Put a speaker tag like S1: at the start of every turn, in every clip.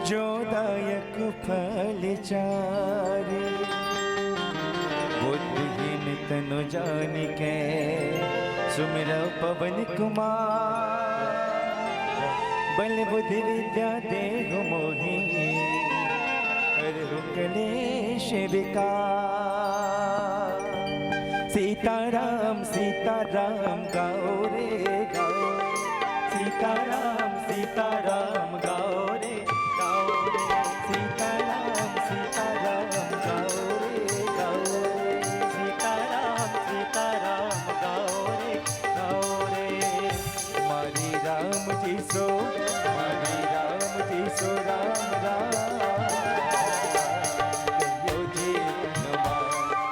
S1: जोदायक फल चारे, बुद्धिहीन तनु जानिके सुमिरा पवन कुमार। बल बुद्धि विद्या देहु मोहि, हरहु कलेश विकार। सीताराम सीताराम गाओ रे गाओ, सीताराम सीताराम गाओ रे गाओ रे, सीताराम सीताराम गाओ रे गाओ रे, सीताराम सीताराम गाओ रे गाओ रे। मारी राम जी सो, मारी राम जी सो राम राम। कहियो जी हनुमान,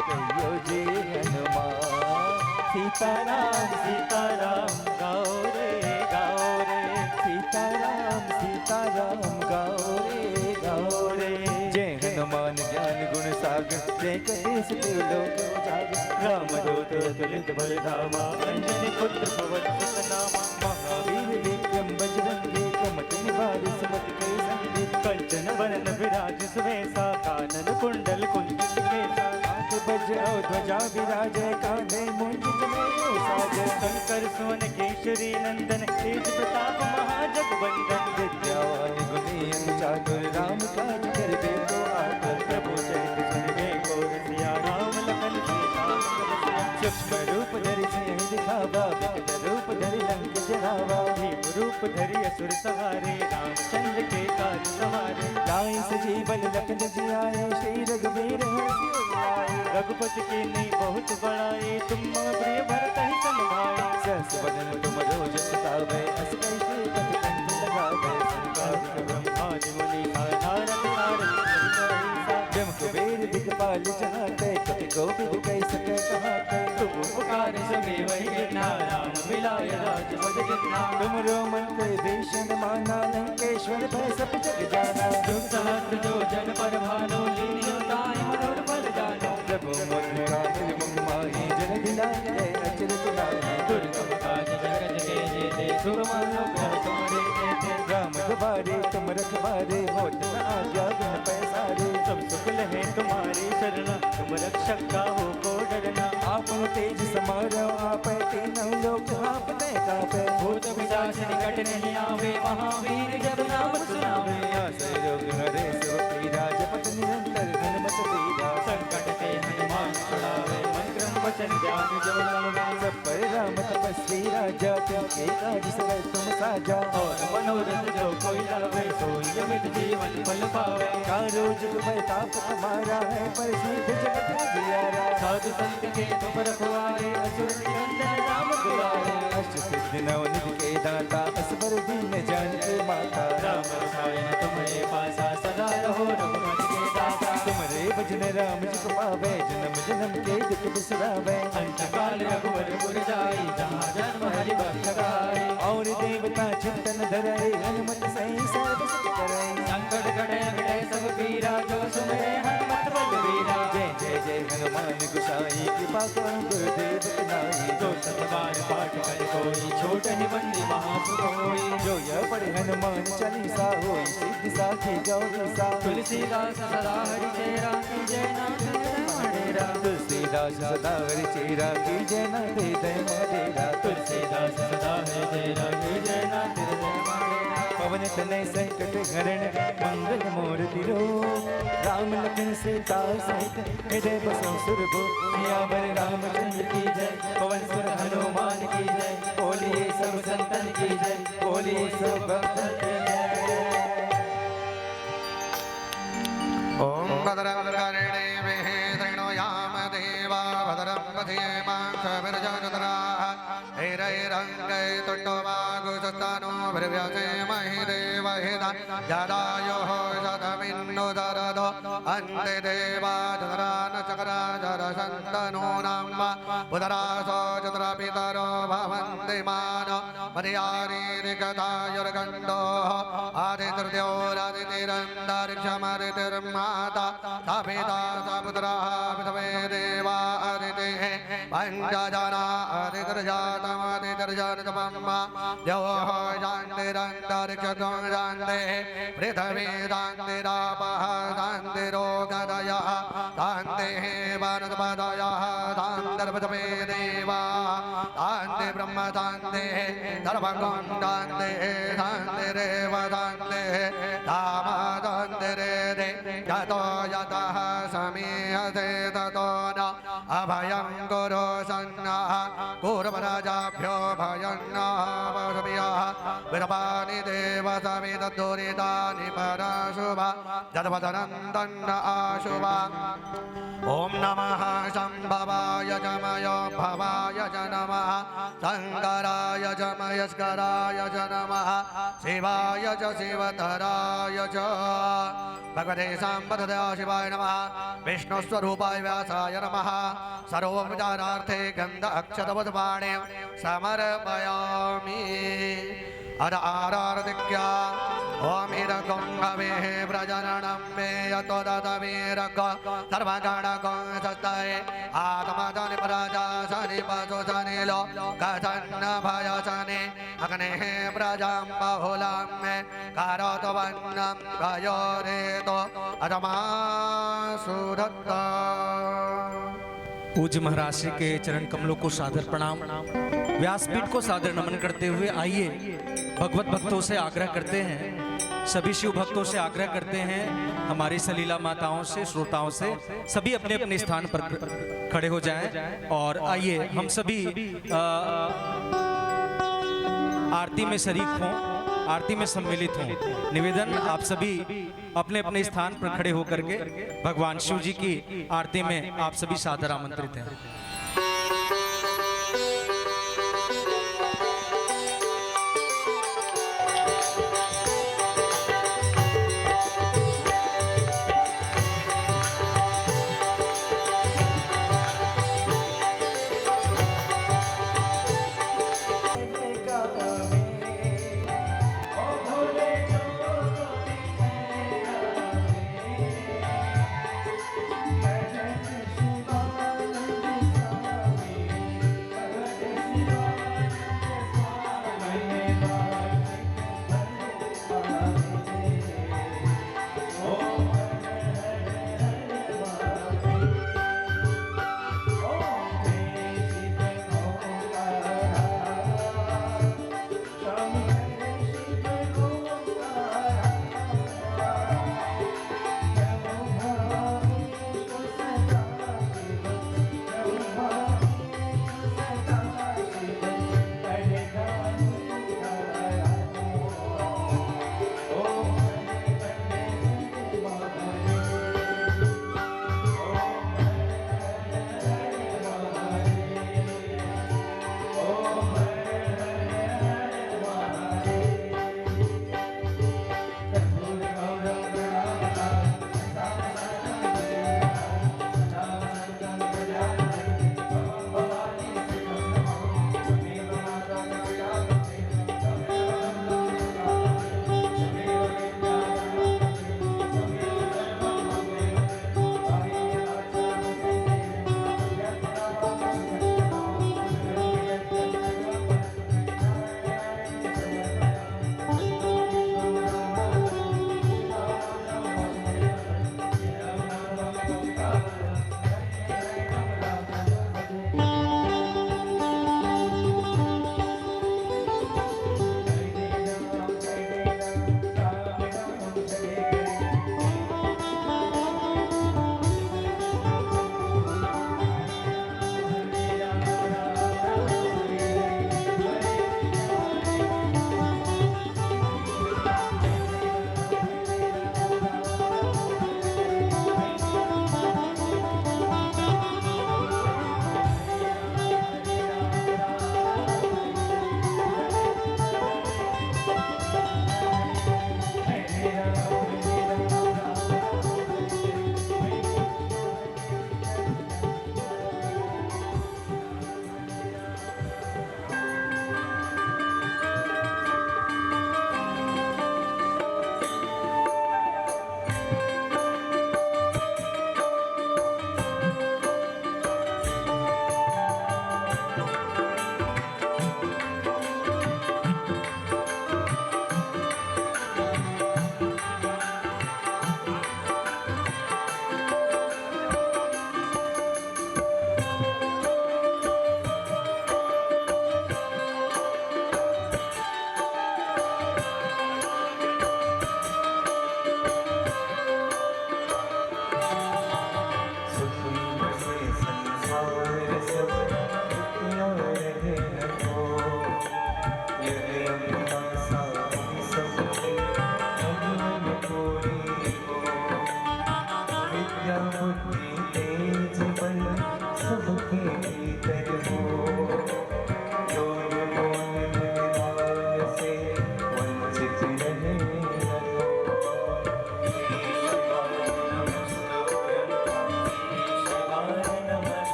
S1: कहियो जी हनुमान। सीताराम सीताराम गाओ रे गाओ रे, सीताराम सीताराम गाओ रे गाओ रे। जय हनुमान ज्ञान गुण सागर, जय कपीस तिहु लोक उजागर। राम दूत अतुलित बल धामा, अंजनी पुत्र पवन सुत नामा। महावीर विक्रम बजरंगी, कुमति निवार सुमति के संगी। कंचन वरन विराज सुवेसा, कानन कुंडल कुंचित केसा। हाथ वज्र ध्वजा विराजे, कांधे मूंज जनेऊ साजे। शंकर सुवन केसरी नंदन, तेज प्रताप महाजगवंदन। विद्यावान गुणी चातुर, राम काज करबे को आतुर। प्रभु चरित सुनबे को रसिया, राम लखन सीता मन बसिया। सूक्ष्म रूप धरि सिंह दिखावा, विकट रूप धरि लंक जरावा। भीम रूप धरि असुर सहारे, रामचंद्र के काज सवारे। लाए सजीवन लखन जियाए, श्री रघुवीर हर्षि उर लाए। रघुपति के नहीं बहुत बड़ाए, तुम मम प्रिय भरत ही सन भाए। सहस बदन तुम रोज सतावे, अस कहि श्रीपति कंठ लगावे। संकादिक ब्रह्मादि मुनि नारद नारद जम कुबेर दिखपाल जहाते, कपि कोविद कहि सकै कहाते। तुम उपकार समे वही गिरना, राम मिलाय राजपद जितना। तुमरो मंत्र भीषण माना, लंकेश्वर भय सब जग जाना। दुख सहस्त्र जो जन पर भानो, लील्यो ताहि मनोर फल जानो। प्रभु मुद्रिका निर्मम माहि, जन दिलाए अचरज लाहि। दुर्गम काज जगत के जेते, सुगम अनुग्रह तुम्हारे तेते। राम दुआरे तुम रखवारे, होत न आज्ञा बिन पैसारे। सब सुख लहे तुम्हारी शरण, तुम रक्षक काहू को डरना। आपन तेज समारो, आपै तीनों लोक आपने कापै। भूत पिशाच निकट नहीं आवे, महावीर जब नाम सुनावे। आसै रोग हरे सब पीरा, जपत निरंतर हनुमत बीरा। संकट ते हनुमान छुड़ावे, मन क्रम वचन ध्यान जो लावे। सब पर राम तपस्वी राजा, तिनके काज सकल तुम साजा। और मनोरथ जो कोई लावे, सोई अमित जीवन फल पावे। कारो जुग प्रताप तुम्हारा है, पर सिद्ध जगत उजियारा। साधु संत के तुम रखवारे, असुर निकंदन राम दुआरे। अष्ट सिद्धि नवनिधि के दाता, असबर दीन जानकी माता। राम रसायन तुम्हारे पासा, सदा रहो रघुपति के दाता। तुम्हारे भजन राम जी को पावे, जन्म जन्म के दुख बिसरावे। अंत काल रघुवर पुर जाई, जहाँ जन्म हरि भक्त गाई। और देवता चिंतन धरे, हनुमत सही सर्व सुख करे। संकट कटे मिटे सब पीरा, जो सुमरे हनुमत बलवीरा। जय जय जय हनुमान गोसाई, कृपा करो गुरुदेव की नाई। जो सतबार पाठ करे कोई, छोट ही बंदी महासुख होई। जो यह पढ़े हनुमान चालीसा, होई सिद्धि साखी गौरीसा। तुलसीदास सदा हरि चेरा, कीजय नाथ हृदय मडेरा। तुलसीदास सदा हरि चेरा, कीजय नाथ हृदय मडेरा। तुलसीदास सदा हरि चेरा, कीजय नाथ हृदय मडेरा। पवन तनय संकट हरण, मंगल मूर्ति रूप। राम लखन सीता सहित, हृदय बसो सुरभूप। सियावर रामचंद्र की जय, पवन सुत हनुमान की जय। बोलिए सब संतन की जय, बोलिए सब भक्तन की जय।
S2: ओम भद्रं कर्णेभिः शृणुयाम देवा, भद्रं पश्येमाक्षभिर्यजत्राः। हिरैरङ्गै तुण्डुवागुस्तनो भृव्यसेमहि देवहिता। जदायुः शतमिन्नुदरदो, अन्ते देवादरानचक्राजरसन्तनूनां। उदरासो चतुरपितरो भवन्ति मानो, मर्यारीरिकतायुर्गण्डोः। आदितृतीयोरादितिरन्तरिक्षमरितिर्माता। सपिता सपुत्रः पृथ्वे देवा अदितिः। पञ्चजना अदितिर्जातमदितिर्जनित यो शान्तिरन्तरिक्षगो शान्तिः पृथिवी शान्तिरापः शान्तिरोगदयः शान्तिः वनस्पतयः शान्तिर्पृथिवी देवा शान्ति ब्रह्म शान्तिः सर्वगुण शान्तिः शान्तिरेव शान्तिः धाम शान्तिरेधि यतो यतः समीहते ततो न अभयं गुरु सन्नः पूर्वराजाभ्यो भयं नः पशुभ्यः विरपानि देव सविदुरितानि परशुभ जदवदनन्दन्न आशुभ ॐ नमः शम्भवाय जमयो भवाय च नमः शङ्कराय च मयस्कराय च नमः शिवाय च शिवतराय च भगवते साम्बदया शिवाय नमः विष्णुस्वरूपाय व्यासाय नमः सर्वोपचारार्थे गन्ध अक्षतवद्बाणे समर्पयामि अद आरार्दिक्या ओम हिरकं हवेः प्रजननं मे यतो दतवीरक सर्वगणकं सत्तये आत्मजनि प्रजासनि पशुसनि लोकसन्न भयसनि अग्नेः प्रजां बहुलां मे करोतु वन्नं गयोरेतो अधमासुरत्त।
S3: पूज्य महाराज श्री के चरण कमलों को सादर प्रणाम। व्यासपीठ को सादर नमन करते हुए आइए भगवत भक्तों से आग्रह करते हैं, सभी शिव भक्तों से आग्रह करते हैं, हमारी सलीला माताओं से, श्रोताओं से, सभी अपने अपने स्थान पर खड़े हो जाएं और आइए हम सभी आरती में शरीक हों, आरती में सम्मिलित हों। निवेदन आप सभी अपने अपने स्थान पर खड़े होकर के भगवान शिव जी की आरती में आप सभी सादर आमंत्रित हैं।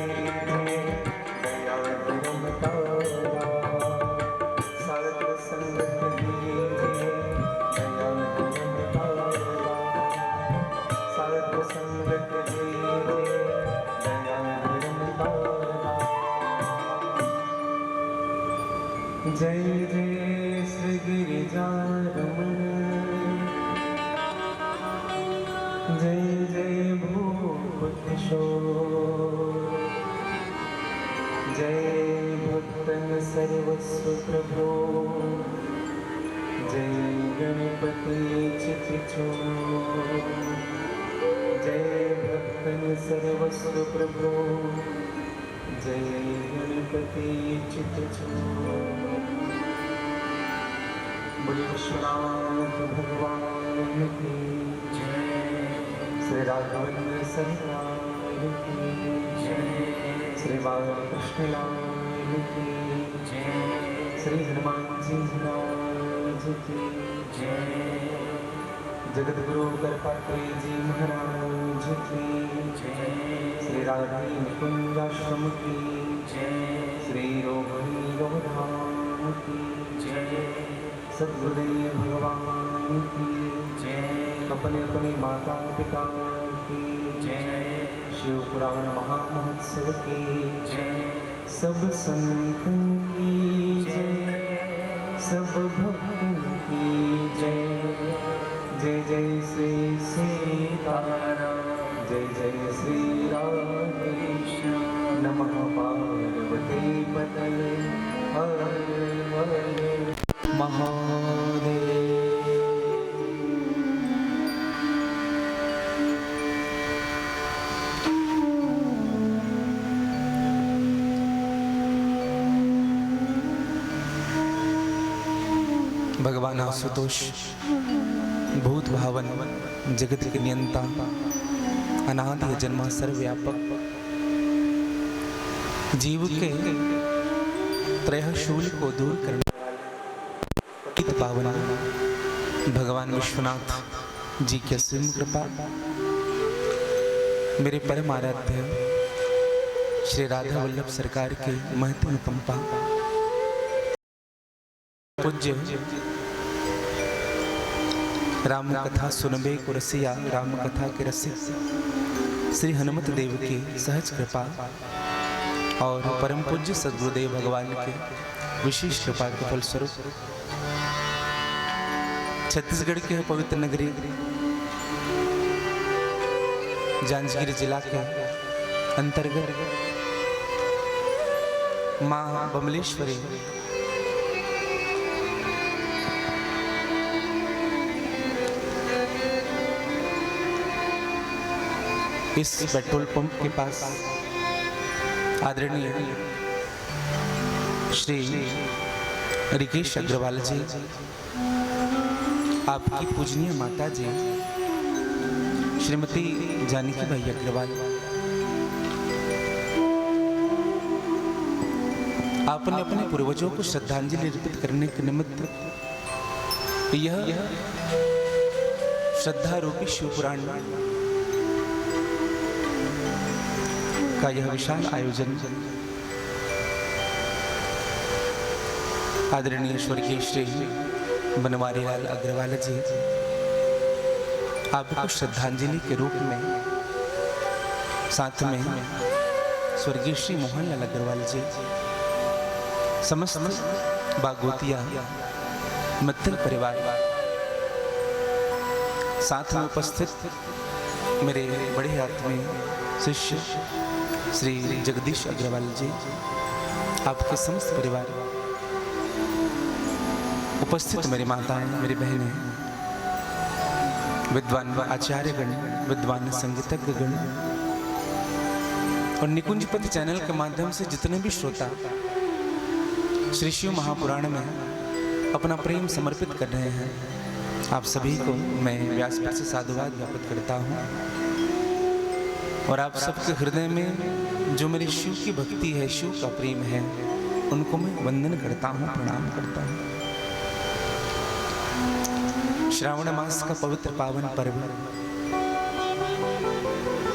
S1: दया धर्म तारा साधु संगत कीजिए दया धर्म तारा साधु संगत कीजिए दया धर्म तारा। जय जय श्री गिरिजारमण जय जय भूपतिशोर जय भक्तन सर्वस्व प्रभो जय गणपति चितचोर जय भक्तन सर्वस्व प्रभो जय गणपति चितचोर। बोले विश्वनाथ भगवान की जय। श्री राघवेंद्र सरकार की जय। श्री बालकृष्ण लाल की जय। श्री हनुमान जी महाराज की जय। जगत गुरु करपात्री जी महाराज की जय। श्री राधे कुंज आश्रम की जय। श्री रोहिणी गोधाम की जय। सद्गुरुदेव भगवान की जय। अपने अपने माता पिता की जय। शिव पुराण महामहोत्सव की जय। सब संतों की जय। सब भक्तों की जय। जय जय श्री सीताराम जय जय श्री राधेश्याम नमः पार्वती पतये हर हर महादेव।
S4: भगवान आशुतोष भूत भावन जगत के नियंता अनादि जन्मा सर्वव्यापक जीव के त्रय शूल को दूर करने वाले पावन भगवान विश्वनाथ जी की असीम कृपा मेरे परम आराध्य श्री राधा वल्लभ सरकार के महत्व कंपा पूज्य राम कथा सुनबे को रसिया राम कथा के रसिक श्री हनुमत देव की सहज कृपा और परम पूज्य सद्गुरुदेव भगवान के विशेष कृपा के फलस्वरूप छत्तीसगढ़ के पवित्र नगरी जांजगीर जिला के अंतर्गत मां बमलेश्वरी इस पेट्रोल पंप के पास आदरणीय श्री रिकेश अग्रवाल जी आपकी पूजनीय माता जी श्रीमती जानकी भाई अग्रवाल आपने अपने पूर्वजों को श्रद्धांजलि अर्पित करने के निमित्त यह श्रद्धा रूपी शिव पुराण का यह विशाल आयोजन आदरणीय स्वर्गीय श्री बनवारी लाल अग्रवाल जी आपको श्रद्धांजलि के रूप में साथ में स्वर्गीय श्री मोहनलाल अग्रवाल जी समस्त बागोतिया मित्तल परिवार साथ में उपस्थित मेरे बड़े आत्मीय शिष्य श्री जगदीश अग्रवाल जी आपके समस्त परिवार उपस्थित मेरी माताएं मेरी बहनें विद्वान आचार्यगण विद्वान संगीतज्ञ गण और निकुंजपति चैनल के माध्यम से जितने भी श्रोता श्री शिव महापुराण में अपना प्रेम समर्पित कर रहे हैं आप सभी को मैं व्यासपीठ से साधुवाद ज्ञापित करता हूँ और आप सबके हृदय में जो मेरे शिव की भक्ति है शिव का प्रेम है उनको मैं वंदन करता हूँ प्रणाम करता हूँ। श्रावण मास का पवित्र पावन पर्व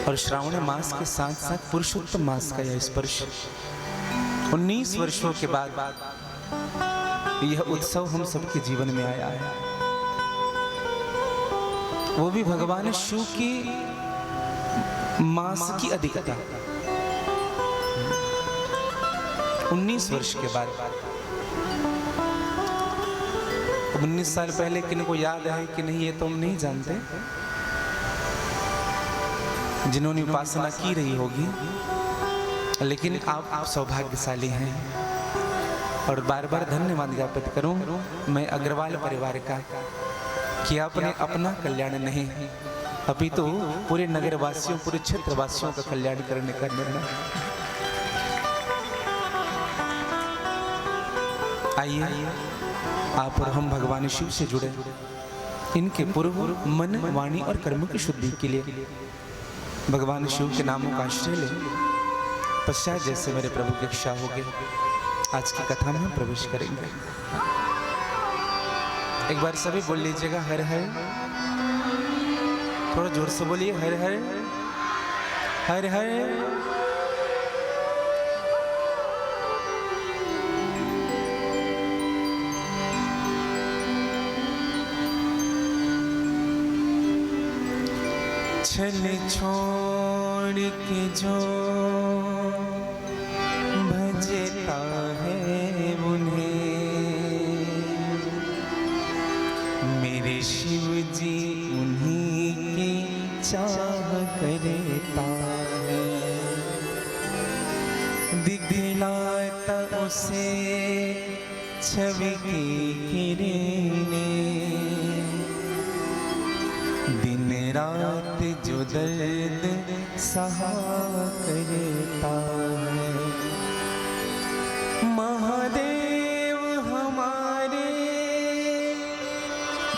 S4: और श्रावण मास के साथ साथ पुरुषोत्तम मास का यह स्पर्श 19 वर्षों के बाद यह उत्सव हम सबके जीवन में आया है, वो भी भगवान शिव की मास की अधिकता। 19 वर्ष के बाद। अब 19 साल पहले किनको याद है कि नहीं ये तो हम नहीं जानते, जिन्होंने उपासना की रही होगी, लेकिन आप सौभाग्यशाली हैं। और बार बार धन्यवाद ज्ञापित करूं मैं अग्रवाल परिवार का कि आपने अपना कल्याण नहीं अपितु पूरे नगरवासियों, पूरे क्षेत्रवासियों का कल्याण करने का निर्णय। आइए आप और हम भगवान शिव से जुड़े, इनके पूर्व मन, वाणी और कर्म की शुद्धि के लिए भगवान शिव के नामों का आश्रय ले। पश्चात जैसे मेरे प्रभु की इच्छा होगी आज की कथा में हम प्रवेश करेंगे। एक बार सभी बोल लीजिएगा हर हर, थोड़ा जोर से बोलिए हर हर हर हर। छल छोड़ के जो भजता है उन्हें, मेरे शिव जी उन्हीं की चाह करता है। दिखलाता उसे छवि की किरणें, दिन रात जो दर्द सहा करता है। महादेव हमारे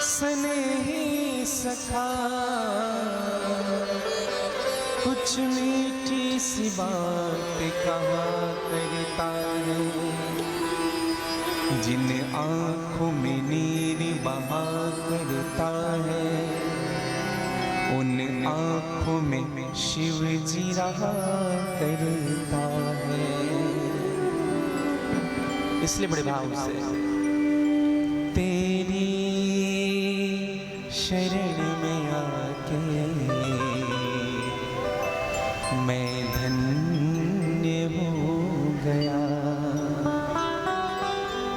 S4: स्नेही सखा, कुछ मीठी सी बात कहा करता है। जिन आँखों में नीर बहा करता है, उन आँखों में शिव जी रहा करता है। इसलिए बड़े भाव से तेरी शरण में आके मैं धन्य हो गया।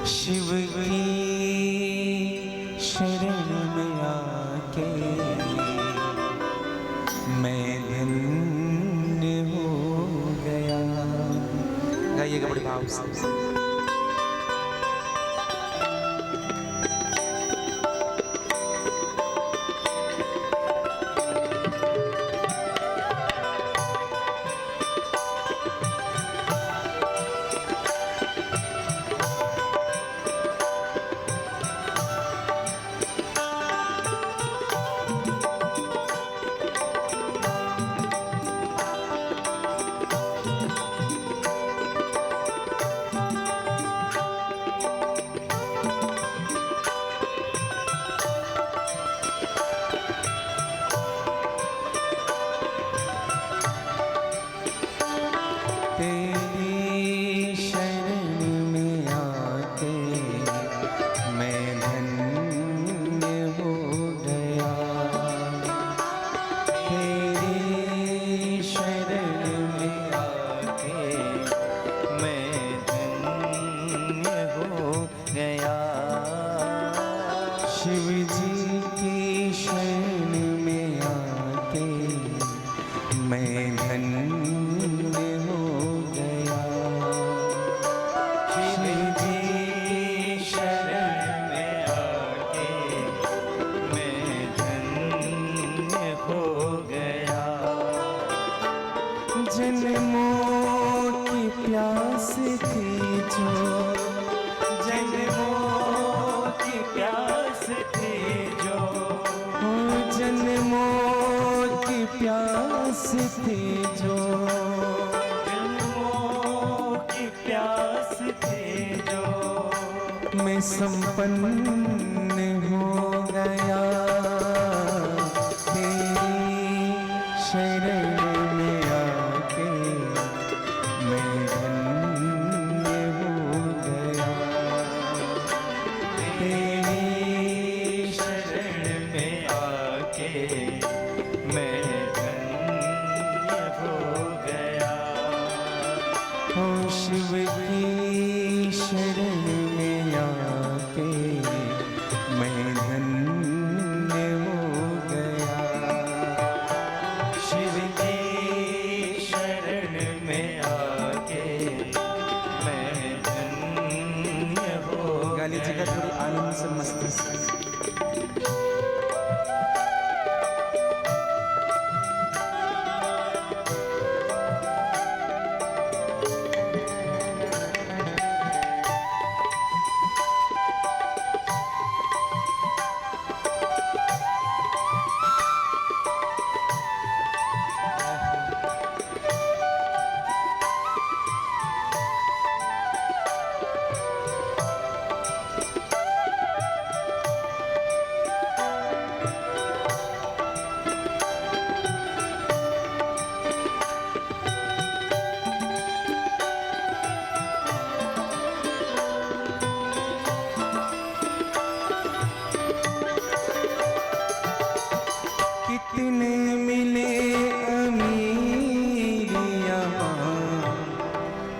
S4: शिव की शरण में आके मैं धन्य हो गया। गाइएगा बड़े भाव से। तेरी शरण में आके मैं धन्य हो गया। तेरी शरण में आके मैं धन्य हो गया। शिव जी की शरण में आके मैं धन्य जन्मों की प्यास थी जो, जन्मों की प्यास थी जो, जन्मों की प्यास थी जो, जन्मों की प्यास थी जो, मैं संपन्न हो गया। तेरी शरण ओ शिव की शरण में आके मैं धन्य हो गया।
S1: शिव की शरण में आके मैं धन्य हो
S4: गा लीजिएगा थोड़ी आनंद से मस्ती से। कितने मिले अमीर यहाँ,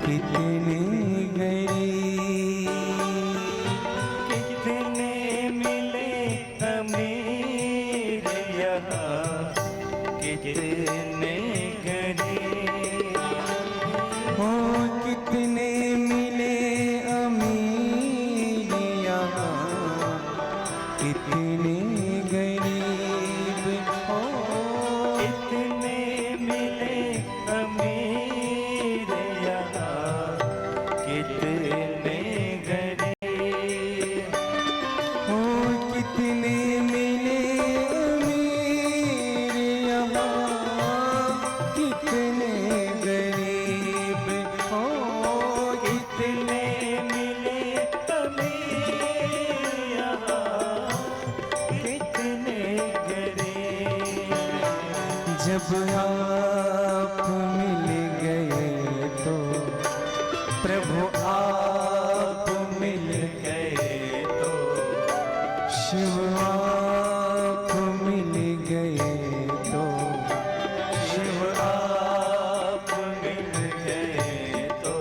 S4: कितने गरीब।
S1: कितने मिले अमीर यहाँ, कितने गरीब।
S4: हो कितने मिले अमीर यहाँ, कितने गरीब। हो
S1: कितने मिले अमीर यहाँ, कितने गरीब।
S4: हो कितने मिले अमीर यहाँ, कितने गरीब। हो
S1: कितने मिले अमीर यहाँ, कितने गरीब।
S4: जब आप मिल गए तो प्रभु आप मिल
S1: गए तो
S4: शिव आप मिल गए तो
S1: शिव आप मिल गए तो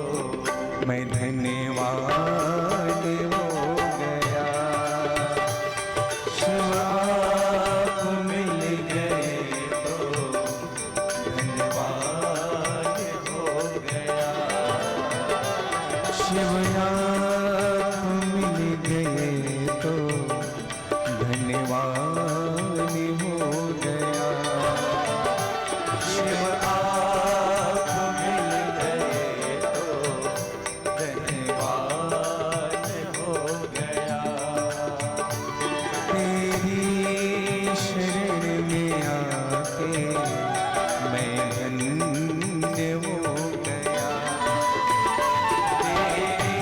S4: मैं धन्यवाद हो गया। शिव आप मिल गए तो
S1: धन्यवाद हो गया।
S4: शिव आप मिल गए तो धन्यवाद हो गया।
S1: शिव आप मिल गए तो धन्यवाद हो गया।
S4: तेरी शरण में आके मैं धन्य हो गया।
S1: तेरी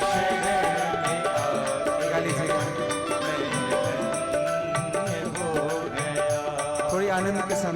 S1: शरण में आके
S4: गा लीजिएगा।
S1: मैं धन्य हो गया।
S4: थोड़ी आनंद के साथ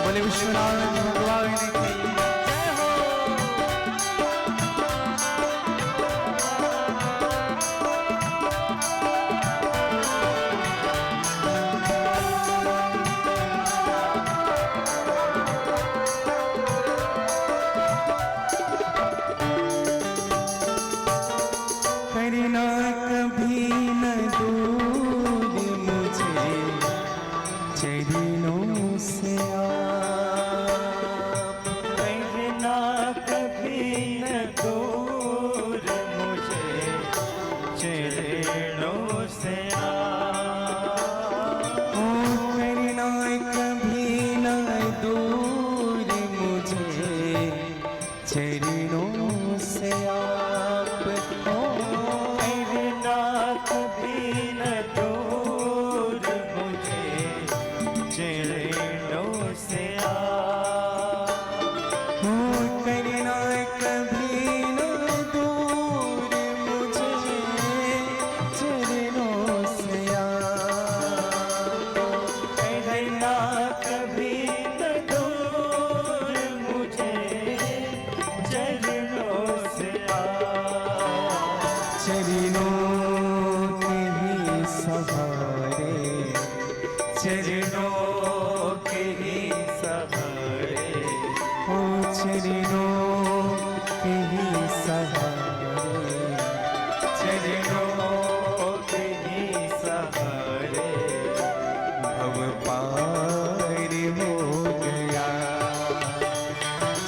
S4: बोले विश्वनाथ भगवान की जय हो। करना कभी न दूर मुझे चरणों से आप।
S1: करना कभी न दूर मुझे चरणों से आप।
S4: ओ करना कभी न दूर मुझे चरणों से आप। ओ
S1: करना कभी न दूर मुझे चरणों से आप।
S4: हो करना कभी न दूर मुझे चरणों के ही सहारे,
S1: चरणों के ही सहारे,
S4: ओ चरणों के ही सहारे,
S1: चरणों के ही सहारे
S4: भव पार हो गया।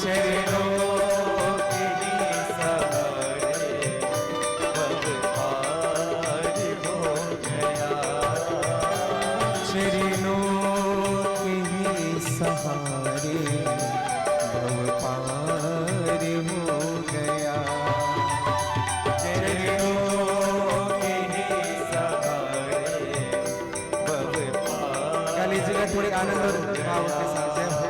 S1: चरणों के ही सहारे भव पार हो गया।
S4: चरणों के ही सहारे भव पार हो गया।
S1: चरणों के ही सहारे भव पार।
S4: क्या लीजिएगा थोड़ी आनंद और भाव के साथ जय हो।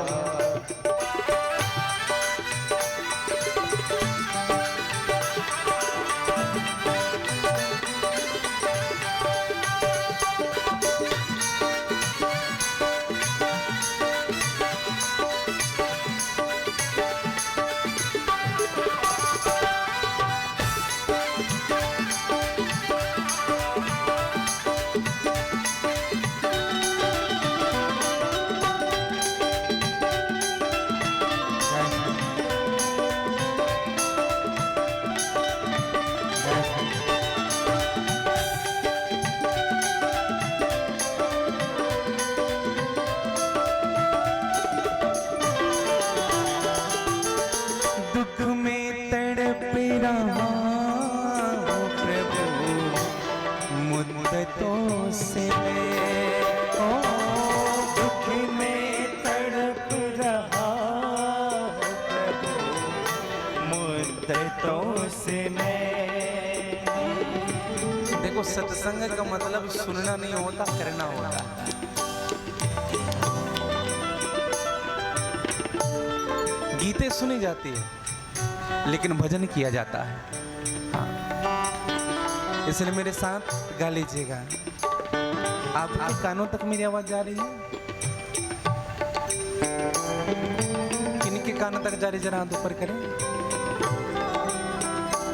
S4: दुख में तड़प रहा हूँ प्रभु मुद्दतों से मैं, ओ
S1: दुख में तड़प रहा हूँ प्रभु मुद्दतों से मैं।
S4: देखो सत्संग का मतलब सुनना नहीं होता, करना होता है। गीतें सुनी जाती है लेकिन भजन किया जाता है। हाँ। इसलिए मेरे साथ गा लीजिएगा। आपके कानों तक मेरी आवाज जा रही है? किनके कानों तक जा रही, जरा हाथ ऊपर करें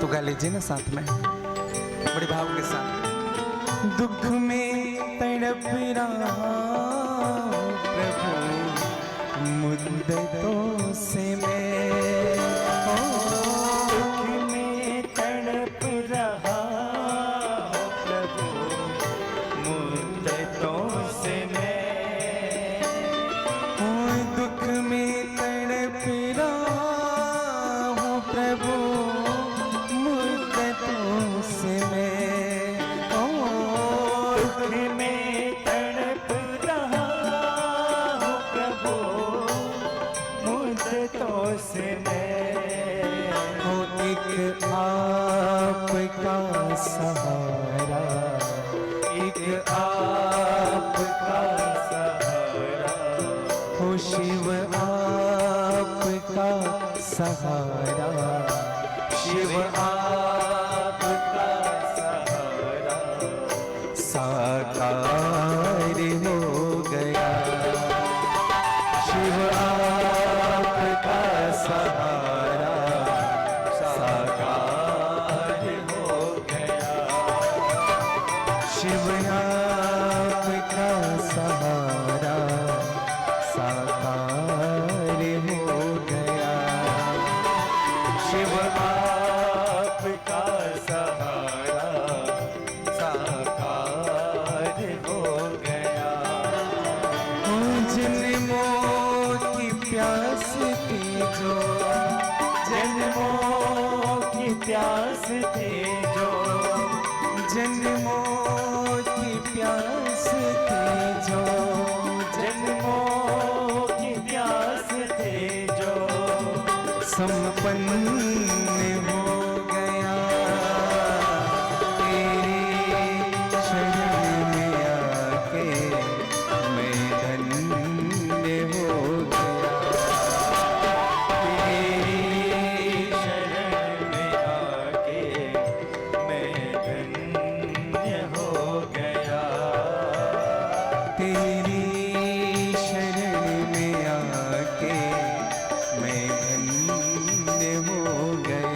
S4: तो गा लीजिए ना साथ में बड़े भाव के साथ। दुख में तड़प रहा हूँ प्रभु मुद्दतों से मैं, ओ
S1: दुख में तड़प रहा हूँ प्रभु मुद्दतों से मैं।
S4: ओ दुख में तड़प रहा हूँ प्रभु मुद्दतों से मैं, ओ
S1: दुख में तड़प रहा हूँ प्रभु मुद्दतों से मैं।
S4: हो एक आपका सहारा,
S1: एक आपका सहारा,
S4: हो शिव आपका सहारा,
S1: शिव आपका सहारा,
S4: साकार हो गया। शिव आपका सहारा,
S1: साकार हो गया।
S4: शिव आपका सहारा, साकार हो गया।
S1: शिव आपका सहारा, साकार हो गया।
S4: ओ जन्मों की प्यास थी जो,
S1: जन्मों की प्यास थे जो,
S4: जन्मों की प्यास थी जो,
S1: जन्मों की प्यास थे जो,
S4: संपन्न हो गया। तेरी शरण में आके मैं धन्य हो गया।
S1: तेरी शरण में आके मैं धन्य हो गया।
S4: तेरी शरण में आके मैं धन्य हो गया।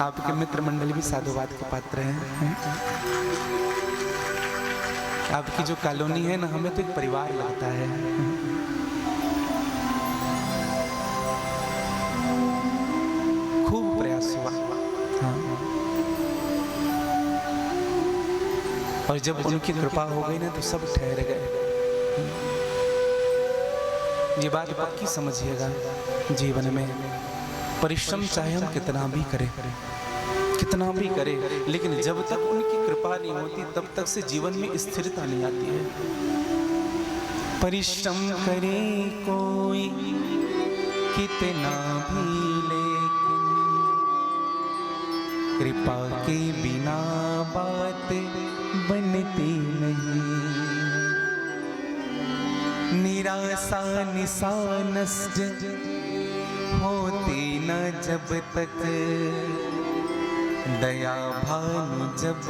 S4: आपके मित्र मंडल भी साधुवाद के पात्र हैं। आपकी जो कॉलोनी है ना, हमें तो एक परिवार लगता है। खूब प्रयास हुआ। हाँ। और जब उनकी कृपा हो गई ना तो सब ठहर गए। ये बात पक्की समझिएगा, जीवन में परिश्रम चाहे हम कितना भी करें, कितना भी करें, लेकिन जब तक उनकी कृपा नहीं होती तब तक से जीवन में स्थिरता नहीं आती है। परिश्रम करे कोई कितना भी, लेकिन कृपा के बिना बात बनती नहीं। निराशा निशा नष्ट होती न जब तक, दया भानु जब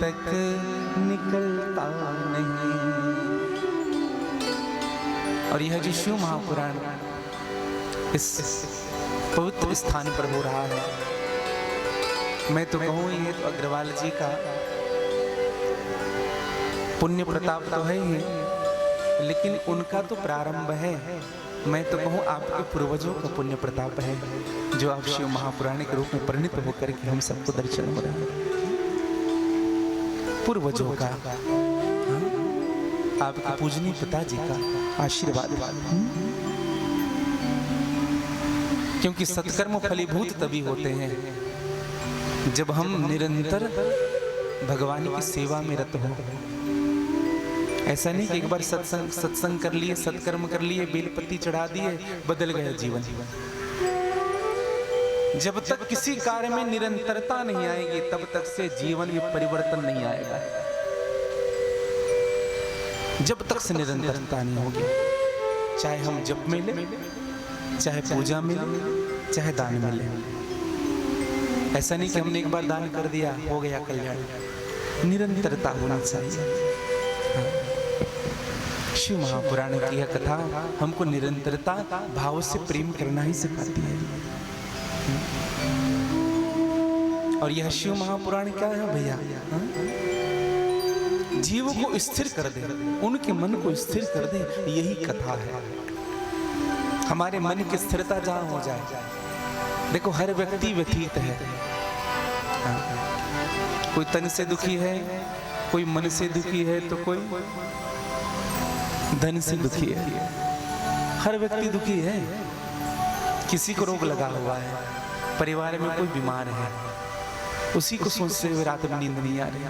S4: तक निकलता नहीं। और यह जो शिव महापुराण इस पवित्र स्थान पर हो रहा है, मैं तो कहूँ ये तो अग्रवाल जी का पुण्य प्रताप तो है ही, लेकिन उनका तो प्रारंभ है। मैं तो कहूँ आपके पूर्वजों का पुण्य प्रताप है, जो आप शिव महापुराण के रूप में परिणित होकर के हम सबको दर्शन हो रहा है। पूर्वजों का, आपके पूजनीय पिताजी का आशीर्वाद। क्योंकि सत्कर्म फलीभूत तभी होते हैं जब हम निरंतर भगवान की सेवा में रत हो। ऐसा नहीं कि एक बार सत्संग कर लिए, सत्कर्म कर लिए, बेलपत्ती चढ़ा दिए, बदल गया जीवन। जब तक किसी कार्य में निरंतरता नहीं आएगी तब तक से जीवन में परिवर्तन नहीं आएगा। जब तक से निरंतरता नहीं होगी, चाहे हम जप में ले, चाहे पूजा में ले, चाहे दान में ले। ऐसा नहीं कि हमने एक बार दान कर दिया हो गया कल्याण। निरंतरता होना चाहिए। शिव महापुराण की यह कथा हमको निरंतरता भाव से प्रेम करना ही सिखाती है। और यह शिव महापुराण क्या है भैया? जीव को स्थिर कर दे, उनके मन को स्थिर कर दे, यही कथा है। हमारे मन की स्थिरता जहां हो जाए। देखो हर व्यक्ति व्यतीत है, कोई तन से दुखी है, कोई मन से दुखी है, तो कोई धन से दुखी है। हर व्यक्ति दुखी है। किसी को रोग लगा हुआ है, परिवार में कोई बीमार है, उसी को सोचते हुए रात में नींद नहीं आ रही।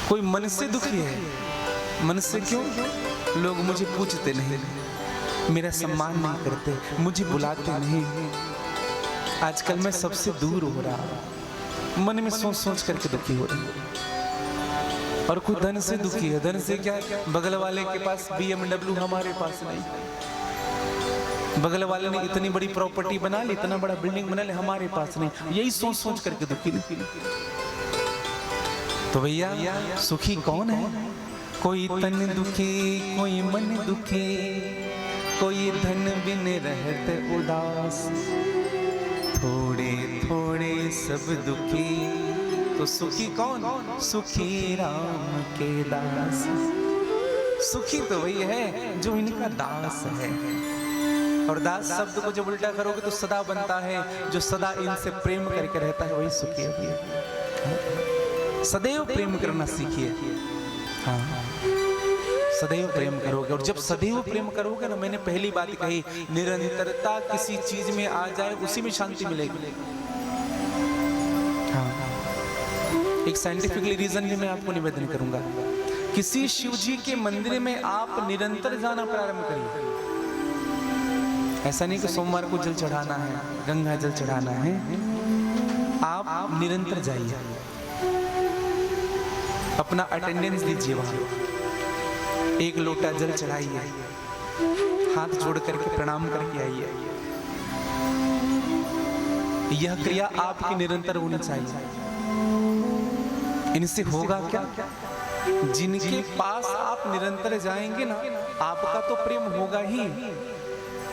S4: कोई मन से दुखी है। मन से क्यों? लोग मुझे पूछते नहीं, मेरा सम्मान नहीं करते, मुझे बुलाते नहीं। आजकल मैं सबसे दूर हो रहा हूं। मन में सोच सोच करके दुखी हो रही है। और कोई धन से दुखी है। धन से क्या? बगल वाले के पास BMW, हमारे पास नहीं। बगल वाले ने इतनी बड़ी प्रॉपर्टी बना ली, इतना बड़ा बिल्डिंग बना ली, हमारे पास नहीं। यही सोच सोच करके दुखी नहीं। तो भैया सुखी कौन है? कोई तन दुखी, कोई मन दुखी, कोई धन बिन रहते उदास, थोड़े थोड़े सब दुखी। तो सुखी कौन? सुखी राम के दास। सुखी तो वही है जो इनका दास है। और दास शब्द को जब उल्टा करोगे तो सदा बनता है। जो सदा इनसे प्रेम करके रहता है वही सुखी है। सदैव प्रेम करना सीखिए। हाँ, सदैव प्रेम करोगे। और जब सदैव प्रेम करोगे ना, मैंने पहली बात कही, निरंतरता किसी चीज में आ जाए उसी में शांति मिलेगी। हाँ, एक साइंटिफिकली रीजन भी मैं आपको निवेदन करूंगा। किसी शिव जी के मंदिर में आप निरंतर जाना प्रारंभ करिए। ऐसा नहीं कि सोमवार को जल चढ़ाना है, गंगा जल चढ़ाना है। आप निरंतर जाइए, अपना अटेंडेंस दीजिए वहां। एक लोटा जल चढ़ाइए, हाथ जोड़ करके प्रणाम करके आइए। यह क्रिया आपकी निरंतर होनी चाहिए। इनसे होगा क्या? जिनके पास आप निरंतर जाएंगे ना, आपका तो प्रेम होगा ही,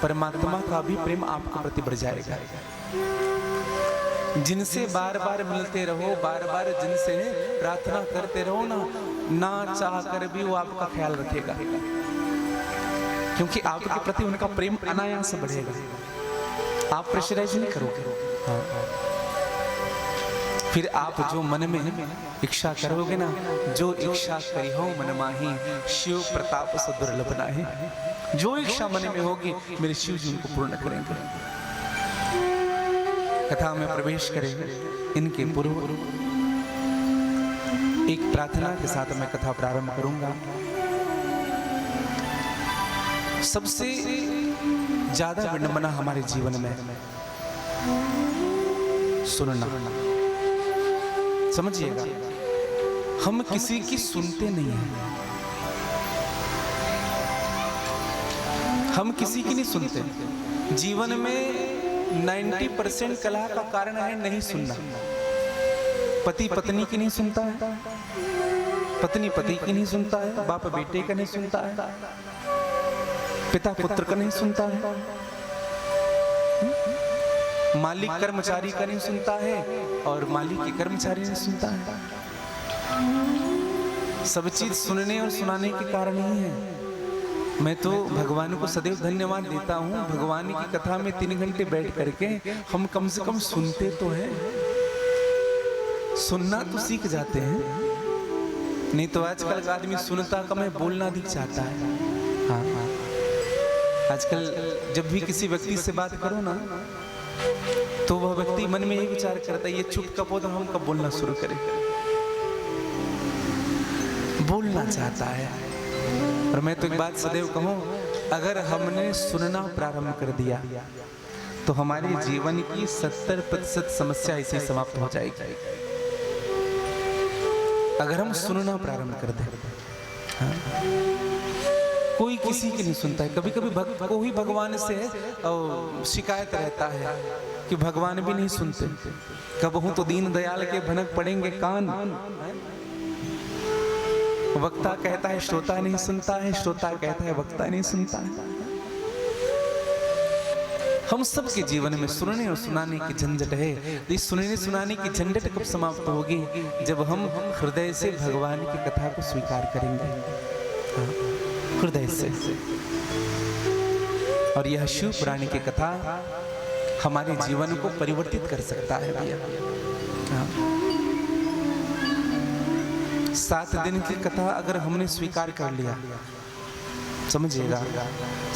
S4: परमात्मा का भी प्रेम आपके प्रति बढ़ जाएगा। जिनसे बार बार मिलते रहो, बार बार जिनसे प्रार्थना करते रहो ना चाह कर भी वो आपका ख्याल रखेगा, क्योंकि आपके प्रति उनका प्रेम अनायास बढ़ेगा। आप प्रेशराइज नहीं करोगे। फिर आप जो मन में इच्छा करोगे ना, जो इच्छा करी हो मन माही, शिव प्रताप से दुर्लभ नाहि। जो इच्छा मन में होगी मेरे शिव जी उनको पूर्ण करेंगे। कथा में प्रवेश करेंगे इनके पूर्व एक प्रार्थना के साथ मैं कथा प्रारंभ करूंगा। सबसे ज्यादा विडंबना हमारे जीवन में सुनना, समझिएगा, हम किसी की सुनते नहीं हैं, हम किसी की नहीं सुनते। जीवन में 90% कलह का कारण है नहीं सुनना। पति पत्नी की नहीं सुनता है, पत्नी पति की नहीं सुनता है, बाप बेटे का नहीं सुनता है, पिता पुत्र का नहीं सुनता है, मालिक कर्मचारी का नहीं सुनता है और मालिक की कर्मचारी नहीं सुनता है। सब चीज सुनने और सुनाने के कारण ही है। मैं तो भगवान को सदैव धन्यवाद देता हूँ। भगवान की कथा में 3 घंटे बैठ करके हम कम से कम सुनते तो हैं, सुनना तो सीख जाते हैं। नहीं तो आजकल का आदमी सुनता कम है, बोलना अधिक चाहता है। हाँ, आजकल जब भी किसी व्यक्ति से बात करो ना, तो वह व्यक्ति मन में यही विचार करता है, ये चुप कब हो तो हम कब बोलना शुरू करें। बोलना चाहता है। और मैं तो एक बात सदैव कहूं, अगर हमने सुनना प्रारंभ कर दिया तो हमारे जीवन की 70% समस्या इसे समाप्त हो जाएगी। अगर हम सुनना प्रारंभ कर दें। हाँ? कोई किसी की नहीं सुनता है। कभी कभी भक्त को ही भगवान से शिकायत रहता है कि भगवान भी नहीं सुनते। कब हूं तो दीन दयाल के भनक पड़ेंगे कान। वक्ता कहता है श्रोता नहीं सुनता है, श्रोता कहता है वक्ता नहीं सुनता है। हम सबके जीवन में सुनने और सुनाने की झंझट है। इस सुनने सुनाने की झंझट कब समाप्त होगी? जब हम हृदय से भगवान की कथा को स्वीकार करेंगे। हृदय से। और यह शिव पुराण की कथा हमारे जीवन को परिवर्तित कर सकता है भैया। 7 दिन की कथा अगर हमने स्वीकार कर लिया, समझिएगा,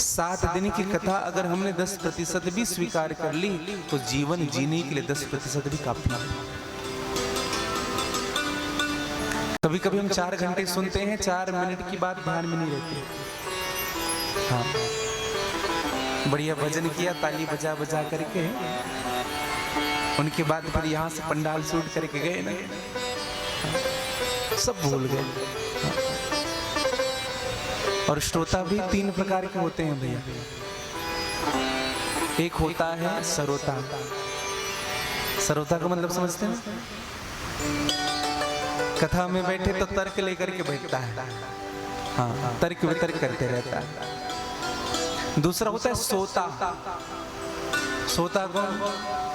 S4: 7 दिन की कथा अगर हमने 10% भी स्वीकार कर ली तो जीवन जीने के लिए 10% भी काफी है। कभी कभी हम 4 घंटे सुनते हैं, 4 मिनट की बात ध्यान में नहीं रहती। हाँ, बढ़िया भजन किया, ताली बजा बजा करके, उनके बाद फिर यहाँ से पंडाल शूट करके गए ना, सब भूल गए। और श्रोता भी 3 प्रकार के होते हैं भैया। एक होता है सरोता। सरोता का मतलब समझते हैं? कथा में बैठे तो तर्क लेकर के बैठता है। हाँ, तर्क वितर्क करते रहता है। दूसरा होता है सोता। सोता को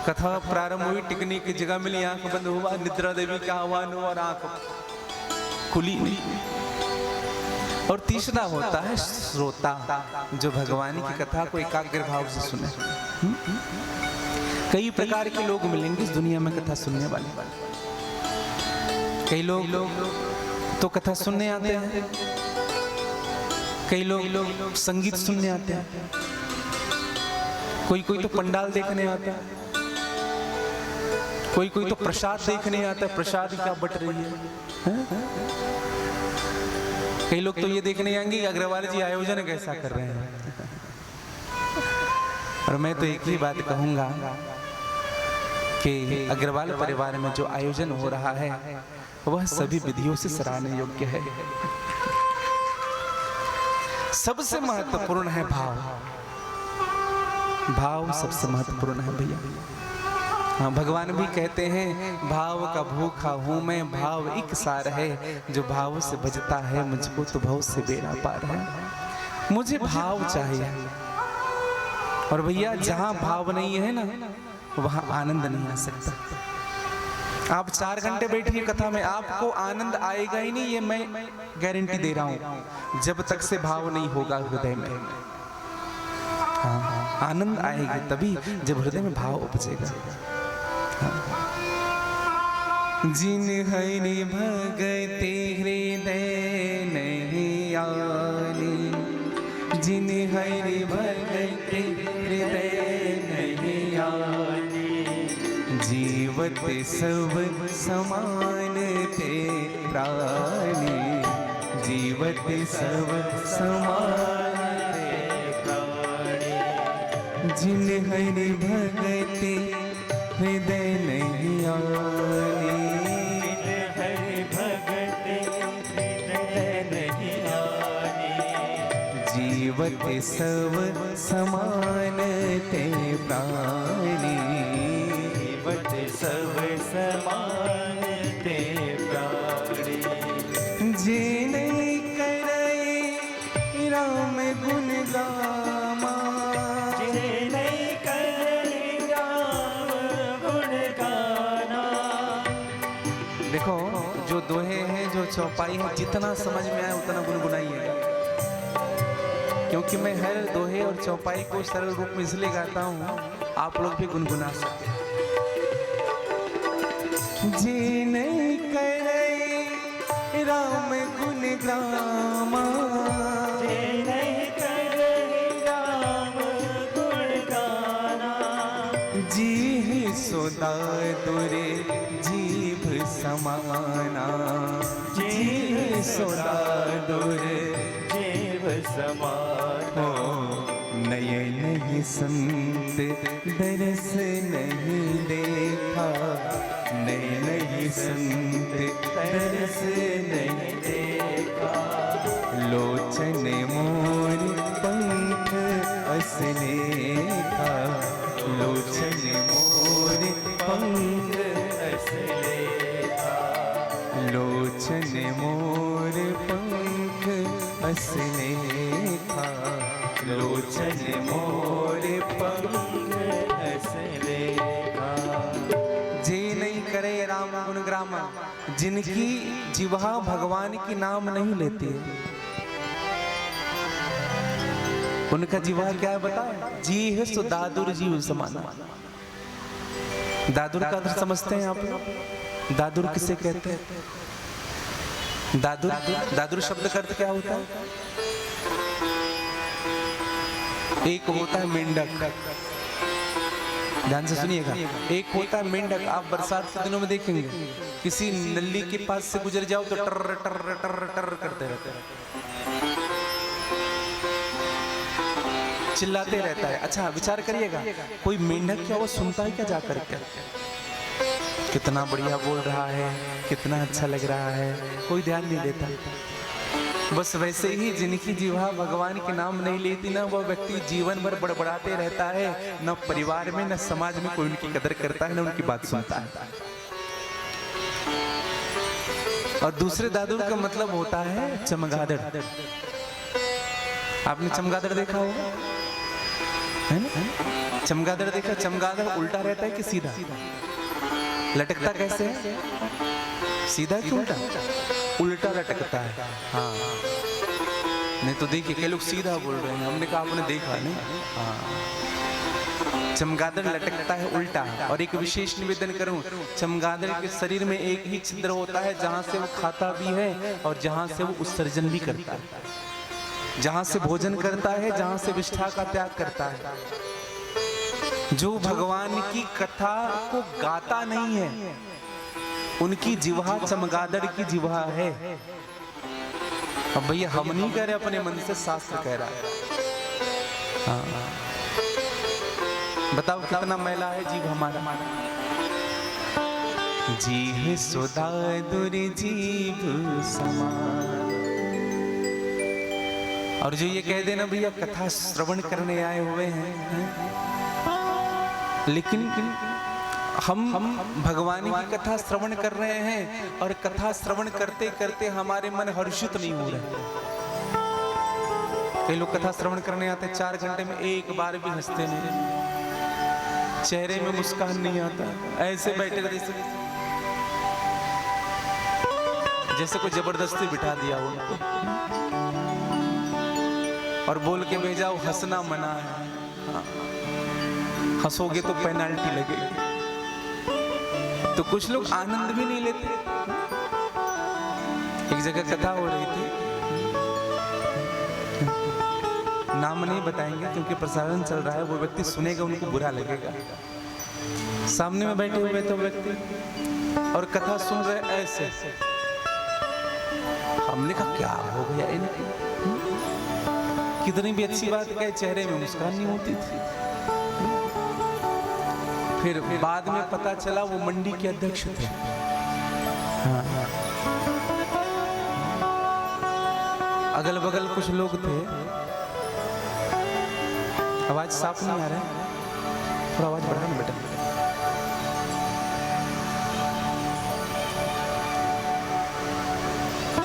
S4: कथा प्रारंभ हुई, टिकने की जगह मिली, आंख बंद हुआ, निद्रा देवी का आह्वान हुआ और आंख खुली नहीं। और तीसरा होता है श्रोता, जो भगवान की कथा को एकाग्र भाव से सुने। कई प्रकार के लोग मिलेंगे इस दुनिया में कथा सुनने वाले। कई लोग तो कथा सुनने आते हैं, कई लोग संगीत सुनने आते हैं, कोई कोई तो पंडाल देखने आता है, कोई कोई तो प्रसाद देखने आता है, प्रसाद क्या बट रही है। कई लोग तो ये देखने आएंगे अग्रवाल जी आयोजन कैसा कर रहे हैं। और मैं तो एक ही बात कहूंगा कि अग्रवाल परिवार में जो आयोजन हो रहा है वह सभी विधियों से सराहने योग्य है। सबसे महत्वपूर्ण है भाव। भाव सबसे महत्वपूर्ण है भैया। हाँ, भगवान भी कहते हैं भाव का भूखा हूं मैं, भाव एक सार है, जो भाव से बजता है मुझको तो भाव से बेड़ा पार है। मुझे भाव चाहिए। और भैया जहां भाव नहीं है ना, वहां आनंद नहीं आ सकता। आप 4 घंटे बैठिए कथा में, आपको आनंद आएगा ही नहीं, ये मैं गारंटी दे रहा हूं, जब तक से भाव नहीं होगा हृदय में। हाँ, आनंद आएगी तभी जब हृदय में भाव उपजेगा। जिन हरि भगति हृदय नहीं आनी, जिन हरि भगति हृदय नहीं आनी, जीवत सब समान ते प्राणी, जीवत सब समान ते प्राणी, जिन हरि भगति हृदय नहीं आनी,
S1: जिन हरि भगति हृदय नहीं आनी,
S4: जीवत सब समान ते प्राणी,
S1: जीवत सब समान ते प्राणी,
S4: जे नहीं करे राम गुण गामा,
S1: जे नहीं करे राम गुण गाना।
S4: देखो जो दोहे हैं, जो चौपाई है, जितना समझ में आए उतना गुनगुनाइए, क्योंकि मैं हर दोहे और चौपाई को सरल रूप में इसलिए गाता हूँ आप लोग भी गुनगुना सकते। जी नहीं करे राम गुण गामा,
S1: जे नहीं करे राम गुण गाना,
S4: जी सोदा दुरे जीभ समाना, जी सोदा दुरे
S1: जीव समान।
S4: हो नयन ही संत दरस नहीं देखा, नयन ही संत दरस नहीं देखा, लोचन मोर पंख असने का, लोचन मोर पंख
S1: असले था,
S4: लोचन मोर पंख असने था, लोचन मोर पंख
S1: असले था।
S4: जे नहीं करे राम गुण ग्रामा, जिनकी जिह्वा भगवान की नाम नहीं लेती है, उनका जिह्वा क्या है बता, जी है सो दादुर जीव समाना। दादुर का अर्थ समझते हैं आप लोग? दादुर किसे कहते हैं? दादुर, दादुर शब्द का अर्थ क्या होता है? एक होता है मेंढक, ध्यान से सुनिएगा, एक होता है मेंढक। आप बरसात के दिनों में देखेंगे किसी नली के पास से गुजर जाओ तो टर टर टर टर करते रहते हैं, चिल्लाते रहता है। अच्छा विचार करिएगा, कोई मेंढक क्या वो सुनता है क्या जाकर के? कितना बढ़िया बोल रहा है, कितना अच्छा लग रहा है, कोई ध्यान नहीं देता। बस वैसे ही जिनकी जिह्वा भगवान के नाम नहीं लेती ना, वह व्यक्ति जीवन भर बड़बड़ाते रहता है, न परिवार में न समाज में कोई उनकी कदर करता है, न उनकी बात सुनता है। और दूसरे दादुर का मतलब होता है चमगादड़। आपने चमगादड़ देखा होगा, है ना? चमगादड़ देखा? चमगादड़ उल्टा रहता है कि सीधा? लटकता कैसे है? सीधा कि उल्टा? उल्टा लटकता है। हाँ, नहीं तो देखिए कई लोग सीधा बोल रहे हैं, हमने कहा आपने देखा नहीं? हाँ, चमगादड़ लटकता है उल्टा। और एक विशेष निवेदन करूं, चमगादड़ के शरीर में एक ही छिद्र होता है जहां से वो खाता भी है और जहां से वो उत्सर्जन भी करता है, जहां से भोजन करता है, जहां से विष्ठा का त्याग करता है। जो भगवान की कथा को गाता नहीं है, उनकी जिह्वा चमगादड़ की जिह्वा है। अब भैया हम नहीं कह रहे अपने मन से, शास्त्र कह रहा है। हाँ, बताओ कितना मैला है जीव हमारा। जीव सोदा दुर जीव समान। और जो ये कह देना भैया कथा श्रवण करने आए हुए हैं, लेकिन हम भगवान की कथा श्रवण कर रहे हैं और कथा श्रवण करते करते हमारे मन हर्षित नहीं हो रहे। कई लोग कथा श्रवण करने आते 4 घंटे में एक बार भी हंसते नहीं, चेहरे में मुस्कान नहीं आता, ऐसे बैठे रहते जैसे कोई जबरदस्ती बिठा दिया हो उनको और बोल के भेजा वो हंसना मना है। हाँ। हंसोगे तो पेनाल्टी लगेगी। तो कुछ लोग आनंद भी नहीं लेते। एक जगह कथा हो रही थी, नाम नहीं बताएंगे क्योंकि प्रसारण चल रहा है, वो व्यक्ति सुनेगा उनको बुरा लगेगा। सामने में बैठे हुए थे व्यक्ति और कथा सुन रहे ऐसे। हमने कहा क्या हो गया इनको, कितनी भी अच्छी बात कहे चेहरे में मुस्कान नहीं होती थी। फिर बाद में पता चला वो मंडी के अध्यक्ष थे। हाँ। अगल बगल कुछ लोग थे। आवाज साफ नहीं आ रहा है, थोड़ा आवाज बढ़ा ना बेटा।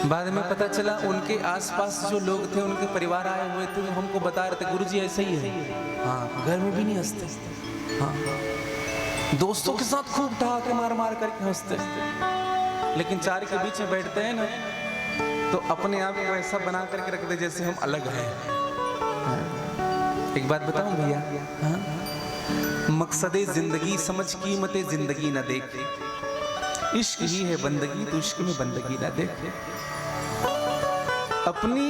S4: बाद में पता चला उनके आसपास जो लोग थे, उनके परिवार आए हुए थे, हमको बता रहे थे गुरुजी ऐसे ही है। हाँ, घर में भी नहीं हंसते। हाँ, दोस्तों के साथ खूब ठहाके मार मार करके हंसते, लेकिन चार के बीच में बैठते हैं ना तो अपने आप को ऐसा बना करके रखते जैसे हम अलग हैं। हाँ। एक बात बताऊं भैया, हाँ? मकसदे जिंदगी समझ कीमते जिंदगी न देखे, इश्क ही है बंदगी तो इश्क में बंदगी न देखे। अपनी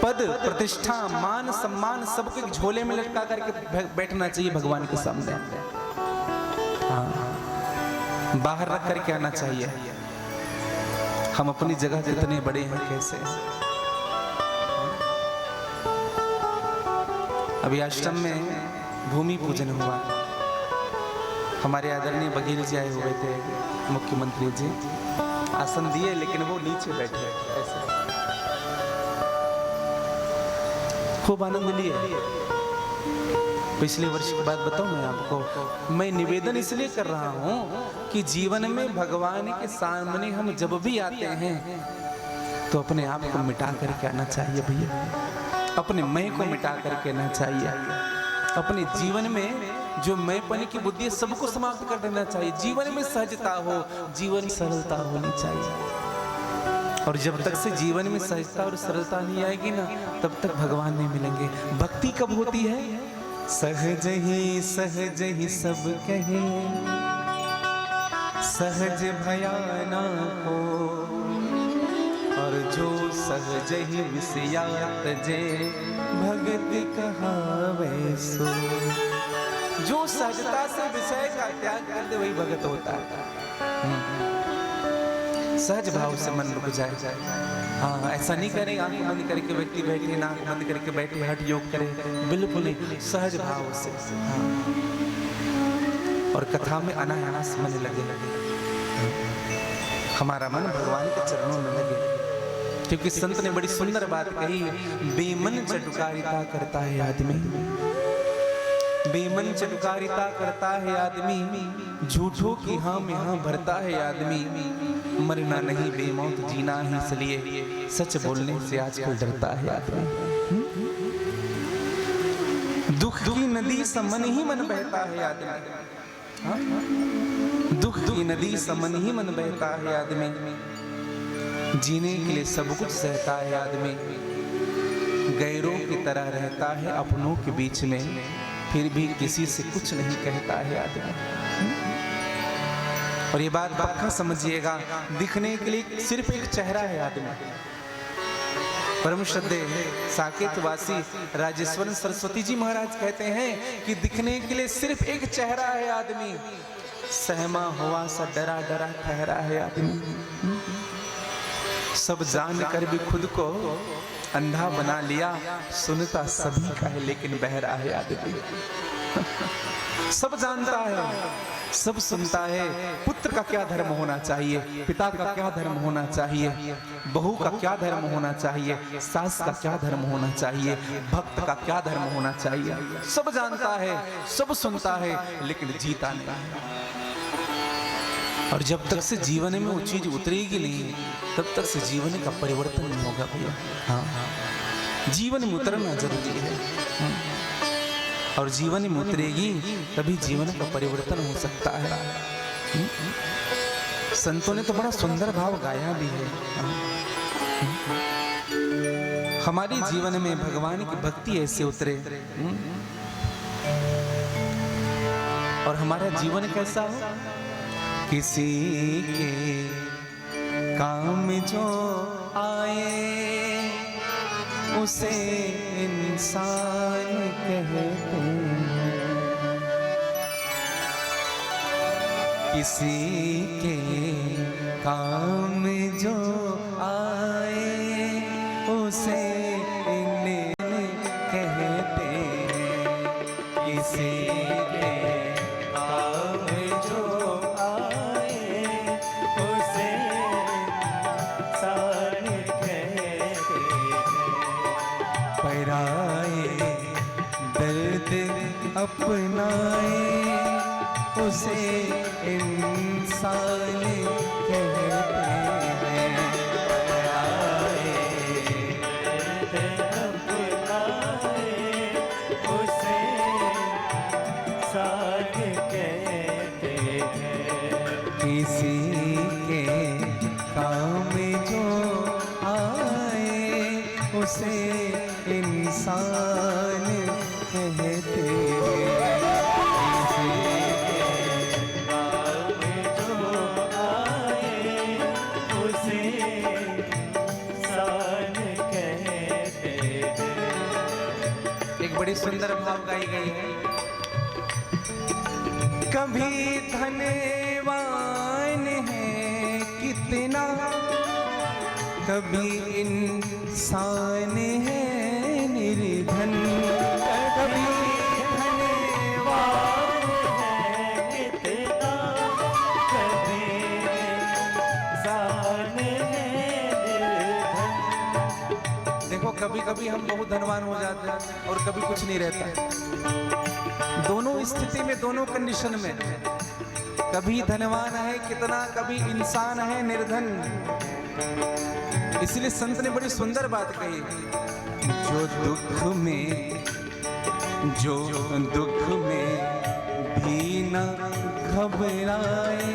S4: पद प्रतिष्ठा मान सम्मान सबको झोले में लटका करके बैठना चाहिए भगवान के सामने। हाँ, बाहर रख करके आना चाहिए हम अपनी जगह कितने बड़े हैं कैसे। अभी आश्रम में भूमि पूजन हुआ, हमारे आदरणीय बघेल जी आए हुए थे, मुख्यमंत्री जी आसन दिए लेकिन वो नीचे बैठे ऐसे, खूब आनंद लिए। पिछले वर्ष की बात बताऊं मैं आपको, मैं निवेदन इसलिए कर रहा हूं कि जीवन में भगवान के सामने हम जब भी आते हैं तो अपने आप को मिटा करके आना चाहिए भैया, अपने मैं को मिटा करके आना चाहिए। अपने जीवन में जो मैंपन की बुद्धि है सबको समाप्त कर देना चाहिए। जीवन में सहजता हो, जीवन में सरलता होनी चाहिए। और जब तक से जीवन में सहजता और सरलता नहीं आएगी ना, तब तक भगवान नहीं मिलेंगे। भक्ति कब होती है? सहज ही सब कहे, सहज भयाना हो, और जो सहज ही विषयात जे भगति कहावे सो। जो सहजता से विषय का त्याग कर दे वही भगत होता है। सहज भाव से मन रुक जाए। हाँ, ऐसा नहीं करें आंख बंद करके व्यक्ति बैठे, नाक बंद करके बैठे, हठ योग करे, बिल्कुल नहीं, सहज भाव से। हाँ। और कथा में अनायास मन लगे, हमारा मन भगवान के चरणों में लगे। क्योंकि संत ने बड़ी सुंदर बात कही, बेमन चटुकारिता करता है आदमी, बेमन चटुकारिता करता है आदमी, झूठों की हाँ में हाँ भरता है आदमी, मरना नहीं बेमौत जीना ही इसलिए, सच बोलने से आजकल डरता है आदमी। दुख की नदी सा मन ही मन बहता है आदमी, दुख की नदी सा मन ही मन बहता है आदमी, जीने के लिए सब कुछ सहता है आदमी, गैरों की तरह रहता है अपनों के बीच में, फिर भी किसी से कुछ नहीं कहता है आदमी। और ये बात पक्का समझिएगा, दिखने के लिए सिर्फ एक चेहरा है आदमी। परम श्रद्धेय साकेत वासी राजेश्वर सरस्वती जी महाराज कहते हैं कि दिखने के लिए सिर्फ एक चेहरा है आदमी, सहमा हुआ सा डरा डरा ठहरा है आदमी, सब जान कर भी खुद को अंधा बना लिया, सुनता सभी का है लेकिन बहरा है आदमी। सब जानता है, सब सुनता है, पुत्र का क्या धर्म होना चाहिए, पिता का क्या धर्म होना चाहिए, बहू का क्या धर्म होना चाहिए, सास का क्या धर्म होना चाहिए, भक्त का क्या धर्म होना चाहिए, सब जानता है, सब सुनता है, लेकिन जीता नहीं। और जब तक से जीवन में वो चीज उतरेगी नहीं, तब तक से जीवन का परिवर्तन नहीं होगा भैया। हाँ, जीवन में उतरना जरूरी है। और जीवन में उतरेगी तभी जीवन का परिवर्तन हो सकता है। संतों ने तो बड़ा सुंदर भाव गाया भी है। हमारे जीवन में भगवान की भक्ति ऐसे उतरे और हमारा जीवन कैसा हो, किसी के काम जो आए उसे इंसान कहते हैं, किसी के काम जो आए उसे इंसान कहते हैं, किसी के काम जो आए उसे इंसान कहते हैं, पराए दर्द अपनाए उसे इंसान कहते हैं, पराए दर्द अपनाए उसे इंसान कहते हैं, किसी के काम जो आए उसे इंसान कहते हैं, किसी के काम जो आए उसे इंसान कहते हैं। एक बड़ी सुंदर भाव गाई गई है। कभी धनवान है कितना, कभी इंसान है निर्धन, कभी धनवान है कितना, कभी इंसान है निर्धन। देखो कभी कभी हम बहुत धनवान हो जाते हैं और कभी कुछ नहीं रहता। दोनों स्थिति में, दोनों कंडीशन में, कभी धनवान है कितना, कभी इंसान है निर्धन। इसलिए संत ने बड़ी सुंदर बात कही, जो दुख में भी न घबराए,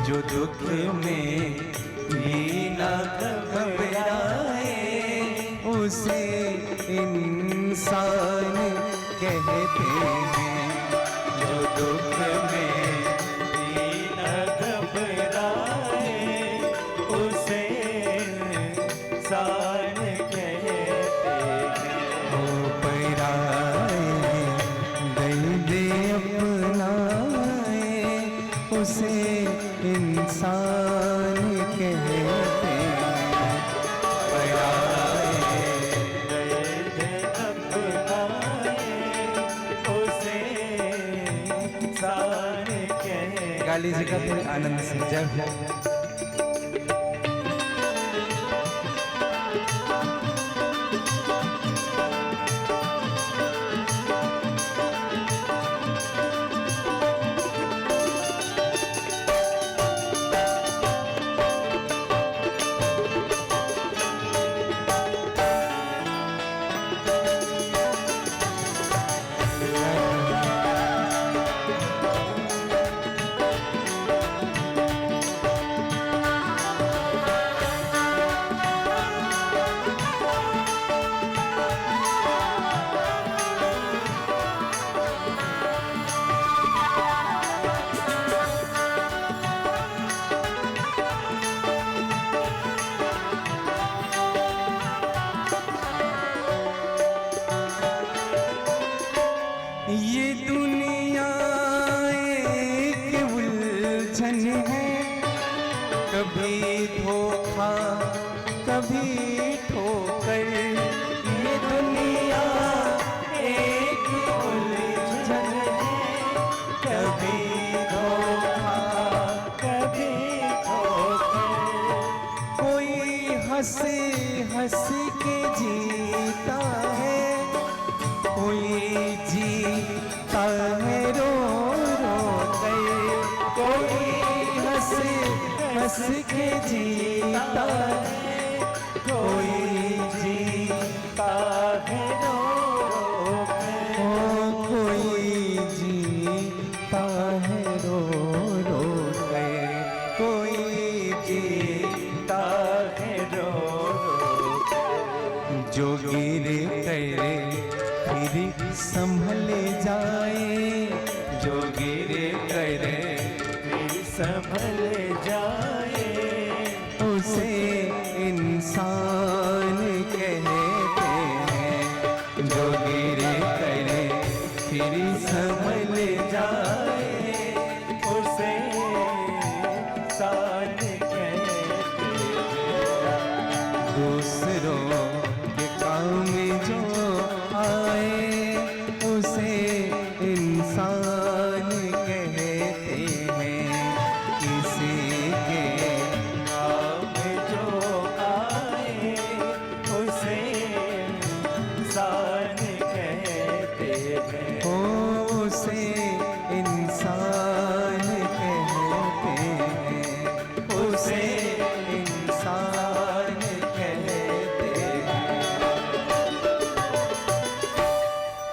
S4: जो दुख में भी न घबराए उसे इंसान कहते हैं, जो दुख में भी न घबराए उसे इंसान कहते हैं, ओ पराए दर्द अपनाए उसे इंसान कहते हैं, पराए दर्द अपनाए उसे इंसान कहते हैं। गाली जी का थोड़े आनंद से जय हो। ये दुनिया एक उलझन है, कभी धोखा कभी ठोकर। ये दुनिया एक उलझन है, कभी धोखा कभी ठोकर। कोई हंस हंस के जीता है, कोई जीता है रो रो कर। कोई हंस हंस के जीता है, कोई जीता है रो रो कर। जो गिरे करे
S1: फिर संभल जाए,
S4: उसे इंसान कहते हैं। जो गिरे करे फिर
S1: संभल जाए, उसे इंसान कहते हैं।
S4: दूसरों के काम जो आए उसे इंसान कहते हैं। किसी के
S1: काम जो आए, उसे इंसान कहते हैं।
S4: उसे इंसान कहते हैं। उसे इंसान कहते हैं।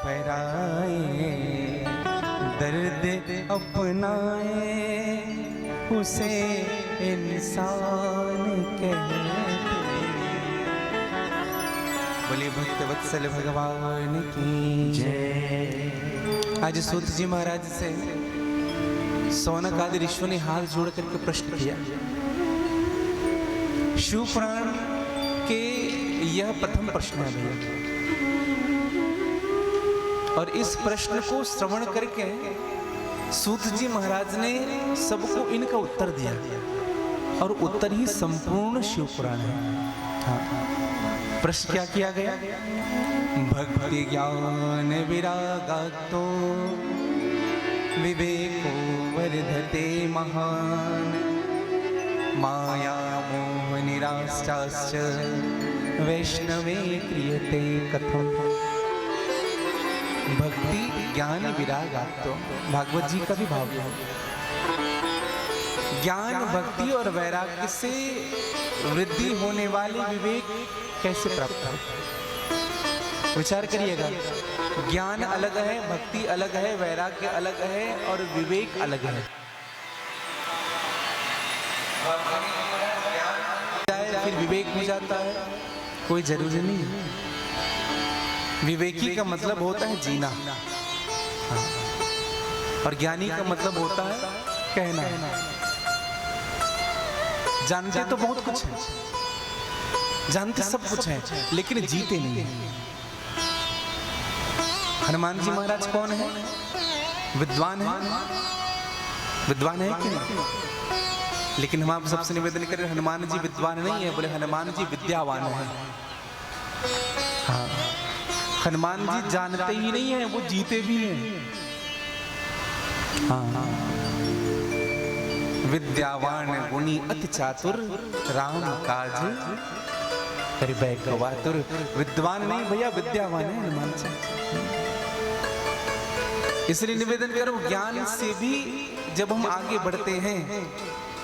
S4: पराए दर्द अपनाए उसे इंसान कहते हैं। बोलिए भक्त वत्सल भगवान की
S1: जय।
S4: आज सूत जी महाराज से सौनक आदि ऋषियों ने हाथ जोड़ करके प्रश्न किया। शिव पुराण के यह प्रथम प्रश्न है भैया, और इस प्रश्न को श्रवण करके सूत जी महाराज ने सबको इनका उत्तर दिया, और उत्तर ही संपूर्ण शिव पुराण है। हाँ। प्रश्न क्या किया गया? भक्ति ज्ञान विरागातो विवेको वर्धते महान, माया मोह निराश्चाश्च वैष्णवे क्रियते कथम। भक्ति ज्ञान विरागातो, भागवत जी का भी भाव है। ज्ञान भक्ति और वैराग्य से वृद्धि होने वाले विवेक कैसे प्राप्त हो? विचार करिएगा। ज्ञान अलग है, भक्ति अलग है, वैराग्य अलग है और विवेक अलग है। फिर विवेक हो जाता है, कोई जरूरी नहीं है। विवेकी का मतलब होता है जीना, हाँ। और ज्ञानी का मतलब होता है कहना। जानते तो बहुत कुछ है, जानते सब कुछ है, लेकिन जीते नहीं है। हनुमान जी महाराज कौन है? विद्वान है, विद्वान है कि नहीं? लेकिन हम आप सबसे निवेदन करें, हनुमान जी विद्वान नहीं है, बोले हनुमान जी विद्यावान है। हाँ, हनुमान जी जानते ही नहीं है, वो जीते भी हैं। हाँ, विद्यावान गुणी अति चातुर राम काज करिबै गवातुर। विद्वान नहीं भैया, विद्यावान है हनुमान जी। इसलिए निवेदन करो, ज्ञान से भी जब हम आगे बढ़ते हैं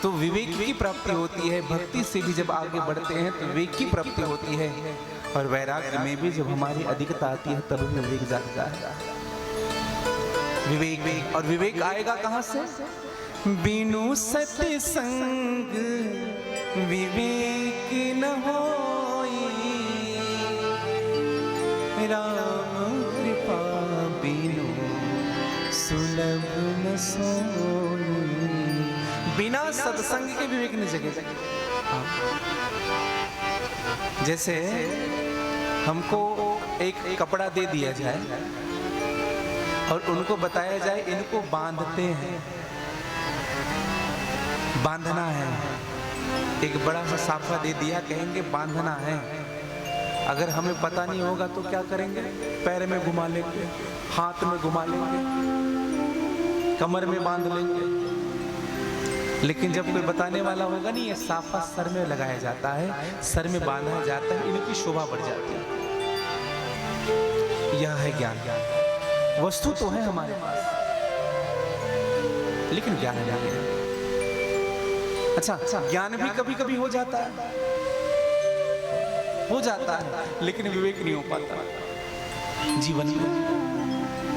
S4: तो विवेक की प्राप्ति होती है, भक्ति से भी जब आगे बढ़ते हैं तो विवेक की प्राप्ति होती है, और वैराग्य में भी जब हमारी अधिकता आती है तब विवेक जागता है। विवेक, और विवेक आएगा कहां से? बिनु सत्संग विवेक न होई, राम कृपा बिनु सुलभ न सोई। बिना सत्संग के विवेक नहीं जगेगा। जैसे हमको एक कपड़ा दे दिया जाए और उनको बताया जाए इनको बांधते हैं, बांधना है। एक बड़ा सा साफा दे दिया, कहेंगे बांधना है। अगर हमें पता नहीं होगा तो क्या करेंगे? पैर में घुमा लेंगे, हाथ में घुमा लेंगे, कमर में बांध लेंगे। लेकिन जब कोई बताने वाला होगा नहीं, ये साफा सर में लगाया जाता है, सर में बांधा जाता है, इनकी शोभा बढ़ जाती है। यह है ज्ञान। वस्तु तो है हमारे पास, लेकिन ज्ञान नहीं है। अच्छा, ज्ञान भी कभी कभी हो जाता है, लेकिन विवेक नहीं हो पाता जीवन में।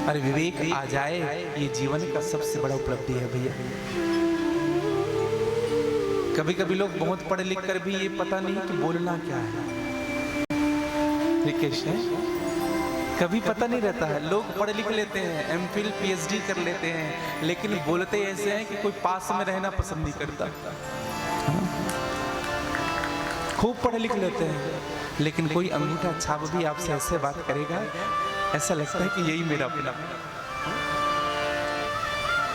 S4: अरे विवेक आ जाए, ये जीवन का सबसे बड़ा उपलब्धि है भैया। कभी कभी लोग बहुत पढ़े लिख कर भी ये पता नहीं कि बोलना क्या है। रिकेश है, कभी पता नहीं रहता है। लोग पढ़ लिख लेते हैं, एमफिल पीएचडी कर लेते हैं, लेकिन बोलते ऐसे हैं कि कोई पास में रहना पसंद नहीं करता। खूब पढ़ लिख लेते हैं, लेकिन कोई अंगूठा छाप भी आपसे ऐसे बात करेगा, ऐसा लगता है कि यही मेरा अपना।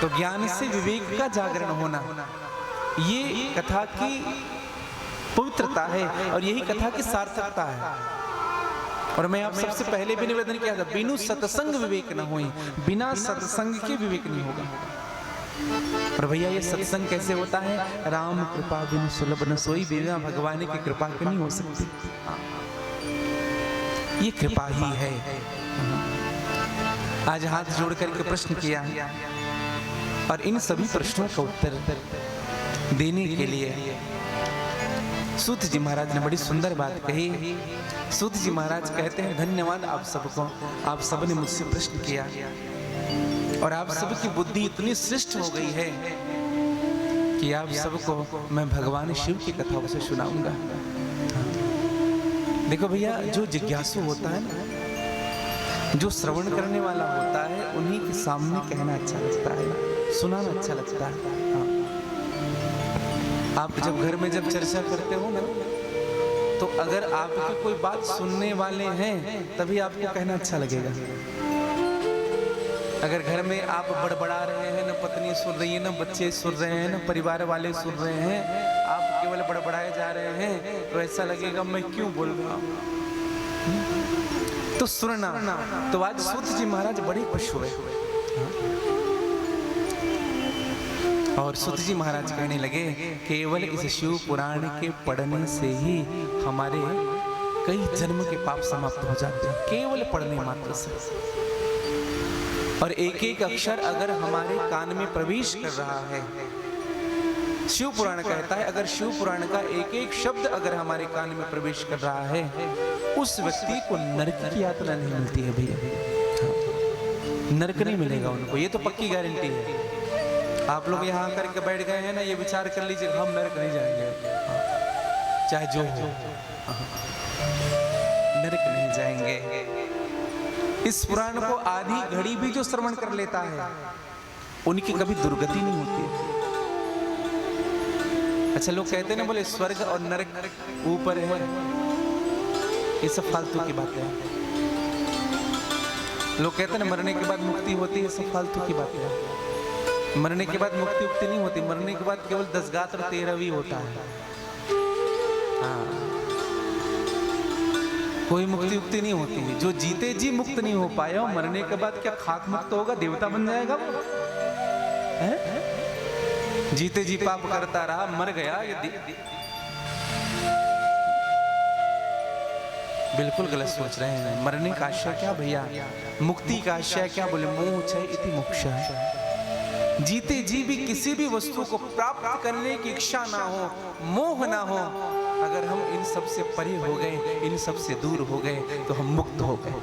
S4: तो ज्ञान से विवेक का जागरण होना, ये कथा की पवित्रता है और यही कथा की सार्थकता है। और मैं आप सबसे पहले भी निवेदन किया था, बिनु सत्संग विवेक न होए, बिना सत्संग के विवेक नहीं होगा। और भैया ये सत्संग कैसे होता है? राम कृपा बिनु सुलभ न सोई, बिना भगवान की कृपा के नहीं हो सकती। ये कृपा ही है। आज हाथ जोड़ करके प्रश्न किया और इन सभी प्रश्नों का उत्तर देने के लिए सूत जी महाराज ने बड़ी सुंदर बात कही। सूत जी महाराज कहते हैं, धन्यवाद आप सबको, आप सबने मुझसे प्रश्न किया और आप सबकी बुद्धि इतनी श्रेष्ठ हो गई है कि आप सबको मैं भगवान शिव की कथाओं से सुनाऊंगा। देखो भैया, जो जिज्ञासु होता है ना, जो श्रवण करने वाला होता है, उन्हीं के सामने कहना अच्छा लगता है, सुनाना अच्छा लगता है। आप जब घर में जब चर्चा करते हो ना, तो अगर आपकी कोई बात सुनने वाले हैं तभी आपको कहना अच्छा लगेगा। अगर घर में आप बड़बड़ा रहे हैं, ना पत्नी सुन रही है, ना बच्चे सुन रहे हैं, ना परिवार वाले सुन रहे हैं, आप केवल बड़बड़ाए जा रहे हैं, तो ऐसा लगेगा मैं क्यों बोल रहा हूं। तो सुनना, तो आज सूत जी महाराज बड़े खुश हुए और सूत जी महाराज कहने लगे, केवल इस शिव पुराण के पढ़ने से ही हमारे कई जन्म के पाप समाप्त हो जाते हैं, केवल पढ़ने मात्र से। और एक एक अक्षर अगर हमारे कान में प्रवेश कर रहा है, शिव पुराण कहता है, अगर शिव पुराण का एक एक शब्द अगर हमारे कान में प्रवेश कर रहा है, उस व्यक्ति को नरक की यातना नहीं मिलती है भैया। नरक नहीं मिलेगा उनको, ये तो पक्की गारंटी है। आप लोग यहाँ करके बैठ गए हैं ना, ये विचार कर लीजिए हम नरक नहीं जाएंगे, चाहे जो हो, नरक नहीं जाएंगे। इस पुराण को आधी घड़ी भी जो श्रवण कर लेता है, उनकी कभी दुर्गति नहीं होती। अच्छा, लोग कहते हैं ना, बोले स्वर्ग और नरक ऊपर है, ये सब फालतू की बातें हैं। लोग कहते हैं ना, मरने के बाद मुक्ति होती है, सब फालतू की बातें हैं। मरने के बाद मुक्ति उक्ति नहीं होती, मरने के बाद केवल 10 गात्र 13वीं होता है। हाँ, कोई मुक्ति उक्ति नहीं होती है। जो जीते जी मुक्त नहीं हो पाया, मरने के बाद क्या खाक मुक्त होगा, देवता बन जाएगा वो? जीते जी पाप करता रहा, मर गया, बिल्कुल गलत सोच रहे हैं। मरने का आशय क्या भैया? मुक्ति का आशय क्या? बोले मोह छय इति मोक्षः। जीते जी भी किसी भी वस्तु को प्राप्त करने की इच्छा ना हो, मोह ना हो, अगर हम इन सब से परे हो गए, इन सब से दूर हो गए, तो हम मुक्त हो गए।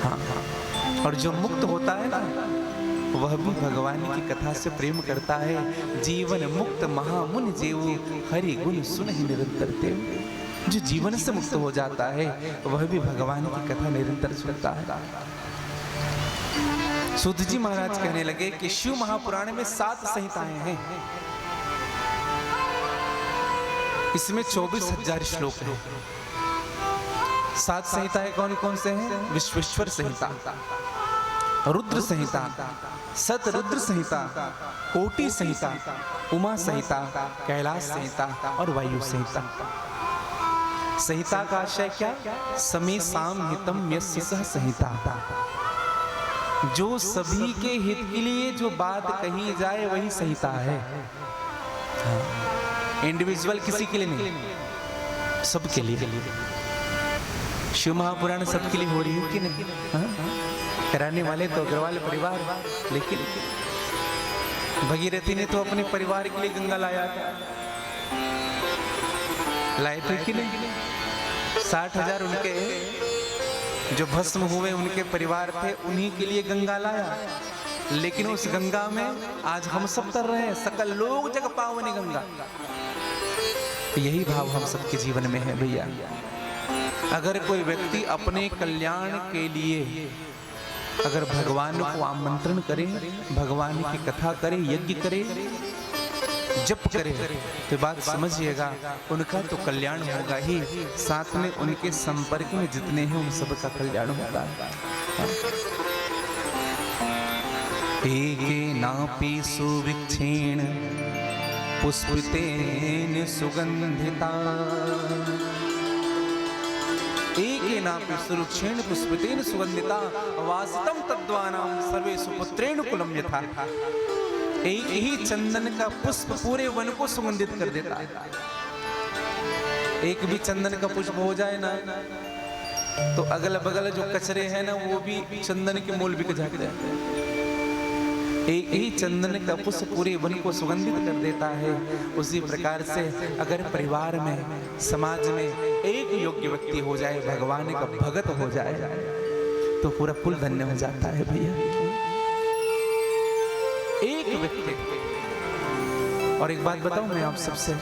S4: हाँ, और जो मुक्त होता है ना, वह भी भगवान की कथा से प्रेम करता है। जीवन मुक्त महामुनि जेऊ, हरि गुण सुनहि निरंतर तेऊ। जो जीवन से मुक्त हो जाता है, वह भी भगवान की कथा निरंतर सुनता है। सूत जी महाराज कहने लगे कि शिव महापुराण में 7 संहिताएं हैं, इसमें 24,000 श्लोक हैं। 7 संहिताएं कौन कौन से हैं? विश्वेश्वर संहिता, रुद्र संहिता, सत रुद्र संहिता, कोटि संहिता, उमा संहिता, कैलाश संहिता और वायु संहिता। संहिता का आशय क्या? समे साम हितम यस्य सह संहिता। जो सभी के हित के लिए जो बात कही जाए वही संहिता है। इंडिविजुअल किसी के लिए नहीं, सबके लिए। शिव महापुराण सबके लिए हो रही है कि नहीं? कराने वाले तो अग्रवाल परिवार, लेकिन भगीरथी ने तो अपने परिवार के लिए गंगा लाया था, लाए थे कि नहीं? 60,000 उनके जो भस्म हुए उनके परिवार थे, उन्हीं के लिए गंगा लाया। लेकिन उस गंगा में आज हम सब तर रहे हैं, सकल लोग जग पावनी गंगा। यही भाव हम सबके जीवन में है भैया। अगर कोई व्यक्ति अपने कल्याण के लिए अगर भगवान को आमंत्रण करे, भगवान की कथा करे, यज्ञ करे, जप करे, तो बात समझिएगा उनका तो कल्याण होगा ही, साथ में उनके संपर्क में जितने हैं उन सबका कल्याण होगा। एके नापि सुविक्षेण पुष्पितेन सुगंधिता, एके नापि सुरुक्षेण पुष्पितेन सुगंधिता वासितम तद्वानाम सर्वेषु पुत्रेण कुलम यथा। एक ही चंदन का पुष्प पूरे वन को सुगंधित कर देता है। एक भी चंदन का पुष्प हो जाए ना तो अगल बगल जो कचरे हैं ना वो भी चंदन के मूल बिक जाते हैं। एक ही चंदन का पुष्प पूरे वन को सुगंधित कर देता है। उसी प्रकार से अगर परिवार में, समाज में एक योग्य व्यक्ति हो जाए, भगवान का भगत हो जाए, तो पूरा कुल धन्य हो जाता है भैया। एक व्यक्ति। और एक बात बताऊं मैं आप सबसे,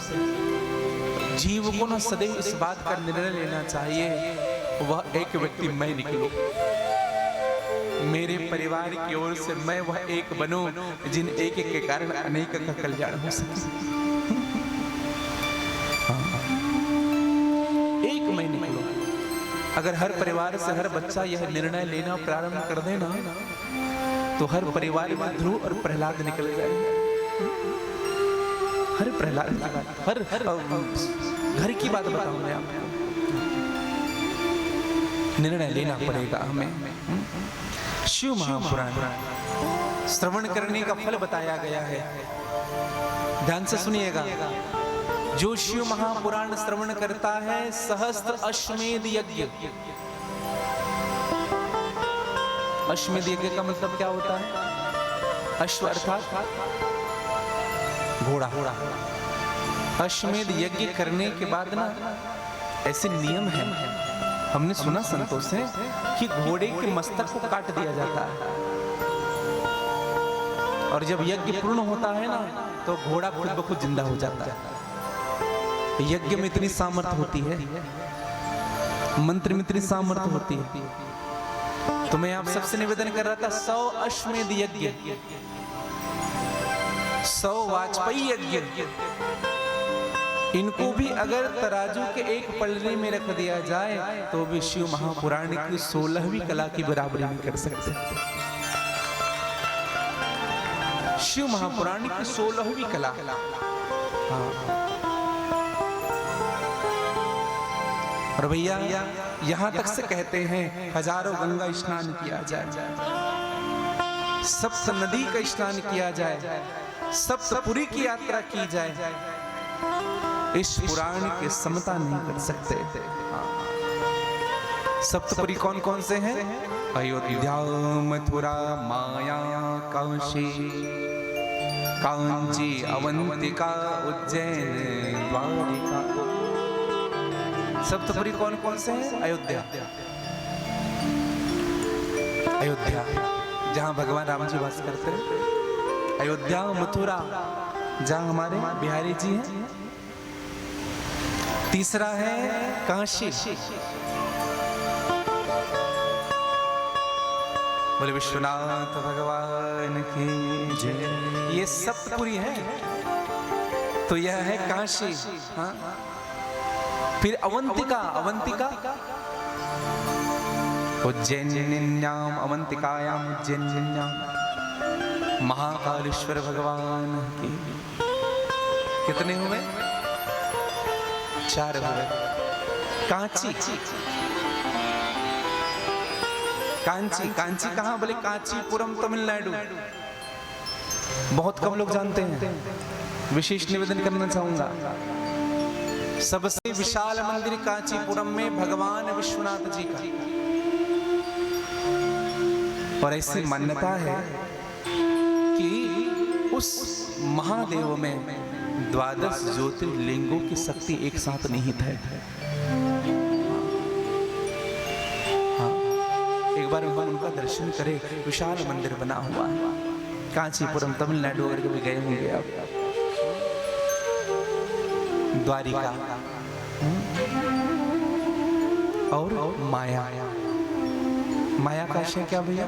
S4: जीव को ना सदैव इस बात का निर्णय लेना चाहिए, वह एक व्यक्ति मैं निकलूं, मेरे परिवार की ओर से मैं वह एक बनूं जिन एक एक के कारण अनेक का कल्याण हो सके। एक मैं निकलूं। अगर हर परिवार से हर बच्चा यह निर्णय लेना प्रारंभ कर देना तो हर परिवार में ध्रुव और प्रहलाद निकल जाएंगे। हर प्रहलाद, हर घर की बात बताऊं मैं आपको, निर्णय लेना पड़ेगा हमें। शिव महापुराण श्रवण करने का फल बताया गया है, ध्यान से सुनिएगा। जो शिव महापुराण श्रवण करता है सहस्त्र अश्वमेध यज्ञ। अश्वमेध यज्ञ का मतलब क्या होता है? अश्व अर्थात घोड़ा। अश्वमेध यज्ञ करने के बाद ना ऐसे नियम है, हमने सुना संतों से कि घोड़े के मस्तक को काट दिया जाता है, और जब यज्ञ पूर्ण होता है ना तो घोड़ा खुद ब खुद जिंदा हो जाता है। यज्ञ में इतनी सामर्थ्य होती है, मंत्र में इतनी सामर्थ्य होती है। तो मैं आप सबसे निवेदन कर रहा था, 100 अश्वमेध यज्ञ, 100 वाजपेयी यज्ञ, इनको भी अगर तराजू के एक पलड़े में रख दिया जाए तो भी शिव महापुराण की 16वीं कला की बराबरी नहीं कर सकते। शिव महापुराण की 16वीं कला। और भैया यहां तक से कहते हैं हजारों गंगा स्नान किया जाए, सप्त नदी का स्नान किया जाए, सप्तपुरी की यात्रा की जाए, इस पुराण के समता नहीं कर सकते। सप्तपुरी कौन कौन से हैं? अयोध्या, मथुरा, माया, काशी, कांची, अवंतिका, उज्जैन, द्वारिका। सप्तपुरी कौन कौन से हैं? अयोध्या, अयोध्या जहां भगवान राम जी वास करते हैं। अयोध्या, मथुरा जहां हमारे बिहारी जी हैं। तीसरा है काशी, बोले विश्वनाथ भगवान की जय। ये सप्तपुरी है, तो यह है काशी। हाँ? फिर अवंतिका, अवंतिका उज्जैन्याम, अवंतिकायाम उज्जैन्याम महाकालेश्वर भगवान की। कितने हुए? 4 हुए। कांची, कांची, कांची कहाँ? बोले कांचीपुरम, तमिलनाडु। बहुत कम लोग जानते हैं, विशेष निवेदन करना चाहूंगा। सबसे विशाल मंदिर कांचीपुरम में भगवान विश्वनाथ जी का। और ऐसी मान्यता है कि उस महादेव में 12 ज्योतिर्लिंगों की शक्ति एक साथ निहित है। हाँ, एक बार उनका दर्शन करें, विशाल मंदिर बना हुआ है कांचीपुरम, तमिलनाडु। अगर कभी गए होंगे आप। द्वारिका, और माया। माया का आशय क्या भैया?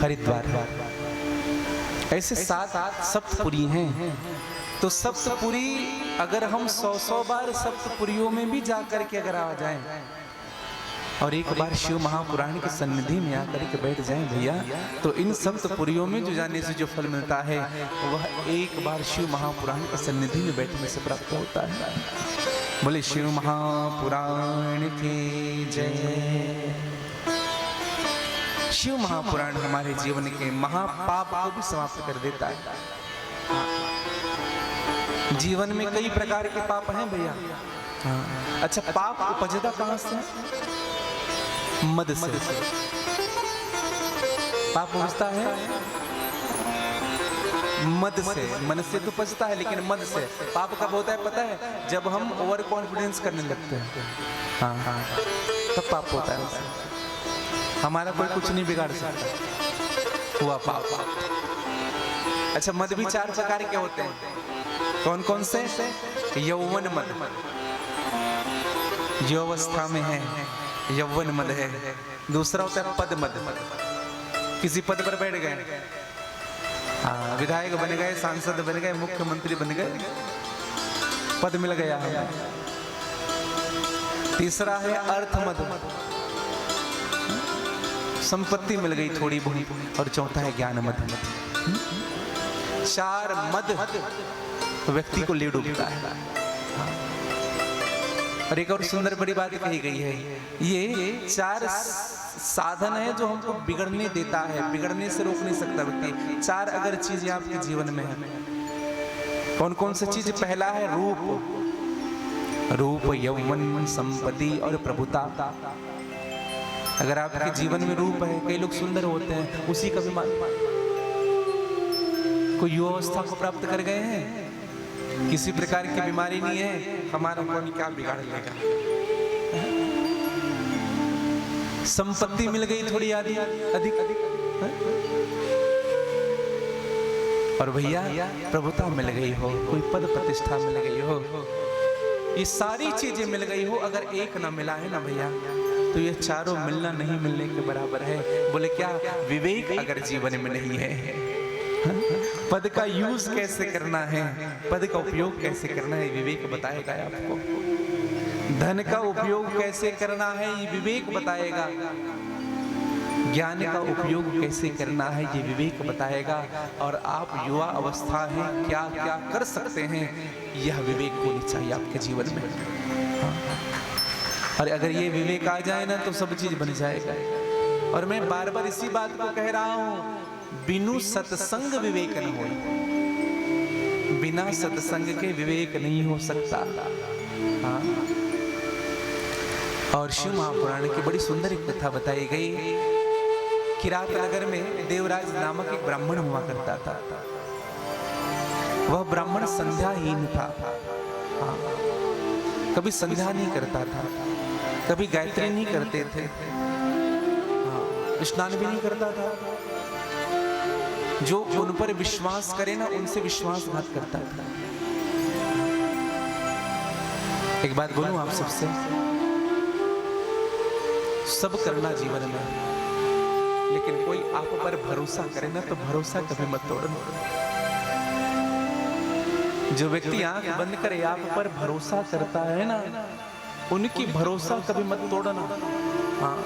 S4: हरिद्वार। ऐसे 7 सप्तपुरी हैं। तो सप्तपुरी अगर हम 100 बार सप्तपुरियों में भी जाकर के अगर आ जाएं और एक बार शिव महापुराण की सन्निधि में आकर के बैठ जाएं भैया, तो इन सप्तपुरियों में जो जाने से जो फल मिलता है वह एक बार शिव महापुराण की सन्निधि में बैठने से प्राप्त होता है। बोले शिव महापुराण की जय। शिव महापुराण हमारे जीवन के महापाप को भी समाप्त कर देता है। जीवन में कई प्रकार के पाप हैं भैया। अच्छा, पाप उपजता कहां से? मद से। पाप उपजता है मद से। मन से तो उपजता है, लेकिन मद से। पाप कब होता है पता है? जब हम ओवर कॉन्फिडेंस करने लगते हैं, हाँ, तब पाप होता है। हमारा कोई कुछ नहीं बिगाड़ सकता, हुआ पाप। अच्छा, मद भी 4 प्रकार के होते हैं। कौन कौन से? यौवन मद, जो अवस्था में है यौवन मद है। दूसरा होता है पद मद, किसी पद पर बैठ गए, विधायक बन गए, सांसद बन गए, मुख्यमंत्री बन गए, पद मिल गया है। तीसरा है अर्थ मद, संपत्ति मिल गई थोड़ी बहुत। और चौथा है ज्ञान मद। 4 मद व्यक्ति को ले डूबता है। और एक और सुंदर बड़ी बात कही गई है, ये 4 साधन है जो हमको बिगड़ने देता है, बिगड़ने से रोक नहीं सकता व्यक्ति। 4 अगर चीजें आपके जीवन में है, कौन कौन सी चीज? पहला है रूप, रूप, यौवन, संपत्ति और प्रभुता। अगर आपके जीवन में रूप है, कई लोग सुंदर होते हैं, उसी का भी कोई युवावस्था को प्राप्त कर गए हैं, किसी प्रकार की बीमारी नहीं है, हमारा कौन क्या बिगाड़ लेगा। संपत्ति मिल गई थोड़ी अधिक, और भैया प्रभुता मिल गई हो, कोई पद प्रतिष्ठा मिल गई हो, ये सारी चीजें मिल गई हो, अगर एक ना मिला है ना भैया, तो ये चारों मिलना नहीं मिलने के बराबर है। बोले क्या? विवेक अगर जीवन में नहीं है, पद का यूज कैसे करना है, पद का उपयोग कैसे करना है, विवेक बताएगा आपको। धन का उपयोग कैसे करना है, ये विवेक बताएगा। ज्ञान का उपयोग कैसे करना है, ये विवेक बताएगा। और आप युवा अवस्था है, क्या क्या कर सकते हैं, यह विवेक होनी चाहिए आपके जीवन में। और अगर ये विवेक आ जाए ना, तो सब चीज बन जाएगा। और मैं बार बार इसी बात को कह रहा हूं, बिनु सत्संग विवेक न हो। बिना सत्संग के विवेक नहीं हो सकता। हाँ। और शिव महापुराण की बड़ी सुंदर एक कथा बताई गई। किरात नगर में देवराज नामक एक ब्राह्मण हुआ करता था। वह ब्राह्मण संध्याहीन था। हाँ। कभी संध्या नहीं करता था, कभी गायत्री नहीं करते थे, स्नान भी नहीं करता था। जो उन पर विश्वास करे ना, उनसे विश्वासघात करता था। एक बात बोलूं आप सबसे, सब करना जीवन में, लेकिन कोई आप पर भरोसा करे ना, तो भरोसा कभी मत तोड़ना। जो व्यक्ति आंख बंद करे आप पर भरोसा करता है ना, उनकी भरोसा कभी मत तोड़ना। हाँ,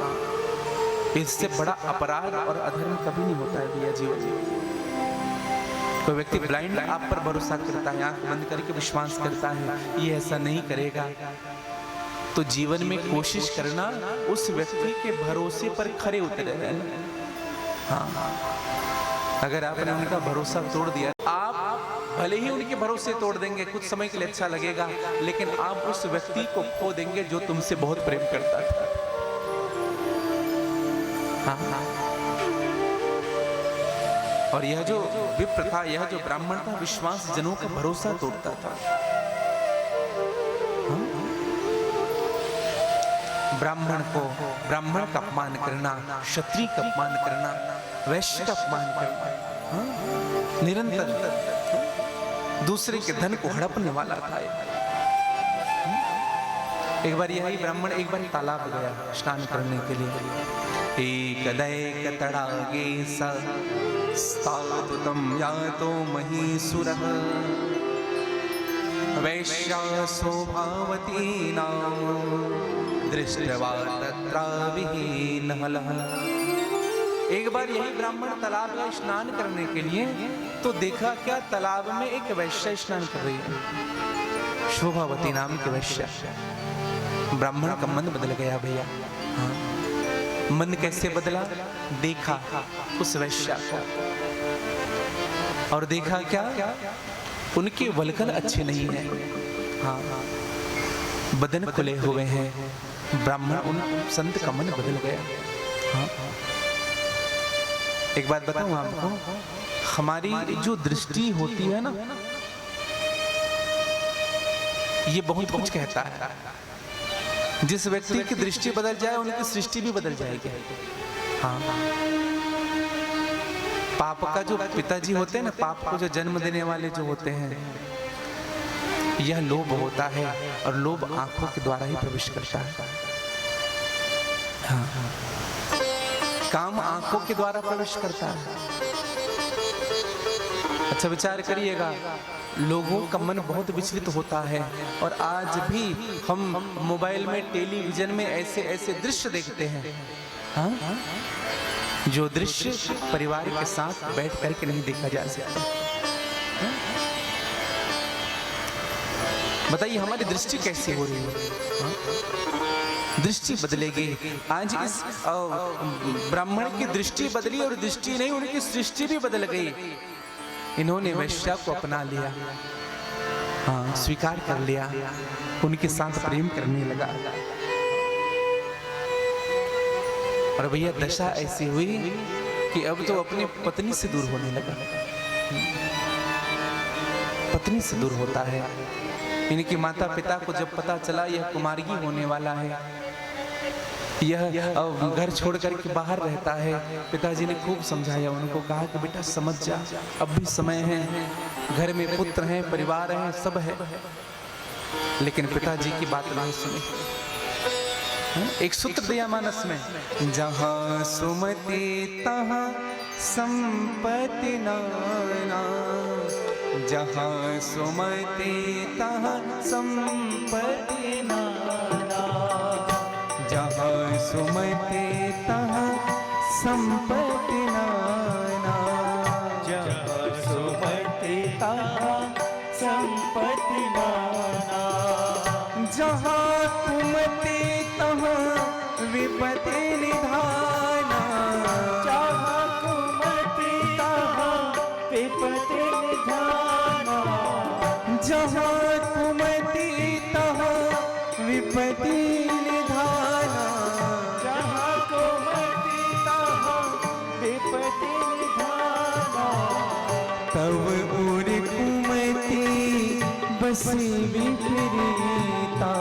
S4: इससे बड़ा अपराध और अधर्म कभी नहीं होता है भैया जीवन में। कोई व्यक्ति ब्लाइंड आप पर भरोसा करता है, आंख बंद करके विश्वास करता है, ये ऐसा नहीं करेगा, तो जीवन में कोशिश करना उस व्यक्ति के भरोसे पर खरे उतरे रहना। हाँ, अगर आपने उनका भरोसा तोड़ दिया, आप भले ही उनके भरोसे तोड़ देंगे, कुछ समय के लिए अच्छा लगेगा, लेकिन आप उस व्यक्ति को खो देंगे जो तुमसे बहुत प्रेम करता था। हाँ, हाँ। और यह जो विप्र था, यह जो ब्राह्मण था, विश्वास जनों का भरोसा तोड़ता था। हाँ? ब्राह्मण का अपमान करना, क्षत्रिय का अपमान करना, वैश्य का अपमान करना, हाँ? निरंतर दूसरे के धन को हड़पने वाला था। एक बार यही ब्राह्मण एक बार तालाब गया स्नान करने के लिए। एक दैक तड़ागे स्थातुतं यातो महीसुरः वैश्या शोभावती नाम दृष्ट्वा तत्राविहीनः लः। एक बार यही ब्राह्मण तालाब में स्नान करने के लिए तो देखा क्या तालाब में एक वैश्या स्नान कर रही है, शोभावती नाम की वैश्या। ब्राह्मण का मन बदल गया भैया। हाँ। मन कैसे बदला? देखा उस वैश्या को और देखा क्या उनके वल्कल अच्छे नहीं है। हाँ, बदन खुले हुए हैं। ब्राह्मण उन संत का मन बदल गया। हाँ। एक बात बताऊं आपको, हमारी जो दृष्टि होती है ना, ये बहुत कुछ कहता है। जिस व्यक्ति की दृष्टि बदल जाए उनकी सृष्टि भी बदल जाएगी। हाँ। पाप का जो पिताजी होते हैं ना, पाप को जो जन्म देने वाले जो होते हैं, यह लोभ होता है और लोभ आंखों के द्वारा ही प्रवेश करता है। हाँ। काम आंखों के द्वारा प्रवेश करता है। अच्छा विचार करिएगा, लोगों का मन बहुत विचलित होता है और आज भी हम मोबाइल में, टेलीविजन में ऐसे ऐसे दृश्य देखते हैं। हाँ? जो दृश्य परिवार के साथ बैठ करके नहीं देखा जा सकता। बताइए हमारी दृष्टि कैसी हो रही है? दृष्टि बदलेगी। आज इस ब्राह्मण की दृष्टि बदली और दृष्टि नहीं, उनकी सृष्टि भी बदल गई। इन्होंने वैश्या को अपना लिया। हाँ, स्वीकार कर लिया, उनके साथ प्रेम करने लगा। और भैया दशा ऐसी हुई कि अब तो अपनी पत्नी से दूर होने लगा। पत्नी से दूर होता है। इनके माता पिता को जब पता चला यह कुमारगी होने वाला है, यह घर छोड़ करके बाहर रहता है, पिताजी ने खूब समझाया, उनको कहा कि बेटा समझ जा, अब भी समय है, घर में पुत्र हैं, परिवार है, सब है। लेकिन पिताजी की बात नहीं सुनी। एक सूत्र दिया मानस में, जहां सुमति तहां संपत्ति नाना, जहां सुमति तहां संपत्ति नाना, जहां सुमति तहां संपत्ति नाना,
S1: जहाँ सुमति तहाँ संपत्ति नाना,
S4: जहां कुमति तहां विपत्ति निधाना,
S1: जहाँ कुमति तहाँ विपत्ति निधाना,
S4: जहां कुमति तहां विपत्ति निधाना,
S1: जहाँ कुमति तहाँ विपत्ति निधाना,
S4: तब उर कुमति बसी विपरीता,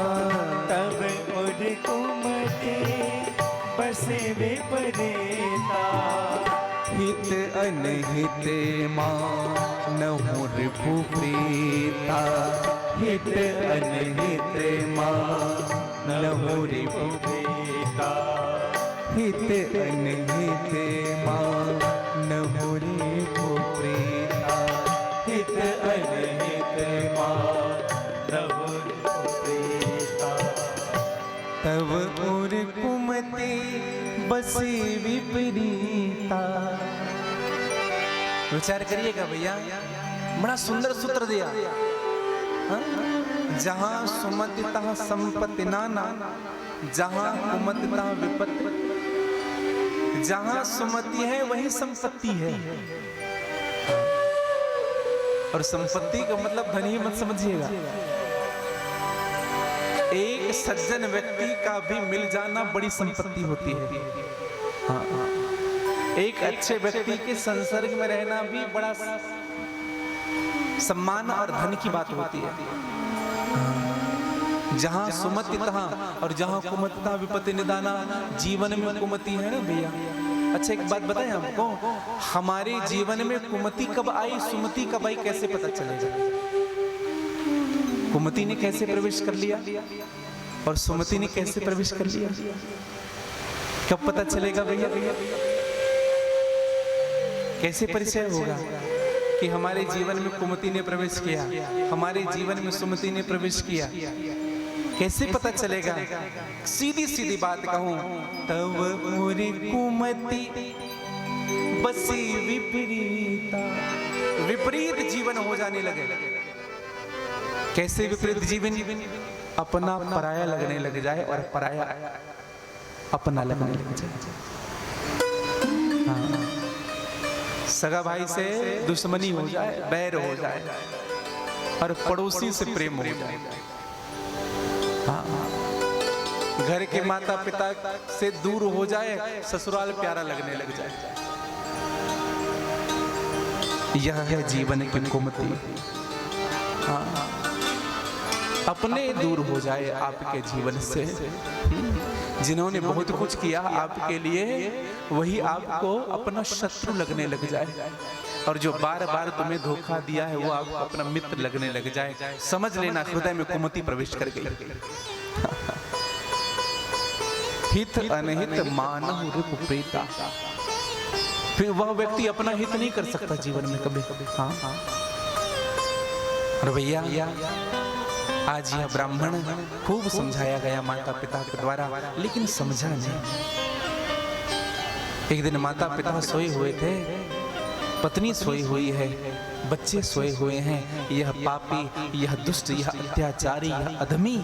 S1: तब उड़ कुमति बसे विपरीता,
S4: हित अनहित मानहुर भूप्रीता,
S1: हित अनहित मानहुर भूप्रीता,
S4: हित अनहित मानहुर भूप्रीता,
S1: हित अनहित मानहुर भूप्रीता,
S4: तब उर कुमति बसी विपरीता। विचार करिएगा भैया, बड़ा सुंदर सूत्र दिया। जहां सुमति तहां संपत्ति नाना, जहां कुमति तहां विपत्ति। जहां सुमति है वही संपत्ति है। और संपत्ति का मतलब धनी मत समझिएगा, एक सज्जन व्यक्ति का भी मिल जाना बड़ी संपत्ति होती है। हाँ, एक अच्छे व्यक्ति के संसर्ग में रहना भी बड़ा सम्मान और धन की बात होती है। जहां सुमति तहां और जहां कुमति तहां विपत्ति निदाना। जीवन में कुमति है ना भैया। अच्छा एक बात बताएं आपको, हमारे जीवन में कुमति कब आई, सुमति कब आई, कैसे पता चलेगा? कुमति ने कैसे प्रवेश कर लिया? और सुमति ने कैसे प्रवेश कर लिया, कब पता चलेगा भैया? कैसे परिचय होगा कि हमारे जीवन में कुमति ने प्रवेश किया, हमारे जीवन में सुमति ने प्रवेश किया? कैसे पता चलेगा? सीधी सीधी बात कहूं, तब मोरी कुमति बसी विपरीता, विपरीत जीवन हो जाने लगे। कैसे विपरीत जीवन? अपना पराया लगने लग जाए और पराया अपना लगने लग जाए। हाँ। सगा भाई से दुश्मनी हो जाए, बैर हो जाए, और पड़ोसी से प्रेम हो जाए। हाँ। घर के माता पिता से दूर हो जाए, ससुराल प्यारा लगने लग जाए। यह है जीवन की कुमति। हाँ। अपने दूर हो जाए आपके जीवन से। जिन्होंने बहुत कुछ किया आपके लिए, वही आपको अपना शत्रु लगने लग जाए, और जो बार बार तुम्हें धोखा दिया है वो आपको अपना मित्र लगने लग जाए। समझ लेना, हृदय में कुमति प्रवेश कर गई। हित अनहित मानहु रिपु प्रीता, फिर वह व्यक्ति अपना हित नहीं कर सकता जीवन में कभी। हाँ। और भैया आज यह ब्राह्मण खूब समझाया गया माता पिता के द्वारा, लेकिन समझा नहीं। एक दिन माता पिता सोए हुए थे, पत्नी सोई हुई है, बच्चे सोए हुए हैं। यह पापी, यह दुष्ट, यह अत्याचारी, यह अधमी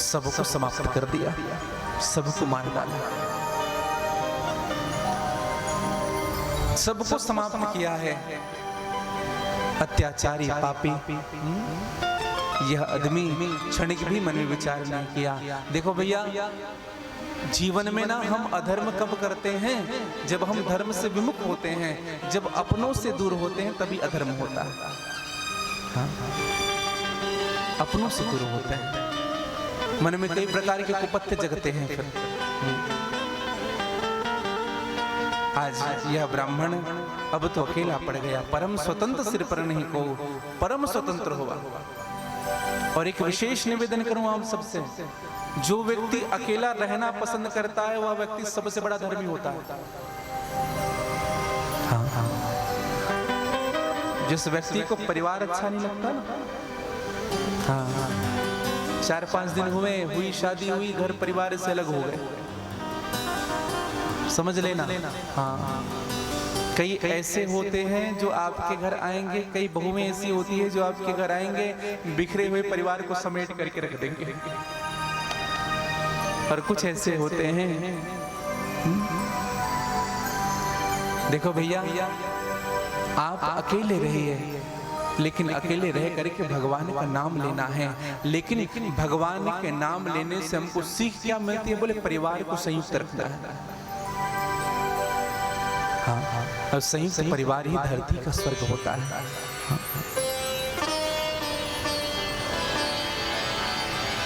S4: सबको समाप्त कर दिया, सबको मार डाला, सबको समाप्त किया है। अत्याचारी पापी, यह आदमी क्षणिक भी मन में विचार नहीं किया। देखो भैया, जीवन में ना हम अधर्म कब करते हैं? जब हम धर्म से विमुख होते हैं, जब अपनों से दूर होते हैं, तभी अधर्म होता है। हाँ? अपनों से दूर होते हैं, मन में कई प्रकार के कुपत्य जगते हैं। फिर आज यह ब्राह्मण अब तो अकेला पड़ गया। परम स्वतंत्र सिर पर नहीं को, परम स्वतंत्र हुआ। और एक विशेष निवेदन करूं आप सबसे, जो व्यक्ति अकेला रहना पसंद करता है वह व्यक्ति सबसे बड़ा धर्मी होता है। हाँ, हाँ। जिस व्यक्ति को परिवार अच्छा नहीं लगता ना, हाँ, हाँ। 4-5 दिन हुई शादी हुई, घर परिवार से अलग हो गए, समझ लेना। हाँ। कई ऐसे होते हैं जो आपके घर आएंगे, कई बहुएं ऐसी होती है जो आपके घर आएंगे, बिखरे हुए परिवार को समेट करके रख देंगे। और कुछ ऐसे होते हैं, देखो भैया, आप अकेले रहिए, लेकिन अकेले रह करके भगवान का नाम लेना है। लेकिन भगवान के नाम लेने से हमको सीख क्या मिलती है? बोले परिवार को संयुक्त रखना है। हाँ, हाँ। और संयुक्त परिवार ही धरती का स्वर्ग होता है। हाँ।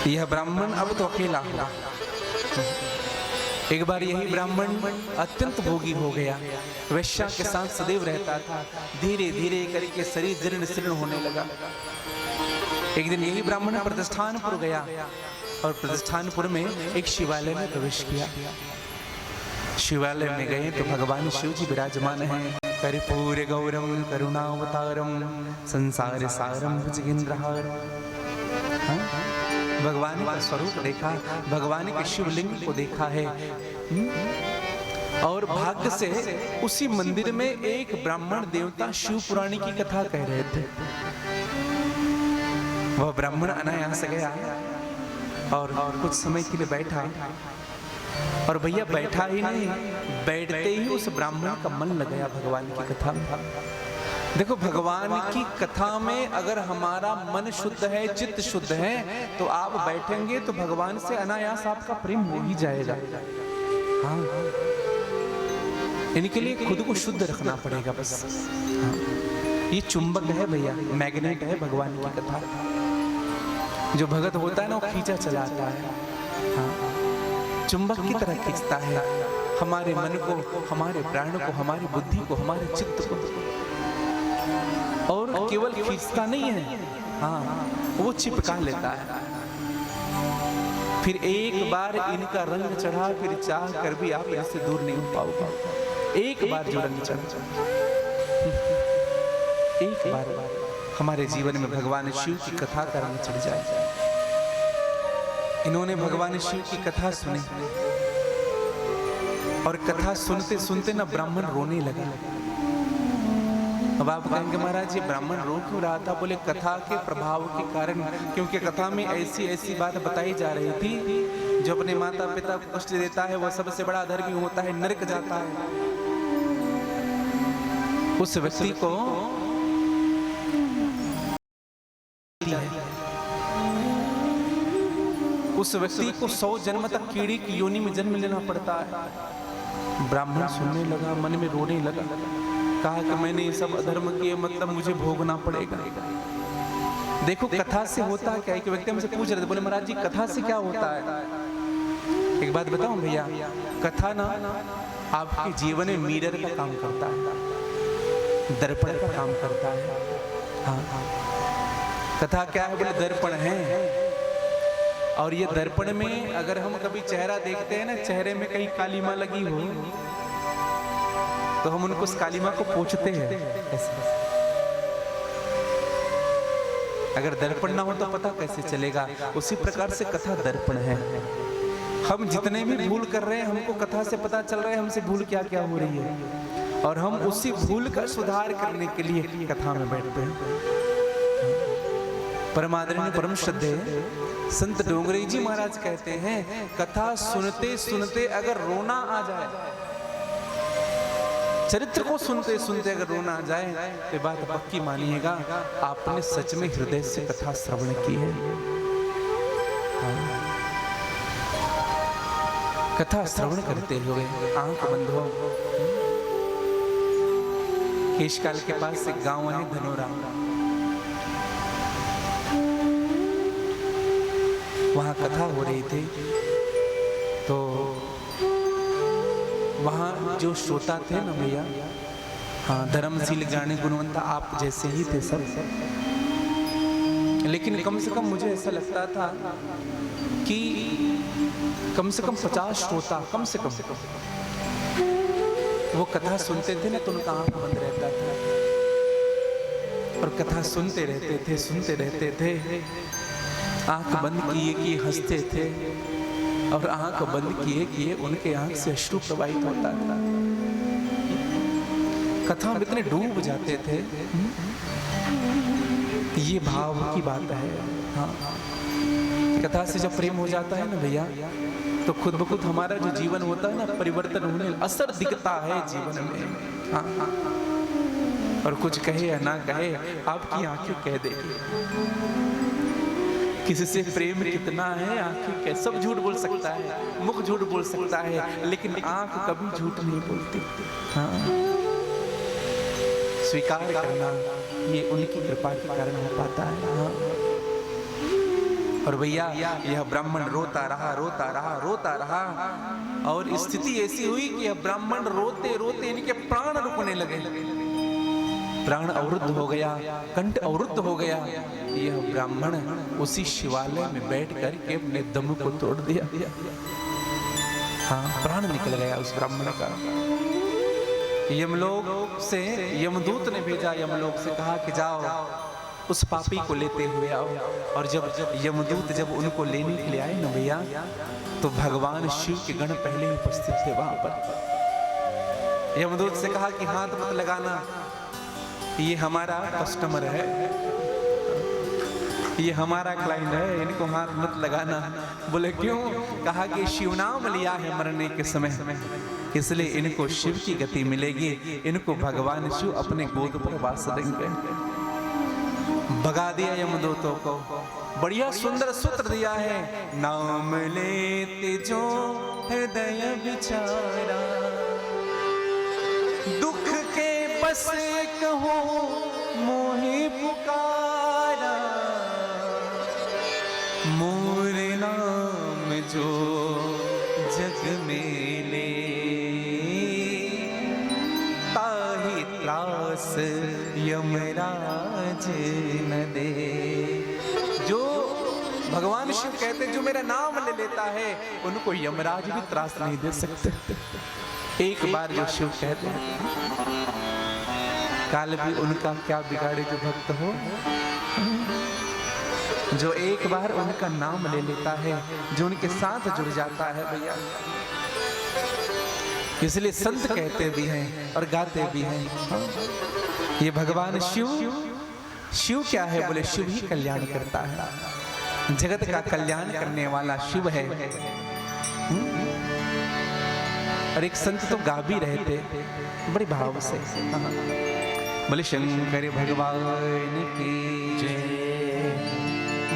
S4: यह ब्राह्मण अब तो अकेला हुआ। एक बार यही ब्राह्मण अत्यंत भोगी हो गया, वैश्या के साथ सदैव रहता था। धीरे धीरे करके शरीर जीर्ण शीर्ण होने लगा। एक दिन यही ब्राह्मण प्रतिष्ठानपुर गया, और प्रतिष्ठानपुर में एक शिवालय में प्रवेश किया। शिवालय में गए तो भगवान शिव जी विराजमान हैं। कर्पूर गौरम करुणावतारम संसार सारम भुजगेंद्रहारम। भगवान का स्वरूप देखा, भगवान के शिवलिंग को देखा है। और भाग्य से उसी मंदिर में एक ब्राह्मण देवता शिव पुराणी की कथा कह रहे थे। वह ब्राह्मण अनायास गया और कुछ समय के लिए बैठा, और भैया बैठा ही नहीं, बैठते ही उस ब्राह्मण का मन लग गया भगवान की कथा में। देखो, भगवान की कथा में अगर हमारा मन शुद्ध है, चित्त शुद्ध है, तो आप बैठेंगे तो भगवान से अनायास आपका प्रेम हो ही जाएगा। हाँ, इनके लिए खुद को शुद्ध रखना पड़ेगा बस। हाँ। ये चुंबक है भैया, मैग्नेट है भगवान की कथा। जो भगत होता है ना, वो खींचा चलाता है। हाँ। चुंबक की तरह खींचता है हमारे मन को, हमारे प्राण को, हमारी बुद्धि को, हमारे चित्त को। और केवल खींचता नहीं है, हाँ, वो चिपका लेता है। फिर एक बार इनका रंग चढ़ा, फिर चाह कर भी आप इससे दूर नहीं हो पाओगे। एक बार जो रंग चढ़ा, एक बार हमारे जीवन में भगवान शिव की कथा का रंग चढ़ जाए। इन्होंने भगवान शिव की कथा सुनी और कथा सुनते सुनते ना ब्राह्मण रोने लगा। अब आप कहेंगे महाराज ये ब्राह्मण रो क्यों रहा था? बोले कथा के प्रभाव के कारण, क्योंकि कथा में ऐसी ऐसी बात बताई जा रही थी, जो अपने माता पिता को कष्ट देता है वह सबसे बड़ा अधर्मी होता है, नरक जाता है। उस व्यक्ति को उस व्यक्ति को 100 जन्म तक कीड़ी की योनि में जन्म लेना पड़ता है। ब्राह्मण सुनने लगा, मन में रोने लगा, कहा कि मैंने ये सब अधर्म किए, मतलब मुझे भोगना पड़ेगा। देखो कथा से होता क्या? एक व्यक्ति हमसे पूछ रहे थे, बोले महाराज जी कथा से क्या होता है? एक बात बताऊं भैया, कथा ना आपके जीवन में मिरर का काम करता है, दर्पण का काम करता है। हाँ, कथा क्या है? बोले दर्पण है। और ये दर्पण में अगर हम कभी चेहरा देखते हैं ना, चेहरे में कहीं काली माँ लगी हो तो हम उनको उस काली माँ को पोंछते हैं ऐसे। अगर दर्पण ना हो तो पता कैसे चलेगा? उसी प्रकार से कथा दर्पण है। हम जितने भी भूल कर रहे हैं हमको कथा से पता चल रहा है हमसे भूल क्या क्या हो रही है, और हम उसी भूल का सुधार करने के लिए कथा में बैठते हैं। परम आदरणीय परम श्रद्धेय संत डोंगरे जी महाराज कहते हैं, कथा सुनते सुनते अगर रोना आ जाए, चरित्र को सुनते सुनते अगर रोना आ जाए तो बात पक्की मानिएगा आपने सच में हृदय से कथा श्रवण की है। कथा श्रवण करते हुए आंख बंद हो। केशकाल के पास एक गांव है धनोरा, वहां कथा हो रही थी। तो वहाँ जो श्रोता थे ना भैया, हाँ धर्मशील ज्ञानी गुणवंता आप जैसे ही थे सब, लेकिन कम से कम मुझे ऐसा लगता था कि कम से कम 50 श्रोता कम से कम वो कथा सुनते थे ना, तो उनका आंख बंद रहता था और कथा सुनते रहते थे, आंख बंद किए हंसते थे और आंख बंद किए उनके आंख से अश्रु प्रवाहित होता था। कथा में इतने डूब जाते थे। ये भाव की बात है। हाँ, कथा से जब प्रेम हो जाता है ना भैया, तो खुद ब खुद हमारा जो जीवन होता है ना, परिवर्तन होने असर दिखता है जीवन में। हाँ, और कुछ कहे या ना कहे आपकी आंखें कह देगी किसी से प्रेम कितना है। आंखें क्या सब झूठ बोल सकता है, मुख झूठ बोल सकता है, लेकिन आंख कभी झूठ नहीं बोलती। हाँ, स्वीकार करना ये उनकी कृपा के कारण हो पाता है। हाँ। और भैया यह ब्राह्मण रोता रहा और स्थिति ऐसी हुई कि यह ब्राह्मण रोते रोते इनके प्राण रुकने लगे, प्राण अवरुद्ध हो गया, कंठ अवरुद्ध हो गया। यह ब्राह्मण उसी शिवालय में बैठ कर के अपने दम को तोड़ दिया। हाँ, प्राण निकल गया उस ब्राह्मण का। यमलोक से यमदूत ने भेजा, यमलोक से कहा कि जाओ उस पापी को लेते हुए आओ। और जब यमदूत जब उनको लेने के लिए आए ना भैया, तो भगवान शिव के गण पहले ही उपस्थित थे वहां पर। यमदूत से कहा कि हाथ मत लगाना, ये हमारा कस्टमर है, ये हमारा क्लाइंट है, इनको हाथ मत लगाना। बोले क्यों? कहा कि शिव नाम लिया है मरने के समय, इसलिए इनको शिव की गति मिलेगी, इनको भगवान शिव अपने गोद पर वास देंगे। भगा दिया यमदूतों को। बढ़िया सुंदर सूत्र दिया है, नाम लेते जो हृदय बिचारा, दुख के बस कहो मोहि पुकारा, मोर नाम जो जग में ले, ताहि त्रास यमराज न दे। जो भगवान शिव कहते जो मेरा नाम ले लेता है उनको यमराज भी त्रास नहीं दे सकते। एक बार जो शिव कहते हैं काल भी उनका क्या बिगाड़े जो भक्त हो, जो एक बार उनका नाम ले लेता है, जो उनके साथ जुड़ जाता है भैया। इसलिए संत कहते भी हैं और गाते भी हैं ये भगवान शिव। शिव क्या है बोले शिव ही कल्याण करता है, जगत का कल्याण करने वाला शिव है। और एक संत तो गा भी रहे थे बड़े भाव से, बोले शंकर भगवान की जय।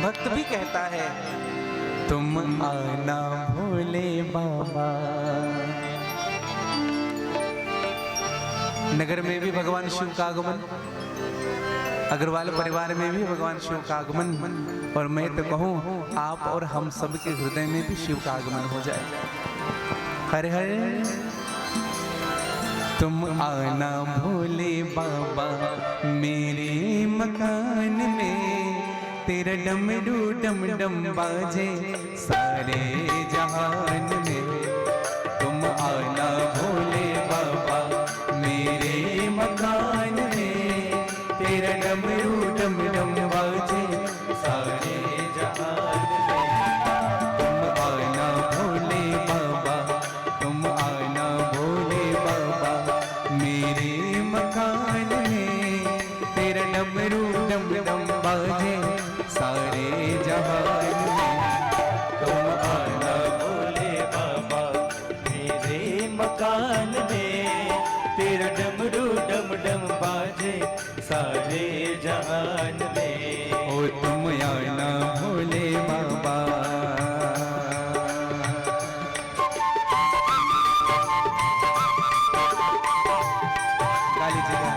S4: भक्त भी कहता है तुम आना भोले बाबा। नगर में भी भगवान शिव का आगमन, अग्रवाल परिवार में भी भगवान शिव का आगमन, और मैं तो कहूँ आप और हम सब के हृदय में भी शिव का आगमन हो जाए। हर हर तुम आना भोले बाबा मेरे मकान में, तेरा डमरू डम डम बाजे सारे जहान में। तुम आना भोले बाबा मेरे मकान में, तेरा डमरू डम डम बाजे सारे जहान में। तुम आना भोले बाबा, तुम आना भोले बाबा मेरे मकान में, तेरा डमरू डम डम बाजे सारे जहान में।
S1: तुम आना भोले बाबा मेरे मकान में, तेरा डमरू डम डम बाजे सारे जहान में।
S4: ओ तुम आना भोले बाबा। गाली जगह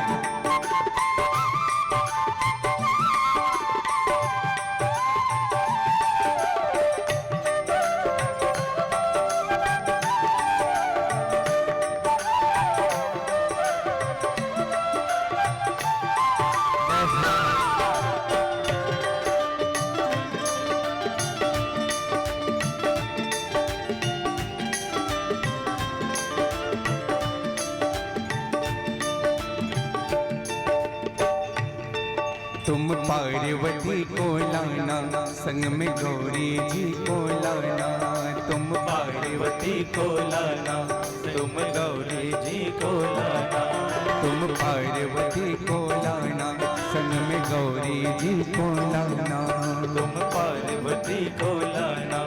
S4: तुम पार्वती को लाना, संग में गौरी जी को लाना। तुम
S1: पार्वती को लाना, तुम गौरी जी को लाना।
S4: तुम पार्वती को लाना, संग में गौरी जी को लाना।
S1: तुम पार्वती को लाना,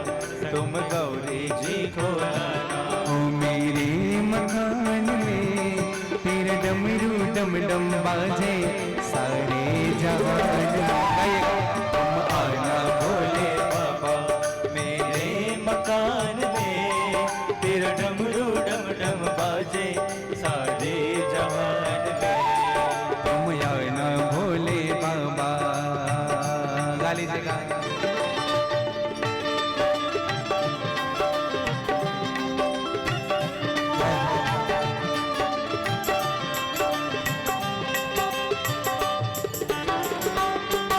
S1: तुम गौरी जी को लाना।
S4: ओ मेरे मकान में तेरे डमरू डम डम बाजे सारे जहान में।
S1: तुम आना भोले बाबा मेरे मकान में, तेरा डमरू डम डम बाजे सारे जहान में।
S4: तुम आना भोले बाबा। गाली जगह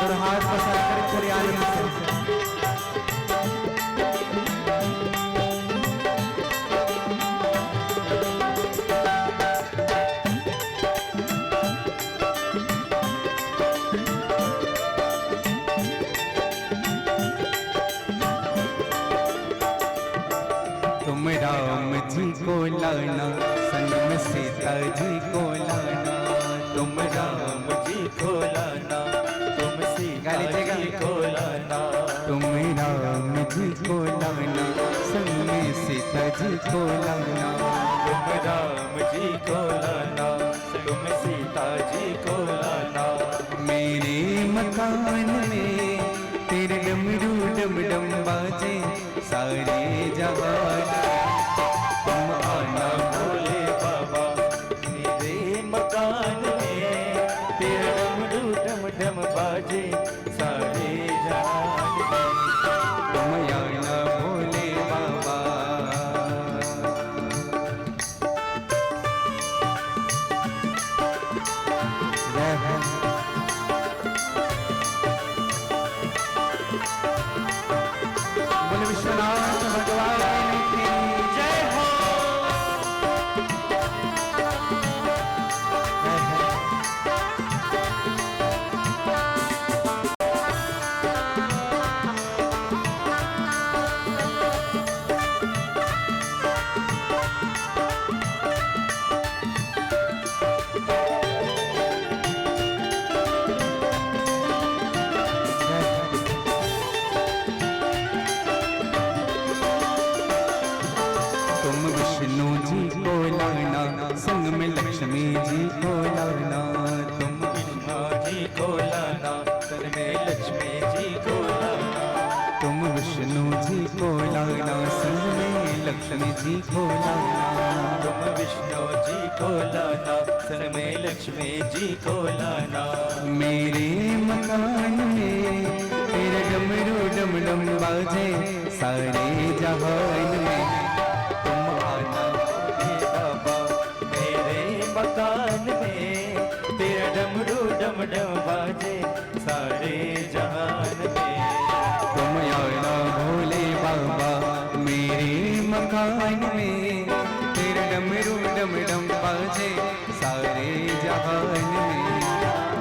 S4: और हाथ पसार कर पूरी आनंद से तुम राम जी को लाना, संग में सीता जी को लाना। तुम
S1: राम जी को लाना, तुम सीता जी को लाना।
S4: तुम राम जी को लाना, संग में सीता जी को लाना।
S1: तुम राम जी को लाना, तुम सीता जी को लाना।
S4: मेरे मकान में तेरे डमरू डम डम बाजे सारे जहान।
S1: तुम आना भोले बाबा मेरे मकान में, तेरा डमरू डम डम बाजे सारे जहान में।
S4: तुम आना भोले बाबा। जय हो। लक्ष्मी जी को लाना,
S1: तुम विष्णु जी को लाना, सन में लक्ष्मी जी को लाना।
S4: मेरे मकान में तेरा डमरू डम डम बाजे सारे जहान में।
S1: तुम आना हे बाबा मेरे मकान में, तेरा डमरू डम डम बाजे सारे जहान में।
S4: तुम आना भोले बाबा मेरे मकान में, तेरा डमरू डम डम बाजे सारे जहान में।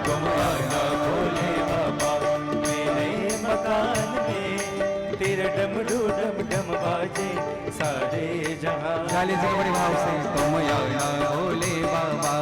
S1: तुम आना भोले बाबा मेरे मकान में, तेरा डमरू डम डम बाजे सारे जहां।
S4: गाली से बड़े भाव से तुम आना भोले बाबा।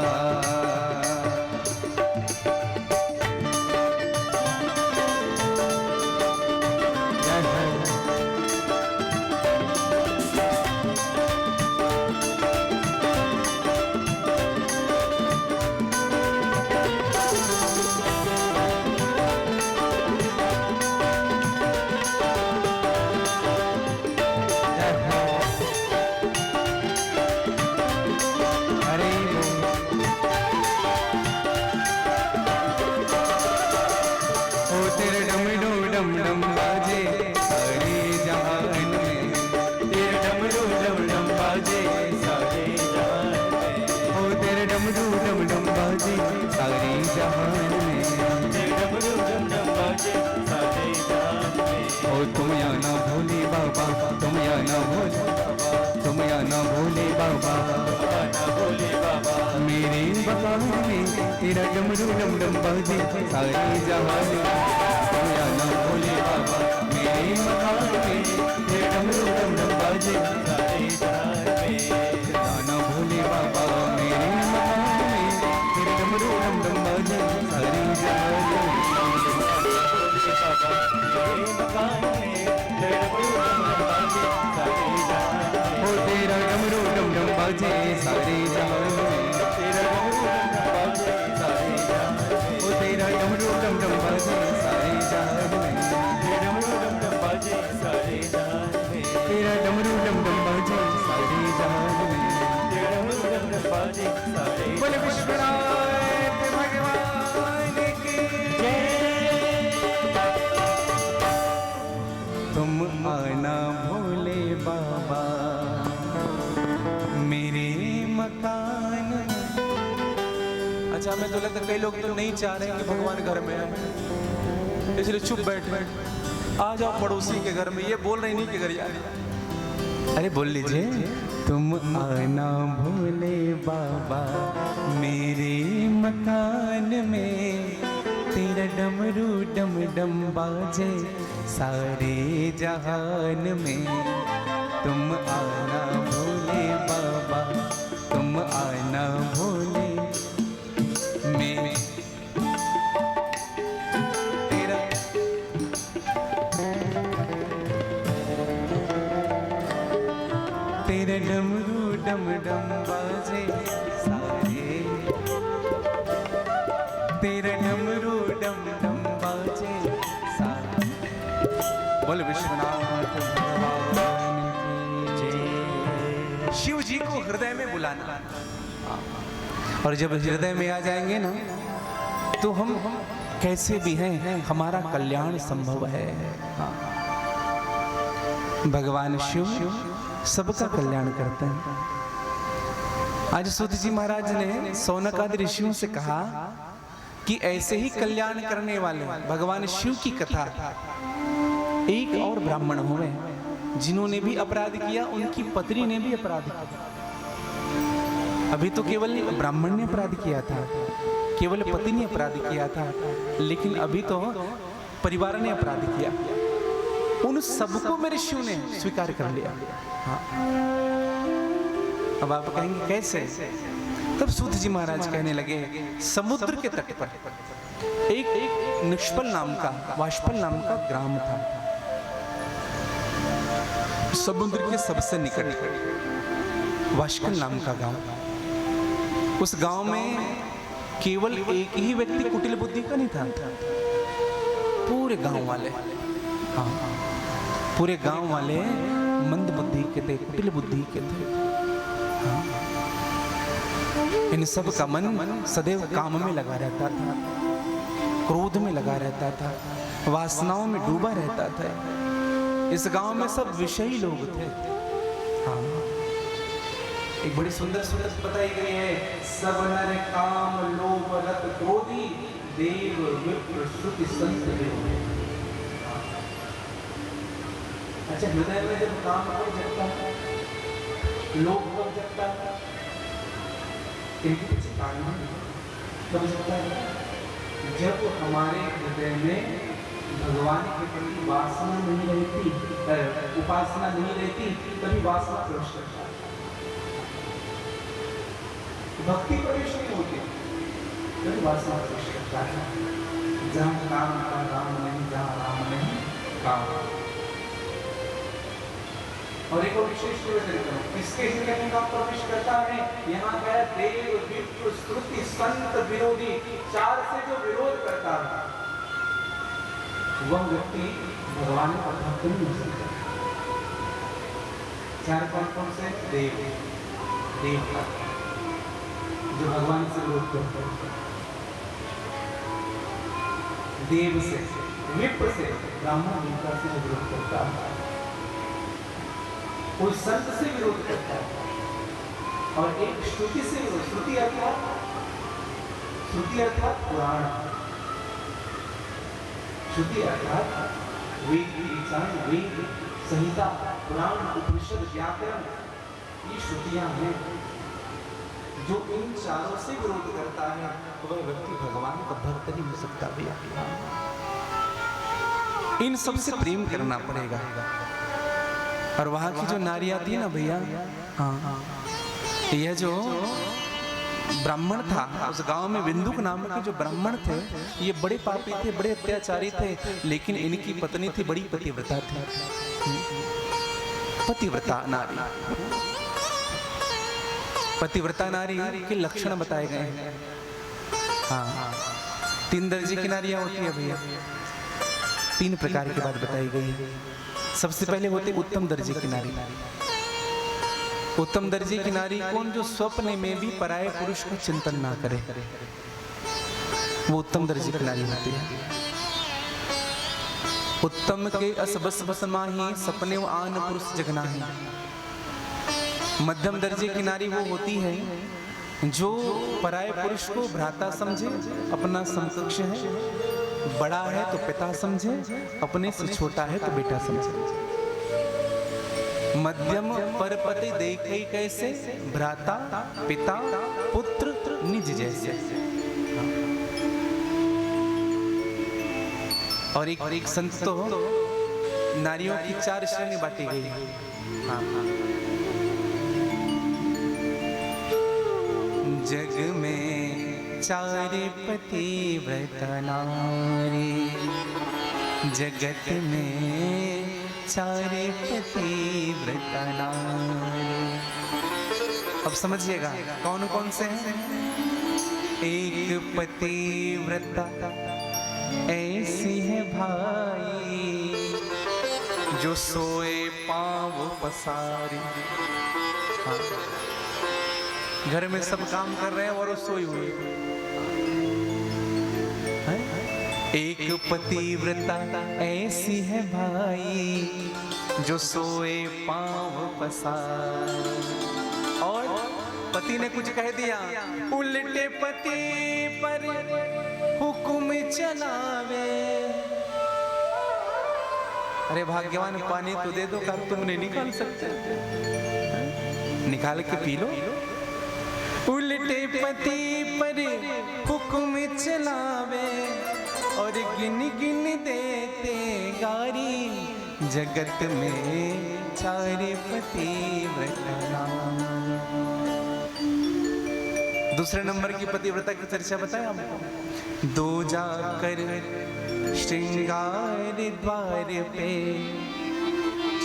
S4: तुम आना भोले बाबा, तुम आना भोले, तुम आना भोले बाबा,
S1: आना भोले बाबा
S4: मेरे मकान में तेरा डमरू डम डम बाजे सारे जहान में। तुम आना भोले बाबा मेरे मकान में तेरा डमरू डम डम बाजे
S1: सारे जहान में।
S4: आना भोले बाबा मेरे मकान में तेरा डमरू डम डम बाजे सारे जहान में।
S1: हो
S4: तेरा डमरू डम डम बाजे सारे जहान में। ओ तेरा डमरू डम डम बाजे सारे जहान में। तेरा डमरू डम डम बाजे सारे जहान में। बोले विश्वनाथ भगवान की तुम आना भोले बाबा मेरे मकान। अच्छा हमें तो लगता है कई लोग तो नहीं चाह रहे हैं कि भगवान घर में है, इसलिए चुप बैठे। आ जाओ पड़ोसी के घर में, ये बोल रही नहीं कि घर यार। अरे बोल लीजिए तुम आना भोले बाबा मेरे मकान में, तेरा डमरू डम डम बाजे सारे जहान में। तुम आना भोले बाबा, तुम आना भोले में। तेरा तेरा डमरू डम डम बाजे सारे, तेरा डमरू डम डम बाजे सारे। बोल विश्वनाथ भगवान की जय। शिव जी को हृदय में बुलाना, और जब हृदय में आ जाएंगे ना तो हम कैसे भी हैं हमारा कल्याण संभव है। भगवान शिव सबका कल्याण करते हैं। आज सूत जी महाराज ने शौनक आदि ऋषियों से कहा कि ऐसे ही कल्याण करने वाले भगवान शिव की कथा एक और ब्राह्मण हुए जिन्होंने भी अपराध किया, उनकी पत्नी ने भी अपराध किया। अभी तो केवल ब्राह्मण ने अपराध किया था, केवल पति ने अपराध किया था, लेकिन अभी तो परिवार ने अपराध किया। उन सबको मेरे शिव ने स्वीकार कर लिया। हाँ। अब आप कहेंगे कैसे? तब सूत जी महाराज कहने लगे, समुद्र के तट पर एक निष्पल नाम का, वाष्पल नाम का ग्राम था। समुद्र के सबसे निकट वाष्पल नाम का गांव। उस गांव में केवल एक ही व्यक्ति कुटिल बुद्धि का नहीं था, पूरे गांव वाले, हाँ, पूरे गांव वाले मंद बुद्धि के थे, कुटिल बुद्धि के थे। हाँ। इन सब का मन सदैव काम में लगा रहता था, क्रोध में लगा रहता था, वासनाओं में डूबा रहता था। इस गांव में सब विषयी लोग थे। हाँ। एक बड़ी सुंदर सूरत बताई गई है, सब नर काम लोभ रत क्रोधी देव विप्र श्रुति संत देव। अच्छा, हृदय में जब काम कब जगता है, लोभ कब जगता है, इनके पीछे कारण कब जगता है? जब हमारे हृदय में भगवान के प्रति वासना नहीं रहती, उपासना नहीं रहती, तभी वासना प्रवेश करता है। भक्ति प्रवेश नहीं होती, तभी वासना प्रवेश करता है। जहाँ काम का राम नहीं, जहाँ राम नहीं काम। और एक और विशेष किसके हृदय में काम प्रवेश करता है? यहाँ है देव विप्र स्तुति संत विरोधी। चार से जो विरोध करता है वह व्यक्ति भगवान का भक्त नहीं हो सकता। चार कौन से? देव, देवता जो भगवान से विरोध करते हैं, देव से, विप्र से, ब्राह्मण देवता से विरोध करता है, कोई संत से विरोध करता है, और एक श्रुति से विरोध। श्रुति अर्थात पुराण, श्रुति अर्थात वेद की ऋचाएं, वेद संहिता, पुराण, उपनिषद, व्याकरण, ये श्रुतियां हैं। जो इन चारों से विरोध करता है वह व्यक्ति भगवान का भक्त नहीं हो सकता भैया। इन सब से प्रेम करना पड़ेगा। और वहां की जो नारियां थी ना भैया, हाँ, यह जो ब्राह्मण था उस गांव में, बिंदुक नाम के जो ब्राह्मण थे, ये बड़े पापी थे, बड़े अत्याचारी थे, लेकिन इनकी पत्नी थी बड़ी पतिव्रता थी। पतिव्रता नारी, पतिव्रता नारी के लक्षण बताए गए हैं। हाँ, 3 दर्जे की नारियां होती है भैया, 3 प्रकार की बात बताई गई है। सबसे पहले होते उत्तम दर्जे की नारी। उत्तम दर्जे की नारी कौन? जो स्वप्न में भी पराये पुरुष का चिंतन ना करे, वो उत्तम दर्जे की नारी होती है। उत्तम के अस बस बस माही, सपने वो आन पुरुष जगना है। मध्यम दर्जे की नारी वो होती है जो पराये पुरुष को भ्राता समझे, अपना समकक्ष है, बड़ा है तो पिता समझे, अपने से छोटा है तो बेटा समझे। मध्यम परपति देखे कैसे, भ्राता पिता पुत्र निज जैसे। और एक संत तो नारियों की 4 श्रेणी बांटी गई है। हाँ, जग में 4 पतिव्रता नारी, जगत में 4 पतिव्रता नारी। अब समझिएगा कौन कौन से हैं। एक पतिव्रता ऐसी है भाई, जो सोए पाँव पसारी। हाँ। घर में सब काम कर रहे हैं और वो सोई हुई है। एक पतिव्रता ऐसी है भाई, जो सोए पाँव पसार। और पति ने कुछ कह दिया, उल्टे पति पर हुक्म चलावे। अरे भाग्यवान, पानी तो दे दो, का तुम नहीं निकाल सकते, निकाल के पी लो। उल्टे पति पर हुक्म चलावे, और गिन गिन देते गारी, जगत में 4 पतिव्रता। दूसरे नंबर की पतिव्रता की चर्चा बताया हमको। 2 जाकर श्रृंगार द्वार पे,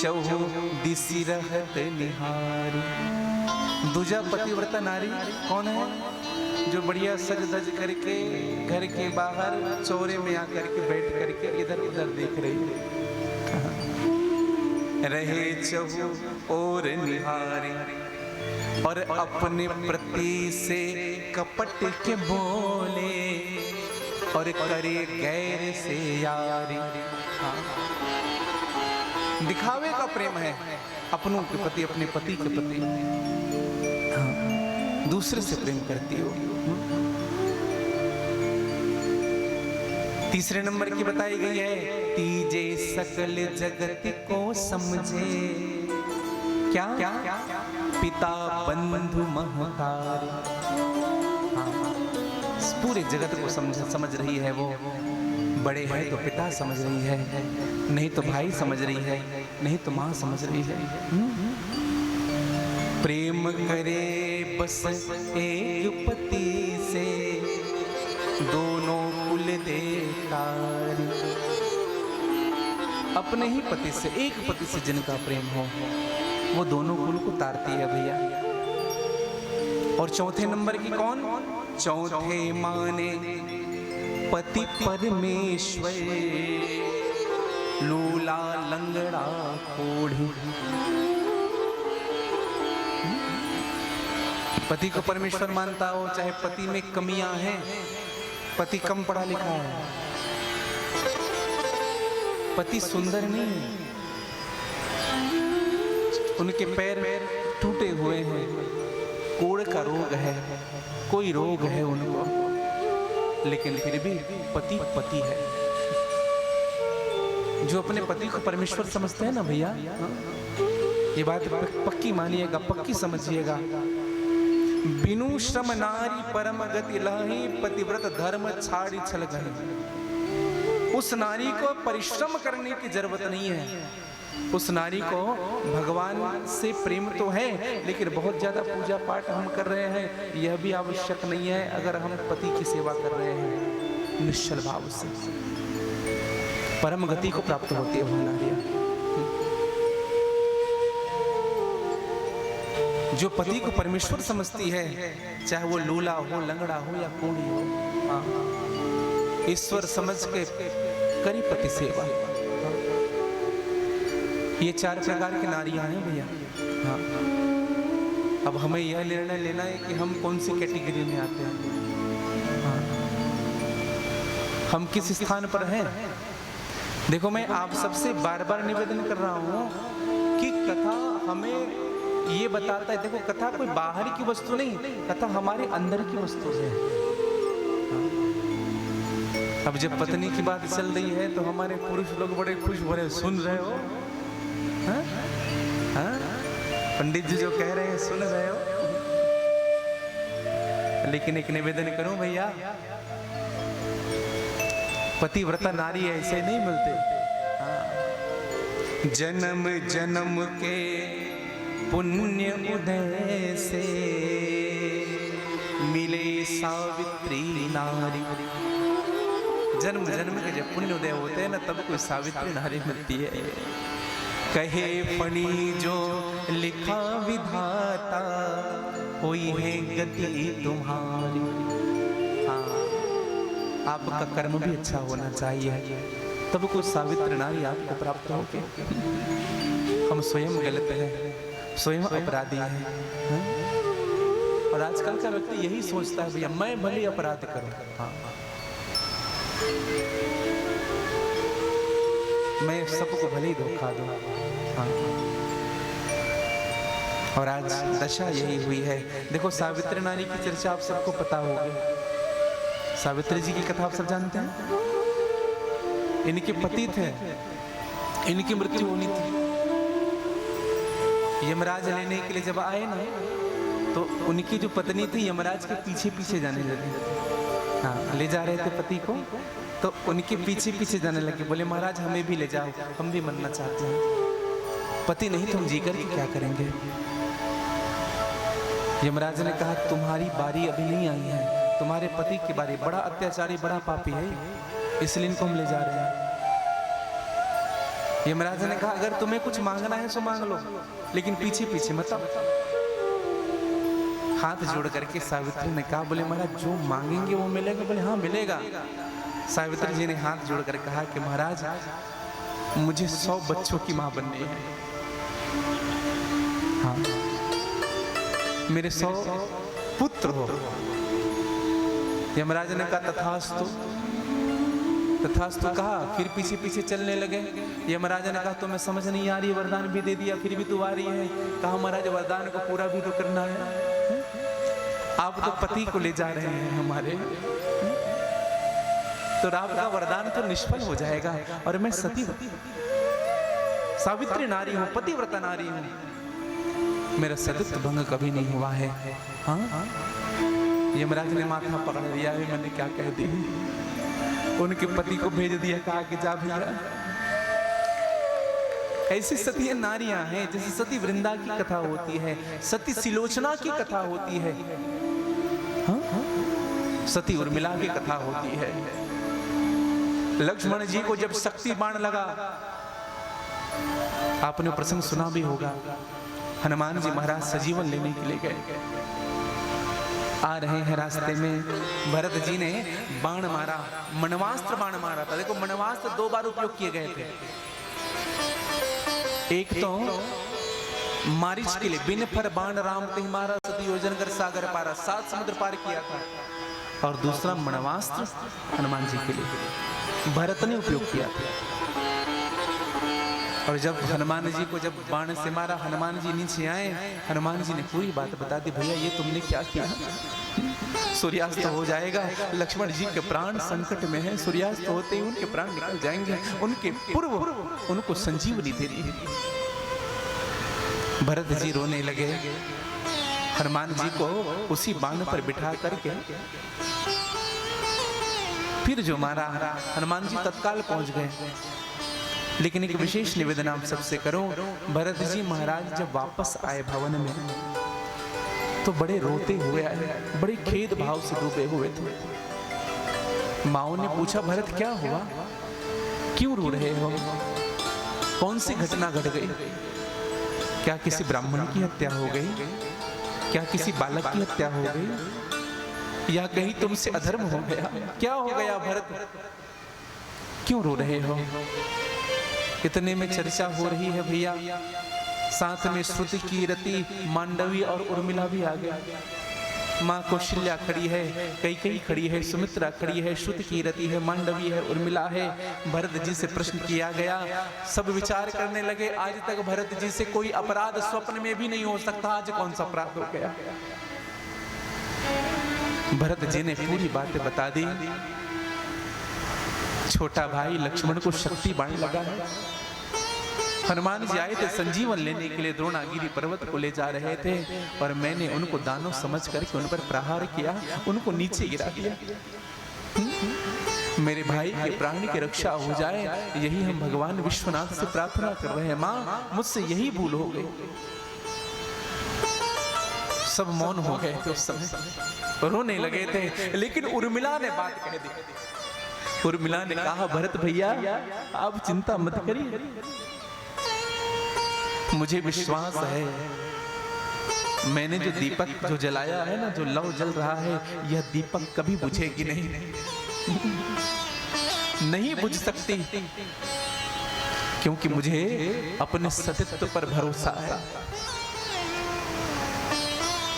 S4: चहु दिशि रहत निहारी। दूजा पतिव्रता नारी कौन है? जो बढ़िया सज धज करके घर के बाहर चौरे में आकर के बैठ करके इधर उधर देख रही है। रहे चहु और निहारे, और अपने प्रति से कपट के बोले, और करे गैर से यारी। हाँ। दिखावे का प्रेम है अपनों के प्रति, अपने पति के प्रति। हाँ। दूसरे से प्रेम करती हो। तीसरे नंबर की बताई गई है, तीजे सकल जगत को समझे, क्या पिता बंधु महतारी। हाँ, पूरे जगत को समझ रही है वो। बड़े हैं तो पिता समझ रही है, नहीं तो भाई समझ रही है, नहीं तो माँ समझ रही है। प्रेम करे बस एक पति से, दोनों कुल देतारी। अपने ही पति से, एक पति से जिनका प्रेम हो, वो दोनों कुल को तारती है भैया। और चौथे नंबर की कौन? चौथे माने पति परमेश्वर, लूला लंगड़ा कोढ़ी। पति को परमेश्वर मानता हो, चाहे पति में कमियां हैं, पति कम पढ़ा लिखा है, पति सुंदर नहीं है, उनके पैर टूटे हुए हैं, कोढ़ का रोग है, कोई रोग है उनको, लेकिन फिर भी पति पति है। जो अपने पति को परमेश्वर समझते हैं ना भैया, ये बात पक्की मानिएगा, पक्की समझिएगा। बिनु श्रम नारी परम गति लहि, पतिव्रत धर्म छाड़ी छल गए। उस नारी को परिश्रम करने की जरूरत नहीं है। उस नारी को भगवान से प्रेम तो है, लेकिन बहुत ज्यादा पूजा पाठ हम कर रहे हैं, यह भी आवश्यक नहीं है। अगर हम पति की सेवा कर रहे हैं निश्चल भाव से, परम गति को प्राप्त होती है वो नारियां। जो पति को परमेश्वर समझती है, चाहे वो लूला हो, लंगड़ा हो या कोढ़ी हो, ईश्वर समझ के करी पति सेवा। ये 4 प्रकार की नारियां हैं भैया। हाँ। अब हमें यह निर्णय लेना है कि हम कौन सी कैटेगरी में आते हैं। हाँ। हम किस स्थान पर हैं। देखो, मैं आप सबसे बार बार निवेदन कर रहा हूं कि कथा हमें ये बताता है। देखो, कथा कोई बाहर की वस्तु नहीं, कथा हमारे अंदर की वस्तु है। अब जब पत्नी की बात चल रही है तो हमारे पुरुष लोग बड़े खुश हो रहे, सुन रहे हो। हाँ? हाँ? पंडित जी जो कह रहे हैं सुन रहे हो। लेकिन एक निवेदन करूं भैया, पतिव्रता नारी ऐसे नहीं मिलते। हाँ। जन्म जन्म के पुण्य उदय से मिले सावित्री नारी। जन्म जन्म के जब पुण्य उदय होते हैं ना, तब कोई सावित्री नारी मिलती है। कहे फणी जो लिखा विधाता, होई है गति तुम्हारी। हाँ, आपका कर्म भी अच्छा होना चाहिए, तब कोई सावित्री नारी आपको प्राप्त होगी। हम स्वयं गलत हैं, स्वयं अपराधी हैं। और आजकल का व्यक्ति यही सोचता है, भैया मैं भले अपराध करूं। हाँ। मैं सबको भले ही धोखा दूं। हाँ। और आज दशा यही हुई है। देखो, सावित्री नारी की चर्चा आप सबको पता होगी। सावित्री जी की कथा आप सब जानते हैं। इनके पति थे, इनकी मृत्यु होनी थी। यमराज लेने के लिए जब आए ना, तो उनकी जो पत्नी थी यमराज के पीछे पीछे जाने लगी। हाँ, ले जा रहे थे पति को, तो उनके पीछे पीछे जाने लगे। बोले, महाराज हमें भी ले जाओ, हम भी मरना चाहते हैं। पति नहीं, तुम जीकर के क्या करेंगे। यमराज ने कहा, तुम्हारी बारी अभी नहीं आई है, तुम्हारे पति की बारी। बड़ा अत्याचारी, बड़ा पापी है, इसलिए इनको हम ले जा रहे हैं। यमराज ने कहा, अगर तुम्हें कुछ मांगना है तो मांग लो, लेकिन पीछे पीछे मत आओ। हाथ जोड़ करके सावित्री ने कहा, बोले महाराज जो मांगेंगे वो मिलेगा। बोले हाँ मिलेगा। सावित्री जी ने हाथ जोड़कर कहा कि महाराज मुझे 100 बच्चों की माँ बननी है। हाँ, मेरे 100 पुत्र हो। यमराज ने कहा तथास्तु, तथास्तु कहा, फिर पीछे पीछे चलने लगे। यमराज ने कहा तुम्हें समझ नहीं आ रही, वरदान भी दे दिया फिर भी तू आ रही है। कहा महाराज वरदान को पूरा भी तो करना है, आप तो पति को ले जा रहे हैं हमारे, तो आपका वरदान तो निष्फल हो जाएगा। और मैं सती सावित्री नारी हूं, पतिव्रता नारी हूं, मेरा सतीत्व भंग कभी नहीं हुआ है। हाँ, यमराज ने माथा पकड़ लिया है, मैंने क्या कह दी। उनके पति को भेज दिया, कहा कि जा भैया। ऐसी सती नारियां हैं, जैसे सती वृंदा की कथा होती है, सती सिलोचना की कथा होती है, सती उर्मिला की कथा होती है। लक्ष्मण जी को जब शक्ति बाण लगा, आपने प्रसंग सुना भी होगा, हनुमान जी महाराज सजीवन लेने के लिए गए। आ रहे हैं रास्ते में, भरत जी ने बाण मारा, मणवास्त्र बाण मारा था। देखो मणवास्त्र 2 बार उपयोग किए गए थे। एक तो मारिच के लिए, बिन फर बाण राम कहीं मारा, सती योजन कर सागर पारा, 7 समुद्र पार किया था। और दूसरा मणवास्त्र हनुमान जी के लिए भरत ने उपयोग किया था। और जब हनुमान जी को जब बाण से मारा, हनुमान जी नीचे आए, हनुमान जी ने पूरी बात बता दी, भैया ये तुमने क्या किया, सूर्यास्त हो जाएगा, लक्ष्मण जी के प्राण संकट में है, सूर्यास्त होते ही उनके प्राण निकल जाएंगे, उनके पूर्व उनको संजीवनी देनी है। भरत जी रोने लगे, हनुमान जी को उसी बाण पर बिठा करके फिर जो मारा, हनुमान जी तत्काल पहुंच गए। लेकिन एक विशेष निवेदन आप सबसे करूं, भरत जी महाराज जब वापस आए भवन में तो बड़े रोते हुए आए, बड़े खेद भाव से डूबे हुए थे। माओ ने पूछा भरत क्या हुआ, क्यों रो रहे हो, कौन सी घटना घट गई, क्या किसी ब्राह्मण की हत्या हो गई, क्या किसी बालक की हत्या हो गई, या कहीं तुमसे अधर्म हो गया, क्या हो गया भरत, क्यों रो रहे हो। इतने में चर्चा हो रही है भैया, साथ में श्रुति कीरति मांडवी और उर्मिला भी आ गया। माँ कौशल्या खड़ी है, कैकेयी खड़ी है, सुमित्रा खड़ी है, श्रुति कीरति है, मांडवी है, उर्मिला है। भरत जी से प्रश्न किया गया, सब विचार करने लगे, आज तक भरत जी से कोई अपराध स्वप्न में भी नहीं हो सकता, आज कौन सा अपराध हो गया। भरत जी ने पूरी बातें बता दी। छोटा भाई लक्ष्मण को शक्ति बाण लगा है, हनुमान जी आए थे संजीवन लेने के लिए, द्रोणागिरी पर्वत को ले जा रहे थे, और मैंने उनको दानव समझ करके उन पर प्रहार किया, उनको नीचे गिरा दिया। मेरे भाई के प्राण की रक्षा हो जाए, यही हम भगवान विश्वनाथ से प्रार्थना कर रहे हैं। माँ मुझसे यही भूल हो गई। सब मौन हो गए थे उस समय, रोने लगे थे। लेकिन उर्मिला ने बात कह दी। उर्मिला ने कहा भरत भैया आप चिंता मत करिए, मुझे विश्वास है, मैंने जो दीपक जो जलाया है ना, जो लौ जल रहा है, यह दीपक कभी बुझेगी नहीं, नहीं बुझ सकती, क्योंकि मुझे अपने सतीत्व पर भरोसा है।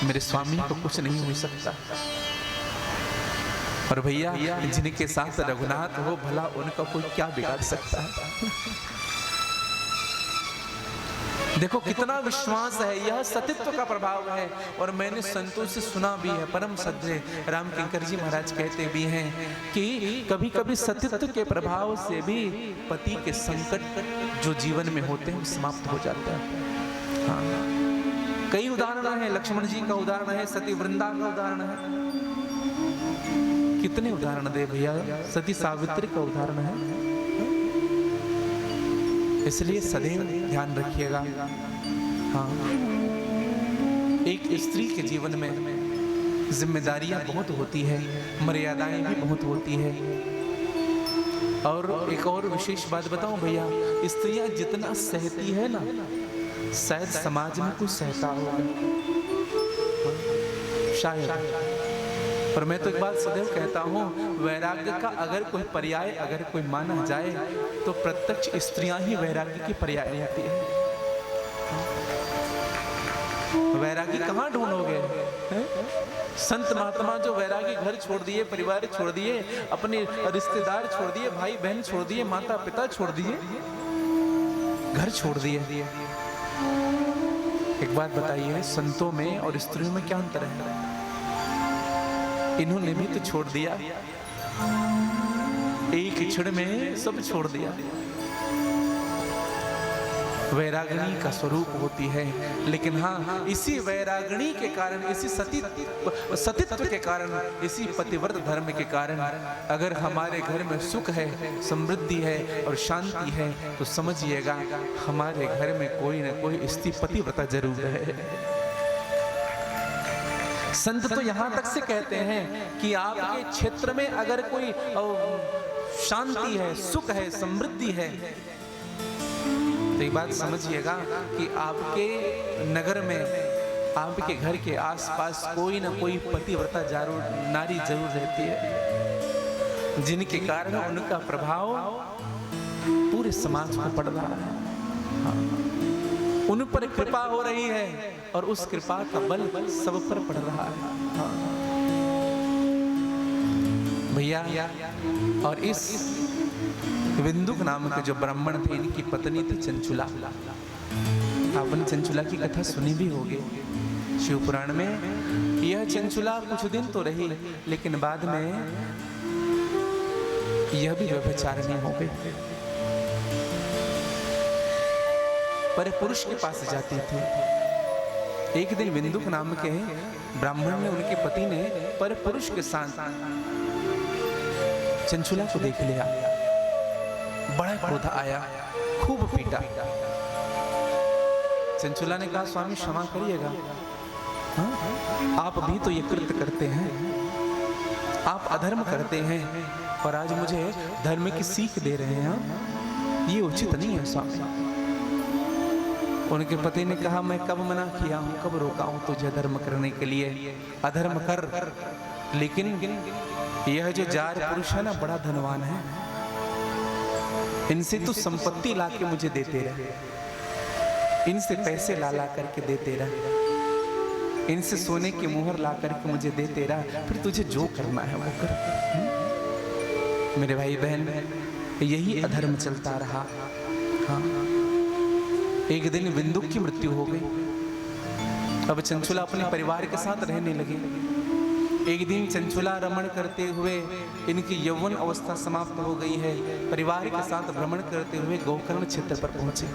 S4: मेरे स्वामी को कुछ नहीं हो सकता। और भैया जिनके साथ रघुनाथ हो, भला उनका कोई क्या बिगाड़ सकता है। देखो कितना विश्वास है, यह सतीत्व का प्रभाव है। और मैंने संतों से सुना भी है, परम सद्य राम किंकर जी महाराज कहते भी हैं कि कभी कभी सतीत्व के प्रभाव से भी पति के संकट जो जीवन में होते हैं समाप्त हो जाते हैं। हाँ, कई उदाहरण है, लक्ष्मण जी का उदाहरण है, सती वृंदा का उदाहरण है, कितने उदाहरण दे भैया, सती सावित्री का उदाहरण है। इसलिए सदैव ध्यान रखिएगा। हाँ, एक स्त्री के जीवन में जिम्मेदारियां बहुत होती है, मर्यादाएं भी बहुत होती है। और एक और विशेष बात बताऊं भैया, स्त्रियां जितना सहती है ना, शायद समाज में कुछ सहता होगा, शायद और मैं तो एक बात सदैव कहता हूँ, वैराग्य का अगर कोई पर्याय अगर कोई माना जाए तो प्रत्यक्ष स्त्रियां ही वैराग्य की पर्याय होती है। वैरागी कहाँ ढूंढोगे? संत महात्मा जो वैरागी घर छोड़ दिए, परिवार छोड़ दिए, अपने रिश्तेदार छोड़ दिए, भाई बहन छोड़ दिए, माता पिता छोड़ दिए, घर छोड़ दिए। एक बात बताइए, संतों में और स्त्रियों में क्या अंतर है? इन्होंने भी तो छोड़ दिया, एक ही क्षण में सब छोड़ दिया। वैरागिणी का स्वरूप होती है, लेकिन हाँ, इसी वैरागिणी के कारण, इसी सतीत्व के कारण, इसी पतिव्रत धर्म के कारण अगर हमारे घर में सुख है, समृद्धि है और शांति है, तो समझिएगा हमारे घर में कोई न कोई स्त्री पतिव्रता जरूर है। संत तो यहां तक से कहते हैं कि आपके क्षेत्र में अगर कोई शांति है, सुख है, समृद्धि है, तो एक बात समझिएगा कि आपके नगर में, आपके घर के आसपास कोई ना कोई पतिव्रता नारी जरूर रहती है, जिनके कारण उनका प्रभाव पूरे समाज को पड़ रहा है। हाँ। उन पर कृपा हो रही है और उस कृपा का बल सब पर पड़ रहा है। हाँ। भैया, और इस विंदुक नाम के जो ब्राह्मण थे, इनकी पत्नी थी चंचुला। आपने चंचुला की कथा सुनी भी होगी शिव पुराण में। यह चंचुला कुछ दिन तो रही, लेकिन बाद में यह भी व्यभिचारिणी हो गई। पर पुरुष के पास जाती थी। एक दिन विंदुक नाम के ब्राह्मण ने, उनके पति ने पर पुरुष के साथ चंचुला को देख लिया। बड़ा क्रोध आया, खूब पीटा। चंचुला ने कहा, स्वामी क्षमा करिएगा, आप भी तो ये कृत्य करते हैं, आप अधर्म करते हैं और आज मुझे धर्म की सीख दे रहे हैं, ये उचित नहीं है स्वामी। उनके पति ने कहा, मैं कब मना किया हूं, कब रोका हूं तुझे धर्म करने के लिए? अधर्म कर, लेकिन यह जो जार पुरुष है ना, बड़ा धनवान है, इनसे तू संपत्ति ला के मुझे देते रहे, इनसे पैसे ला ला करके देते रहे, इनसे सोने की मुहर ला करके मुझे देते रहा, फिर तुझे जो करना है वो कर। मेरे भाई बहन, यही अधर्म चलता रहा। हाँ। एक दिन विंदुक की मृत्यु हो गई। अब चंचुला अपने परिवार के साथ रहने लगी। एक दिन चंचुला रमण करते हुए, इनकी यौवन अवस्था समाप्त हो गई है, परिवार के साथ भ्रमण करते हुए गोकर्ण क्षेत्र पर पहुंचे।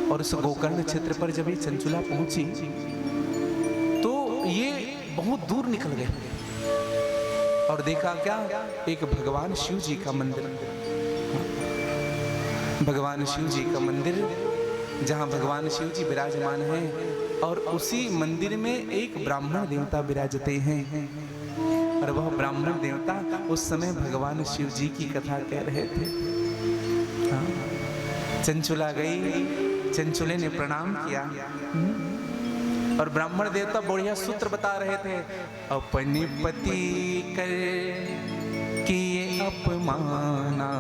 S4: और उस गोकर्ण क्षेत्र पर जब ये चंचुला पहुंची तो ये बहुत दूर निकल गए और देखा क्या, एक भगवान शिव जी का मंदिर। भगवान शिव जी का मंदिर, जहां भगवान शिव जी विराजमान हैं और उसी मंदिर में एक ब्राह्मण देवता विराजते हैं। और वह ब्राह्मण देवता उस समय भगवान शिव जी की कथा कह रहे थे। हाँ। चंचुला गई, चंचुले ने प्रणाम किया और ब्राह्मण देवता बढ़िया सूत्र बता रहे थे। अपने पति कर किए अपमाना,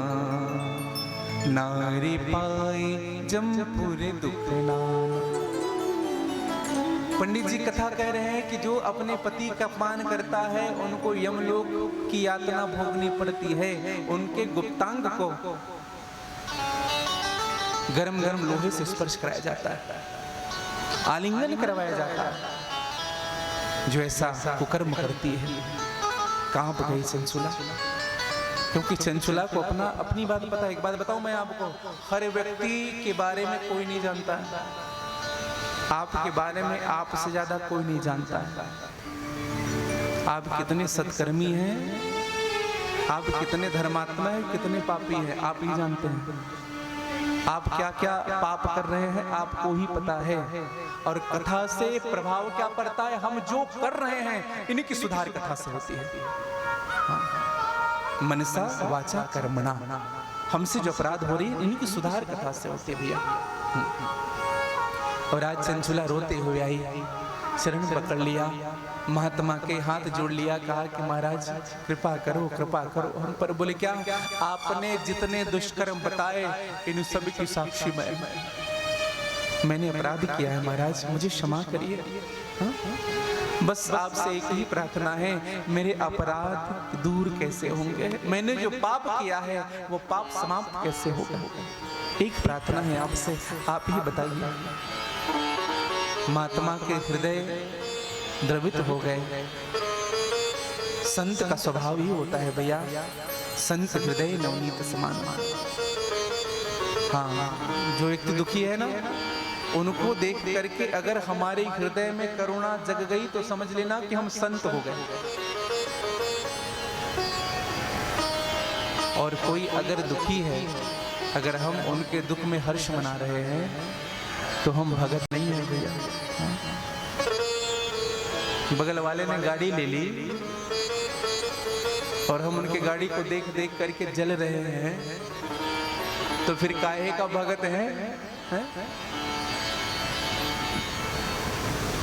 S4: नारी पाई जमपुर दुख नाना। पंडित जी कथा कह रहे हैं कि जो अपने पति का अपमान करता है, उनको यमलोक की यातना भोगनी पड़ती है। उनके गुप्तांग को गरम गरम लोहे से स्पर्श कराया जाता है, आलिंगन करवाया जाता है। जो ऐसा कुकर्म करती है, कांप गई चंचुला, क्योंकि चंचुला को अपनी बात पता है। एक बात बताऊं मैं आपको, हर व्यक्ति के बारे में कोई नहीं जानता, आपके बारे में आपसे ज्यादा कोई नहीं जानता। आप कितने सत्कर्मी हैं, आप कितने धर्मात्मा हैं, कितने पापी हैं, आप ही जानते हैं। आप क्या क्या पाप कर रहे हैं आपको ही पता है। और कथा से प्रभाव क्या पड़ता है, हम जो कर रहे हैं इनकी सुधार कथा से होती है। मनसा वाचा कर्मणा, हमसे जो अपराध हो रही है इनकी सुधार कथा से होती है भैया। और आज चंचुला रोते हुए आई, शरण पकड़ लिया महात्मा के हाथ जोड़ लिया, कहा कि महाराज कृपा करो हम पर। बोले क्या? आपने जितने दुष्कर्म बताए इन सभी की साक्षी मैंने अपराध किया है महाराज, मुझे क्षमा करिए। हाँ? बस आपसे एक ही प्रार्थना है, मेरे अपराध दूर कैसे होंगे, मैंने जो पाप किया है वो पाप समाप्त कैसे होगा, एक प्रार्थना है आपसे, आप ही बताइए। महात्मा के हृदय द्रवित हो गए। संत का स्वभाव ही होता है भैया, संत हृदय नवनीत समान। हाँ, जो व्यक्ति दुखी है ना, उनको देख करके अगर हमारे हृदय में करुणा जग गई तो समझ लेना कि हम संत हो गए। और कोई अगर दुखी है, अगर हम उनके दुख में हर्ष मना रहे हैं तो हम भगत नहीं है भैया। बगल वाले ने गाड़ी ले ली और हम उनके गाड़ी को देख देख करके जल रहे हैं, तो फिर काहे का भगत है?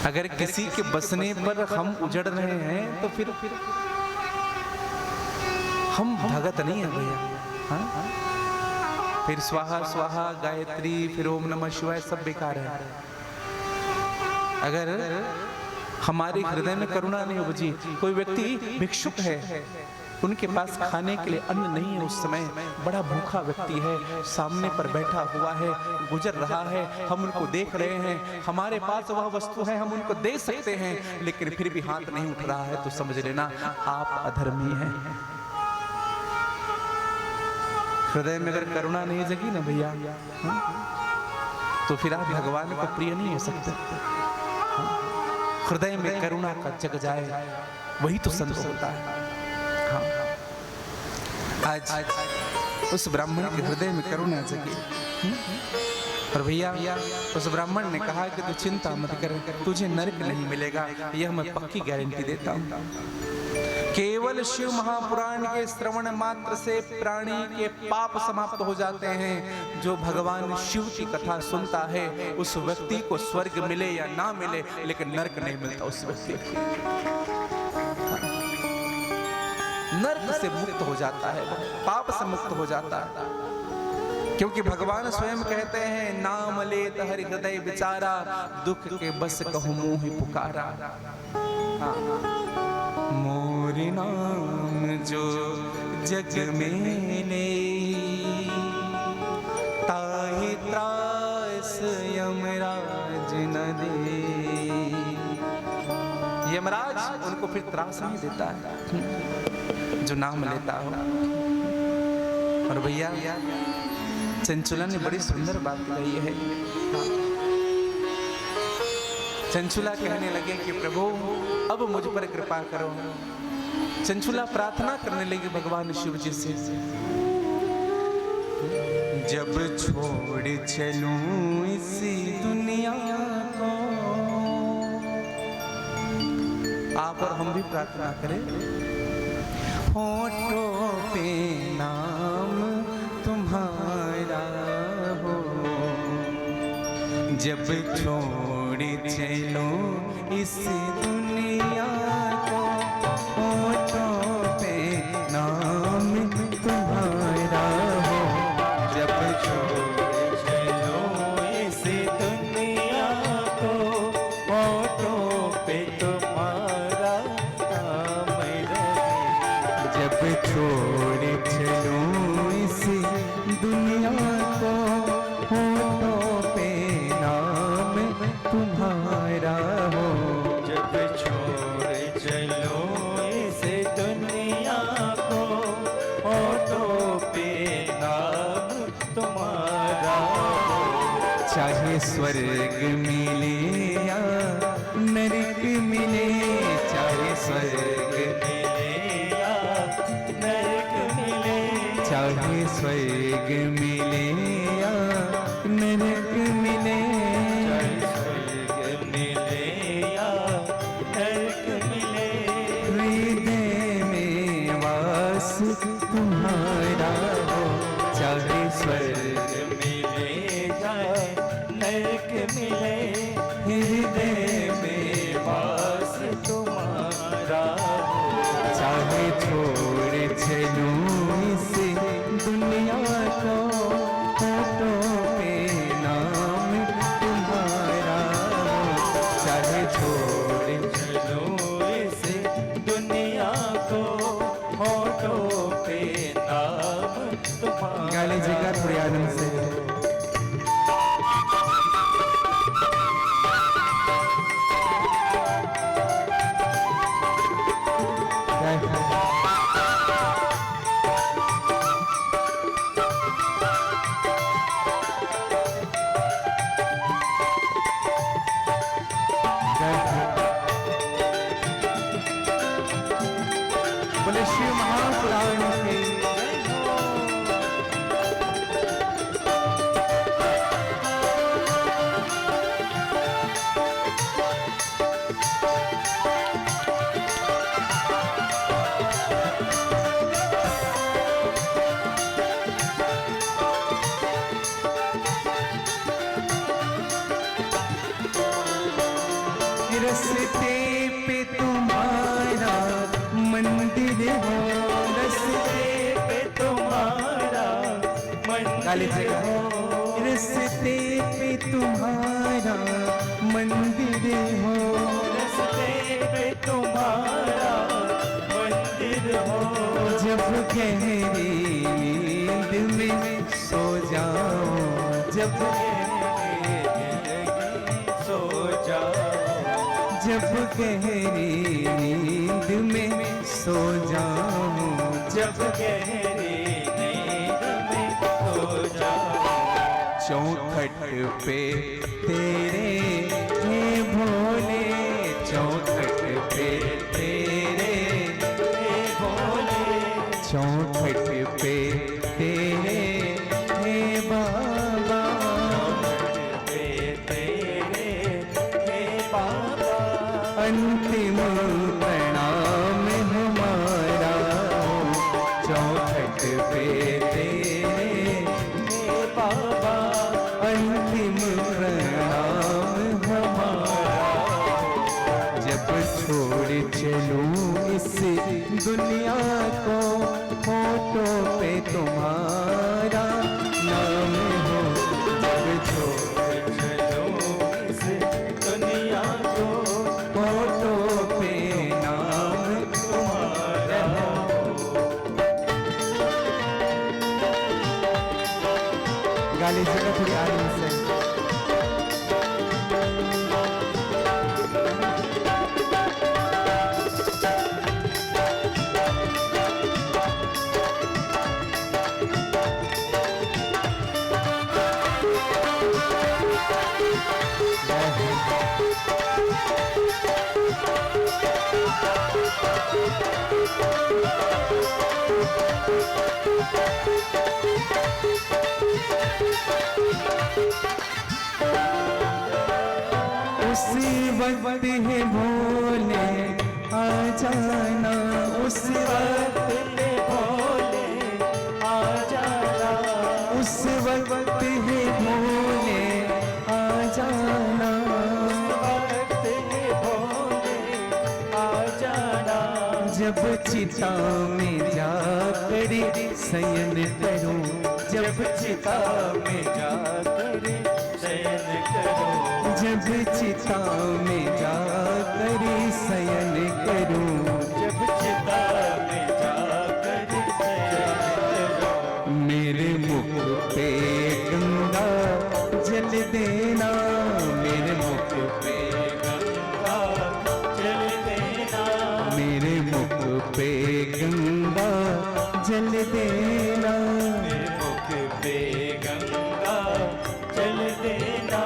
S4: अगर किसी के बसने पर हम उजड़ रहे हैं तो फिर हम भगत नहीं है भैया। हाँ? फिर स्वाहा स्वाहा गायत्री, फिर ओम नमः शिवाय सब बेकार है। अगर हमारे हृदय में करुणा नहीं उपजी, कोई व्यक्ति भिक्षुक है, उनके पास खाने के लिए अन्न नहीं है, उस समय बड़ा भूखा व्यक्ति है, सामने पर बैठा हुआ है, गुजर रहा है, हम उनको देख रहे हैं, हमारे पास वह वस्तु है, हम उनको दे सकते हैं, लेकिन फिर भी हाथ नहीं उठ रहा है, तो समझ लेना आप अधर्मी हैं। हृदय में अगर करुणा नहीं जगी ना भैया, तो फिर आप भगवान को प्रिय नहीं हो सकते। हृदय में करुणा का जग जाए, वही तो संत होता है। हाँ। आज उस ब्राह्मण के हृदय में करुणा जगी, और भैया उस ब्राह्मण ने कहा कि तू चिंता मत कर, तुझे नरक नहीं मिलेगा, यह मैं पक्की गारंटी देता हूँ। केवल शिव महापुराण के श्रवण मात्र से प्राणी के पाप समाप्त हो जाते हैं। जो भगवान शिव की कथा सुनता है उस व्यक्ति को स्वर्ग मिले या ना मिले, लेकिन नरक नहीं मिलता उस व्यक्ति को। नरक से मुक्त हो जाता है, पाप से मुक्त हो जाता है, क्योंकि भगवान स्वयं कहते हैं, नाम लेत हरि हृदय विचारा, दुख के बस कहूँ मुँह पुकारा। मोर नाम जो जग में ले, ताहि त्रास यमराज न दे। यमराज उनको फिर त्रास नहीं देता है जो नाम लेता हो। और भैया चंचुला ने बड़ी सुंदर बात कही है। चंचुला कहने लगे कि प्रभु अब मुझ पर कृपा करो। चंचुला प्रार्थना करने लगी भगवान शिव जी से, जब छोड़ चलूं इसी दुनिया को। आप और हम भी प्रार्थना करें, होठों पे नाम तुम्हारा हो, जब छोड़ चलो इस दुनिया को, होठों पे नाम तुम्हारा हो, जब छोड़ चलो इस दुनिया को, होठों पे तुम्हारा नाम रहे, जब छोड़ चलो इस दुनिया को, होठों पे नाम तुम्हारा हो, जब छोड़ चलो इस दुनिया को, होठों पे नाम तुम्हारा हो, चाहे स्वर्ग मिले या नरक मिले, चाहे स्वर्ग मिले या नरक मिले, चाहे स्वर्ग मिले या नरक मिले, तुम्हारा हो, चाहे स्वर्ग मिले जाए नरक मिले, हृदय में वास तुम्हारा। गा लीजिएगा थोड़ी आनंद से। बोले शिव महापुराण की रस्ते पे तुम्हारा मंदिर हो, रस्ते पे तुम्हारा मंदिर हो, रस्ते पे तुम्हारा मंदिर हो,
S1: रस्ते पे तुम्हारा मंदिर हो।
S4: जब गहरी नींद में सो जाओ, जब
S1: सो जाओ,
S4: जब गहरी नींद में सो जाऊं,
S1: जब गहरी नींद में सो जाओ।
S4: चौखट पे तेरे हे भोले, चौखट पे तेरे
S1: हे भोले,
S4: चौखट पे तेरे हे बाबा,
S1: पे तेरे हे बाबा।
S4: अंतिम प्रणाम हमारा, चौखट पे तेरे
S1: हे बाबा,
S4: अंतिम प्रणाम हमारा। जब छोड़ चलूं इस दुनिया को, होठों पे तुम्हारा नाम हो, जब छोड़
S1: चलो इस दुनिया को,
S4: होठों पे नाम तुम्हारा हो। गाली जगह थोड़ी आनंद से। उसी वक्त है भोले आ जाना, उस वक्त
S1: हे भोले आ जाना,
S4: उस वक्त है भोले आ जाना,
S1: वक्त हे भोले आ जाना।
S4: जब चिता में जाकर शयन करूं,
S1: जब चिता में जाकर शयन करो,
S4: जब चिता में जाकर शयन करूं,
S1: जब चिता में जाकर शयन करो।
S4: मेरे मुख पे गंगा जल देना, मेरे मुख पे
S1: गंगा जल देना,
S4: मेरे मुख पे गंगा जल देना,
S1: मुख पे गंगा जल देना।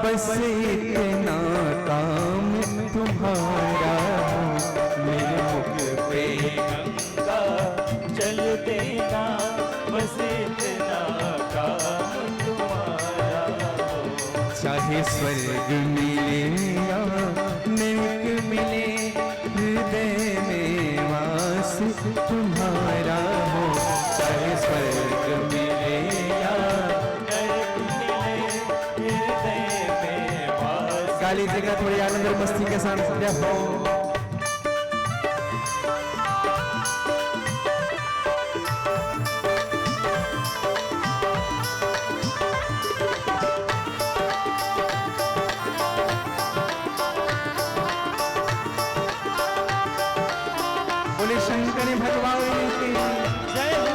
S4: बस इतना काम तुम्हारा हो, मेरे मुख पे
S1: गंगा जल देना, बस इतना काम तुम्हारा हो।
S4: चाहे स्वर्ग मिले या नरक मिले, हृदय में वास तुम्हारा हो, चाहे स्वर्ग मिले या
S1: नरक मिले, हृदय में वास।
S4: काली जगह थोड़ी आनंद और मस्ती के साथ हो। बोले शंकर भगवान की
S1: जय हो।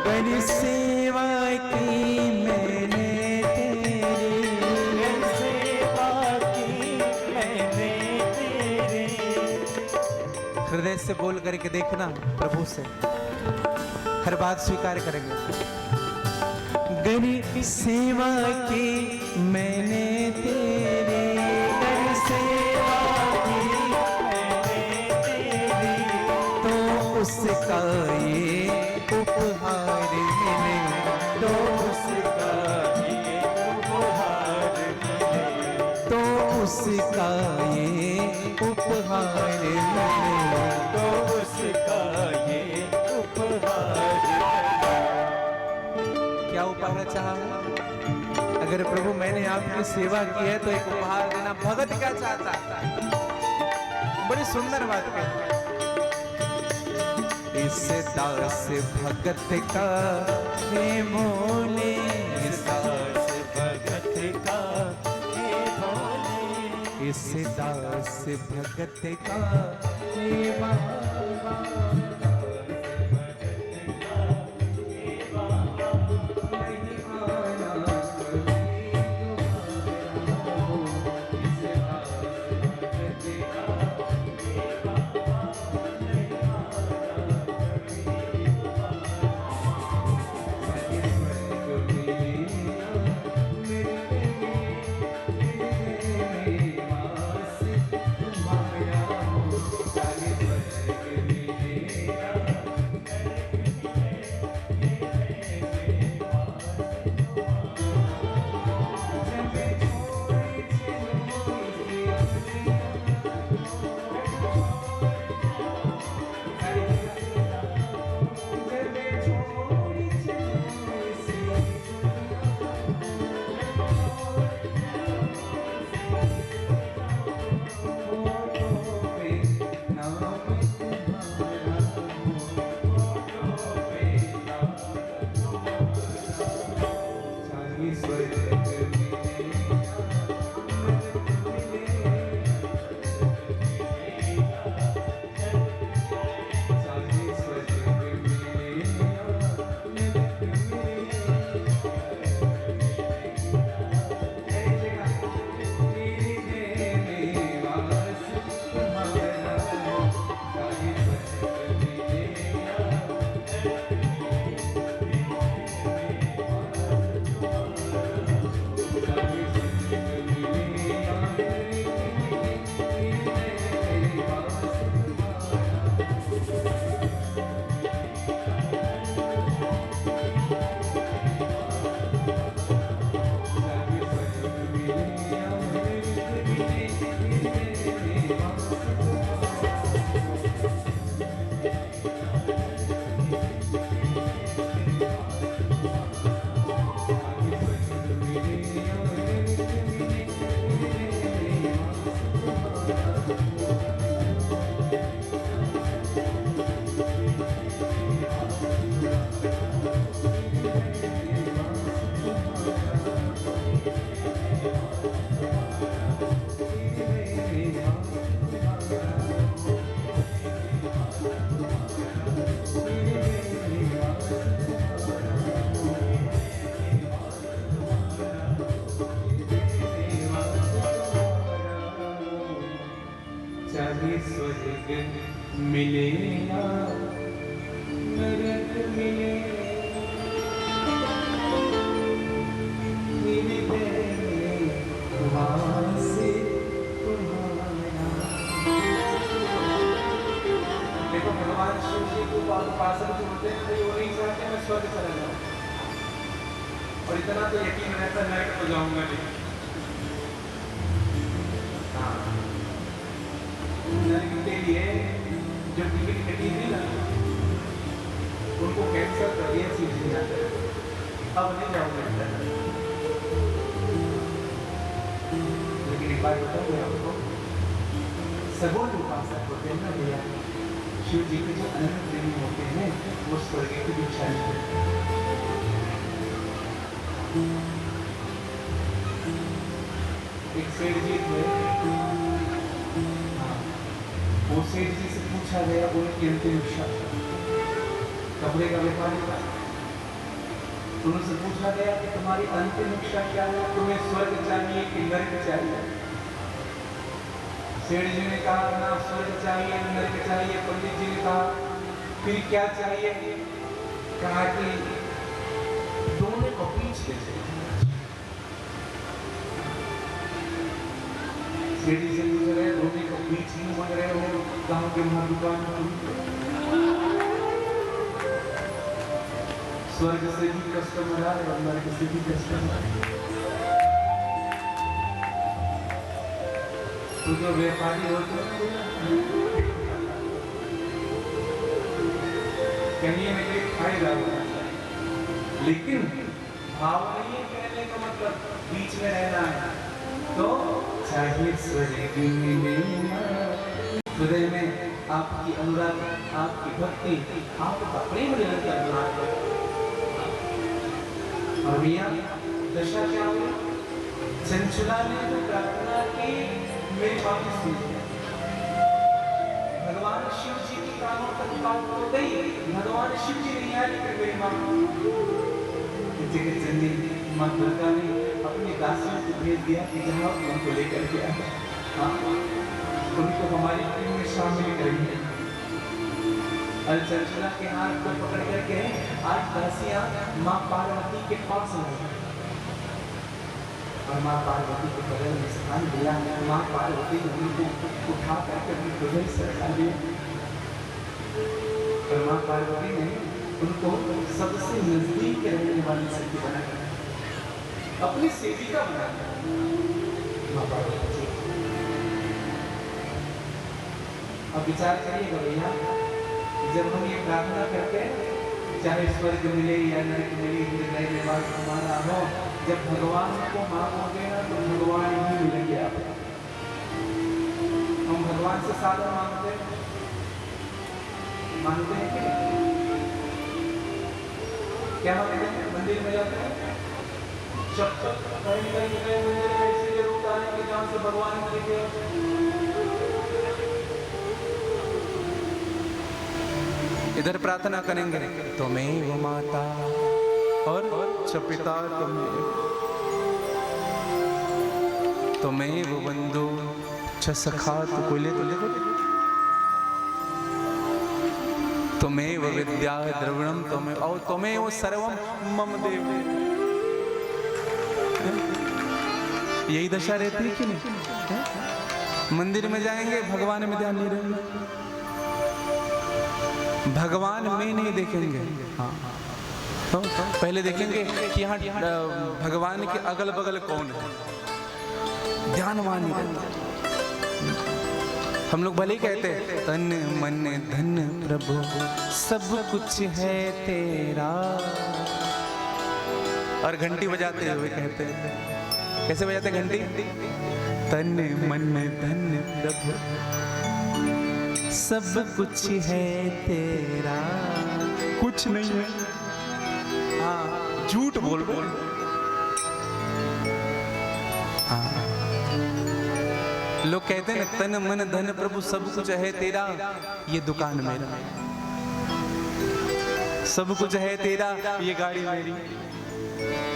S4: बड़ी सेवा की मैंने तेरी,
S1: सेवा की मैंने तेरे।
S4: हृदय से बोल करके देखना, प्रभु से हर बात स्वीकार करेंगे। गरी सेवा की मैंने तेरी, गरी सेवा की
S1: मैंने तेरी।
S4: तो उसका ये उपहार मिले,
S1: तो उसका ये उपहार मिले।
S4: तो उसका ये उपहार मिले।
S1: तो उसका ये उपहार मिले।
S4: क्या उपहार चाहा? अगर प्रभु मैंने आपकी सेवा की है तो एक उपहार देना। भगत क्या चाहता? बड़ी सुंदर बात है। इस दास भगत का हे मोले, इस
S1: दास भगत का हे भोले।
S4: इस दास भगत का हे बाबा।
S5: मिले ना नरक मिले वहाँ से तुम्हारा। देखो भगवान शिव जी को उपासक जो होते हैं वो नहीं चाहते मैं स्वर्ग चला जाऊँ, और इतना तो यकीन रहता है नरक को जाऊंगा नहीं। नरक के लिए जो टिकट कटी थी ना उनको कैंसर कर दिया शिव जी ने, अब नहीं जाऊंगा। लेकिन एक बात बताऊँ मैं आपको, सगुण उपासक होते हैं ना भैया, शिव जी के जो अनंत प्रेमी होते हैं वो स्वर्ग की भी इच्छा नहीं करते। सेठ जी थे, हाँ, वो सेठ जी से पूछा गया उनकी अंतिम इच्छा, कपड़े का व्यापारी था, उनसे पूछा गया कि तुम्हारी अंतिम इच्छा क्या है, तुम्हें स्वर्ग चाहिए कि नरक चाहिए? सेठ जी ने कहा ना स्वर्ग चाहिए ना नरक चाहिए। पंडित जी ने कहा फिर क्या चाहिए? कहा कि दोनों को बीच ले जाइए। सेठ जी से पूछ रहे दोनों को बीच क्यों मांग रहे हो? गाँव के वहां दुकान स्वर्ग से भी कस्टमर आए और नरक से भी कस्टमर आए। तो जो व्यापारी होते हैं कहीं में एक फायदा होता है, लेकिन भाव नहीं कहने का मतलब बीच में रहना है। तो चाहे स्वर्ग में हृदय में आपकी अनुराग, आपकी भक्ति, आपका प्रेम निरंतर अनुराग है। और भैया दशा क्या हुई? चंचला ने तो प्रार्थना की मेरी बात सुन, भगवान शिव जी की कानों तक बात हो गई, भगवान शिव जी नहीं आए लेकिन मेरी माँ जगत जननी माँ दुर्गा ने अपनी दासियों को भेज दिया कि जहाँ उनको लेकर के आए, हाँ उनको हमारी टीम में शामिल करेंगे। और चंचला के हाथ को पकड़ करके आज दासियां माँ पार्वती के पास आई और माँ पार्वती के बगल में स्थान दिया। माँ पार्वती ने उनको उठा करके अपनी हृदय से रखा लिया और माँ पार्वती ने उनको सबसे नजदीक रहने वाली शक्ति बनाया, अपनी सेविका बनाया। माँ पार्वती अब विचार करिएगा भैया, जब हम ये प्रार्थना करते हैं चाहे स्वर्ग मिले या नरक मिले, हृदय में वास हमारा हो, जब भगवान को मांगोगे ना तो भगवान ही मिलेंगे आपको। हम भगवान से साधन मांगते हैं कि क्या मांगते हैं? मंदिर में जाते हैं, जब तक कहीं मंदिर में ऐसे लोग आने के जहाँ से भगवान मिलेंगे।
S4: इधर प्रार्थना करेंगे तुम्हें वो माता और पिता तुम्हें वो बंधु सखा तो कोई ले तो देखो तुम्हें वो विद्या द्रविणम तुम्हें और तुम्हें वो सर्वम मम देव। यही दशा रहती है कि नहीं? मंदिर में जाएंगे भगवान में ध्यान नहीं रहेगा, भगवान में नहीं देखेंगे। हाँ तो पहले देखेंगे कि यहाँ भगवान के अगल बगल कौन है, ध्यानवान नहीं रहता। हम लोग भले ही कहते हैं तन मन धन प्रभु सब कुछ है तेरा, और घंटी बजाते हुए कहते हैं, कैसे बजाते घंटी? तन मन धन प्रभु सब कुछ है तेरा, कुछ नहीं है। हाँ झूठ बोल बोल। हाँ लोग कहते हैं ना तन मन धन प्रभु सब कुछ है तेरा, ये दुकान मेरा, सब कुछ है तेरा, ये गाड़ी मेरी,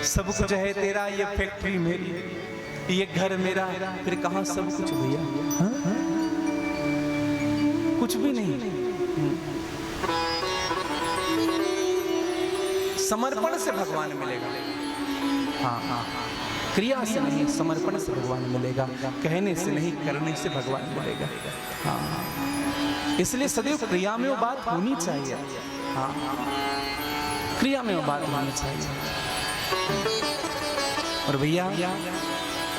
S4: सब कुछ है तेरा, ये फैक्ट्री मेरी, ये घर मेरा। फिर कहाँ सब कुछ भैया? हाँ? कुछ भी नहीं। समर्पण से भगवान मिलेगा। हाँ हाँ क्रिया से नहीं, समर्पण से भगवान मिलेगा, कहने से नहीं करने से भगवान मिलेगा। हाँ इसलिए सदैव क्रिया में वो बात होनी चाहिए। हाँ क्रिया में वो बात होनी चाहिए। और भैया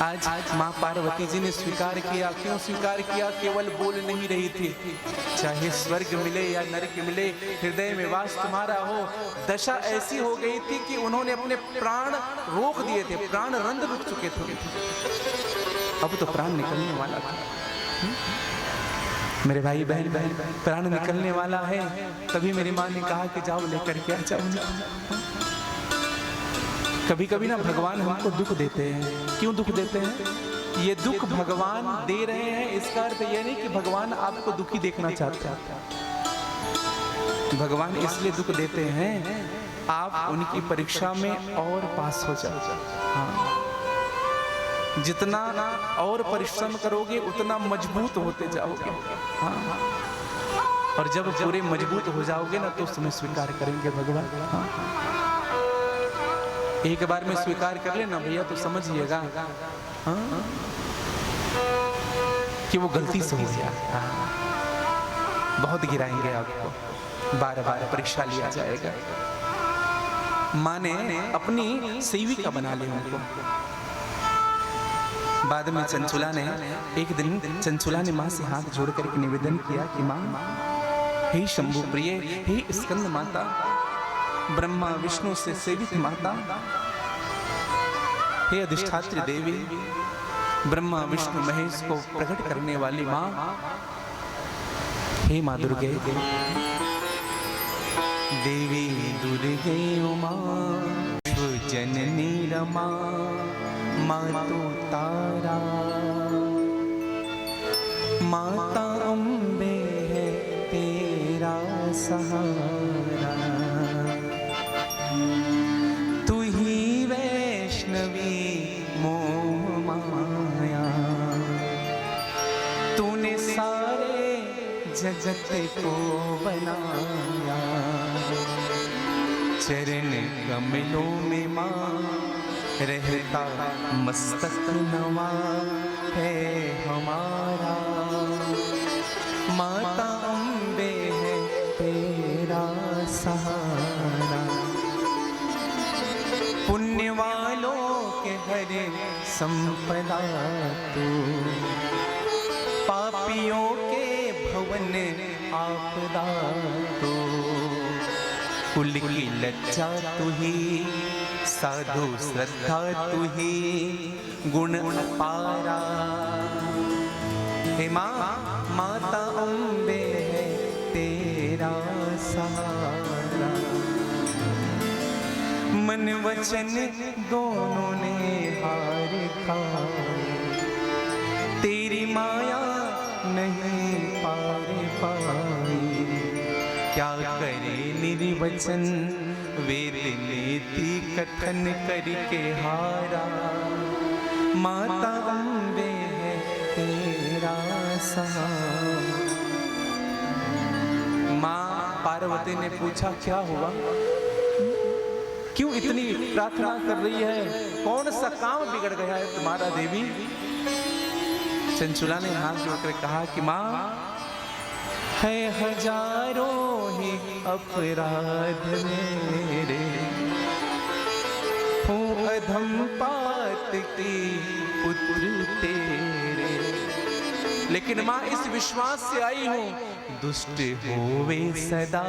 S4: आज माँ पार्वती जी ने स्वीकार किया। क्यों स्वीकार किया? केवल बोल नहीं रही थी, चाहे स्वर्ग मिले या नरक मिले, हृदय में वास तुम्हारा हो। दशा ऐसी हो गई थी कि उन्होंने अपने प्राण रोक दिए थे, प्राण रंध रुक चुके थे, अब तो प्राण निकलने वाला था। मेरे भाई बहन प्राण निकलने वाला है, तभी मेरी माँ ने कहा कि जाओ लेकर के आ जाओ। कभी कभी ना भगवान हमको दुख देते हैं। क्यों दुख देते हैं? ये दुख भगवान दे रहे हैं, इसका अर्थ ये नहीं कि भगवान आपको दुखी देखना चाहते हैं। भगवान इसलिए दुख देते हैं आप उनकी परीक्षा में और पास हो जाओ। हाँ, जितना और परिश्रम करोगे उतना मजबूत होते जाओगे। हाँ, और जब पूरे मजबूत हो जाओगे ना तो तुम्हें स्वीकार करेंगे भगवान। हाँ, एक बार में स्वीकार कर लेना भैया तो समझिएगा हाँ, कि वो गलती से हो गया। हाँ, बहुत गिराएंगे आपको, बार बार परीक्षा लिया जाएगा। माँ ने अपनी सेविका बना ली उनको। बाद में चंचुला ने एक दिन चंचुला ने माँ से हाथ जोड़कर एक निवेदन किया कि माँ, हे शंभु प्रिय, हे स्कंद माता, ब्रह्मा विष्णु से सेवित माता, हे अधिष्ठात्री देवी, ब्रह्मा विष्णु महेश को प्रकट करने वाली माँ, हे माँ दुर्गे, देवी दुर्गे उमा जननी रमा मातु तारा, माता अम्बे है तेरा सहारा, तू ही वैष्णवी मोह माया, तूने सारे जगत को बनाया, चरण कमलों में माँ रहता मस्तक नवा है हमारा, माता अम्बे है तेरा सहारा, पुण्य वालों के हरे संपदा तू, पापियों के भवन आपदा तू, कुल की लज्जा तू ही, साधु श्रद्धा तू ही, गुण अपारा, हे माँ माता अम्बे है तेरा सहारा, मन वचन दोनों ने हार खाए, तेरी माया नहीं पार पाई, क्या करे निर्वचन वेद नीति कथन करके हारा, माता अम्बे है तेरा सहारा। माँ पार्वती ने पूछा क्या हुआ, क्यों इतनी प्रार्थना कर रही है, कौन सा काम बिगड़ गया है तुम्हारा देवी? चंचुला ने हाथ जोड़कर कहा कि माँ, है हजारों ही अपराध मेरे, हूँ अधम पात की पुत्र तेरे, लेकिन माँ इस विश्वास से आई हूँ, दुष्ट होवे सदा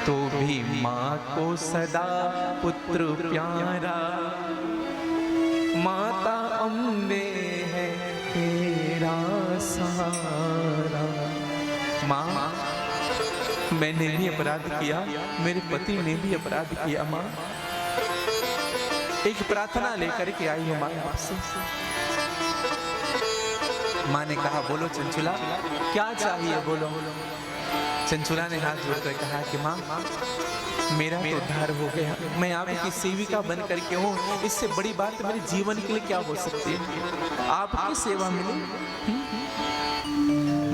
S4: तो भी माँ को सदा पुत्र प्यारा, माता अम्बे है तेरा सहारा। माँ, मैंने भी अपराध किया, मेरे पति ने भी अपराध किया। माँ, एक प्रार्थना लेकर के आई हूँ माँ आपसे। माँ ने कहा बोलो चंचुला, क्या चाहिए बोलो। चंचुला ने हाथ जोड़कर कहा कि माँ, मेरा तो उद्धार हो गया, मैं आपकी सेविका बन करके हूँ, इससे बड़ी बात मेरे जीवन के लिए क्या हो सकती है, आपकी सेवा मिले।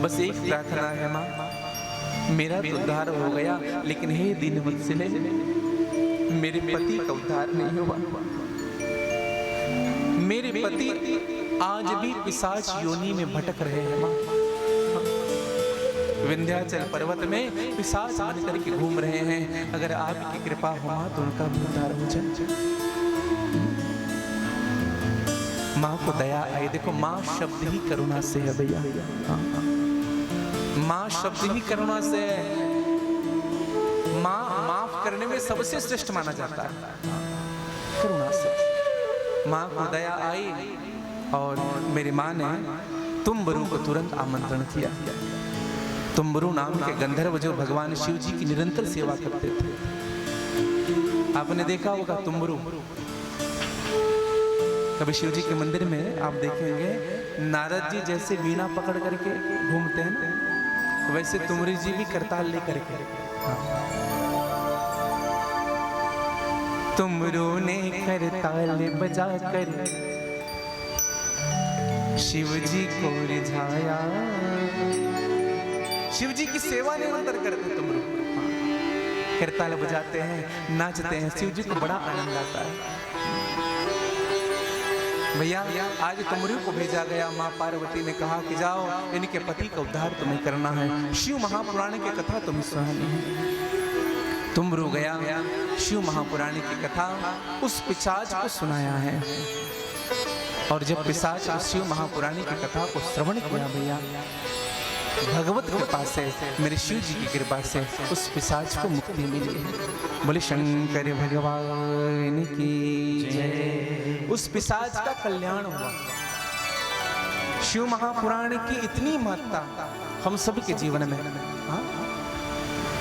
S4: बस एक प्रार्थना है माँ, मेरा तो उद्धार हो गया, लेकिन हे दीनवत्सले, मेरे पति का उद्धार नहीं हुआ। मेरे पति आज भी पिशाच योनि में भटक रहे हैं माँ, विंध्याचल पर्वत में पिशाच बन करके घूम रहे हैं। अगर आपकी कृपा हो माँ तो उनका भी उद्धार हो जाए। माँ को दया आई। देखो माँ शब्द ही करुणा से है भैया, माँ शब्द ही करुणा से है। माँ माफ करने में सबसे श्रेष्ठ माना जाता है, करुणा से। माँ को दया आई और मेरी माँ ने तुम्बरु को तुरंत आमंत्रण किया। तुम्बरु नाम के गंधर्व जो भगवान शिव जी की निरंतर सेवा करते थे, आपने देखा होगा तुम्बरु कभी शिव जी के मंदिर में आप देखेंगे नारद जी जैसे वीणा पकड़ करके घूमते हैं ना, वैसे तुमरी जी भी करताल लेकर के। तुमरो ने करताल बजा कर शिव जी को रिझाया। शिव जी की सेवा निरंतर करते तुम लोग, करताल बजाते हैं, नाचते हैं, शिव जी को बड़ा आनंद आता है। भैया आज तुमरू को भेजा गया, माँ पार्वती ने कहा कि जाओ इनके पति का उद्धार तुम्हें करना है। शिव महापुराण की कथा तुम्हें सुनानी है। तुमरू गया, शिव महापुराण की कथा उस पिशाच को सुनाया है। और जब पिशाच उस शिव महापुराण की कथा को श्रवण किया भैया, भगवत कृपा से, मेरे शिव जी की कृपा से उस पिशाच को मुक्ति मिली है। बोले शंकर भगवान की जय। उस पिशाच का कल्याण हुआ। शिव महापुराण की इतनी महत्ता हम सब के जीवन में।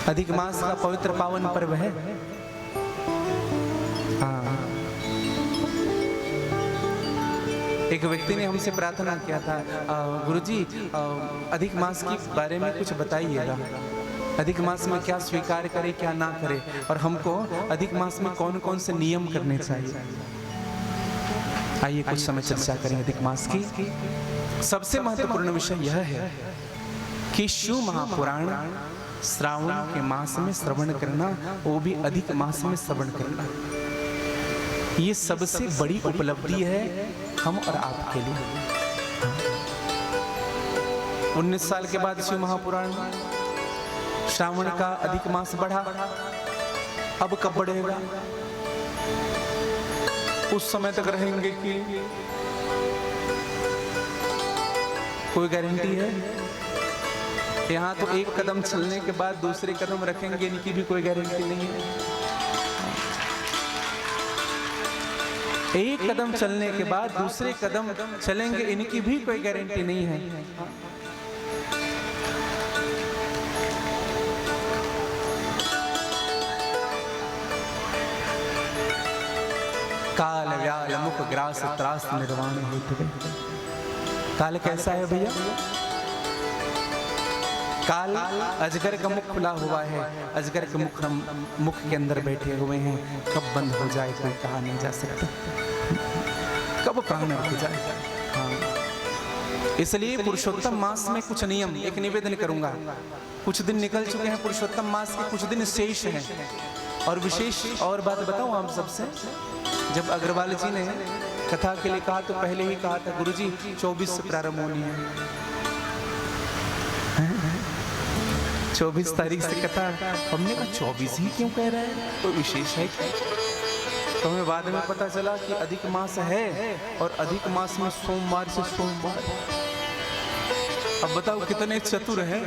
S4: अधिक मास का पवित्र पावन पर्व है। एक व्यक्ति ने हमसे प्रार्थना किया था, गुरुजी अधिक मास के बारे में कुछ बताइएगा, अधिक मास में क्या स्वीकार करे क्या ना करे, और हमको अधिक मास में कौन कौन से नियम करने चाहिए। आइए कुछ समय चर्चा करें अधिक मास की। सबसे महत्वपूर्ण विषय यह है कि शिव महापुराण श्रावण के मास में श्रवण करना, वो भी अधिक मास में श्रवण करना, ये सबसे बड़ी उपलब्धि है हम और आपके लिए। 19 साल के बाद शिव महापुराण श्रावण का अधिक मास बढ़ा। अब कब बढ़ेगा? उस समय तक रहेंगे कि कोई गारंटी है? यहाँ तो एक कदम चलने के बाद दूसरे कदम रखेंगे, इनकी भी कोई गारंटी नहीं है। एक कदम चलने के बाद दूसरे कदम चलेंगे, इनकी भी कोई गारंटी नहीं है। काल व्याल मुख ग्रास त्रास निर्वाण हेतु। काल कैसा है भैया? काल अजगर का मुख खुला हुआ है, अजगर के मुख के अंदर बैठे हुए हैं। कब बंद हो जाए कोई कहा नहीं जा सकता, कब प्राण हो जाए। हाँ। इसलिए पुरुषोत्तम मास में कुछ नियम, एक निवेदन करूंगा। कुछ दिन निकल चुके हैं पुरुषोत्तम मास के, कुछ दिन शेष हैं। और विशेष और बात बताऊं आप सबसे, जब अग्रवाल जी ने कथा के लिए कहा तो पहले ही कहा था गुरुजी 24 से प्रारंभ होनी है। 24 तारीख से कथा। हमने कहा 24 ही क्यों कह रहे हैं, कोई विशेष है क्या? तो हमें बाद में पता चला कि अधिक मास है, और अधिक मास में सोमवार से सोमवार। अब बताओ कितने चतुर हैं,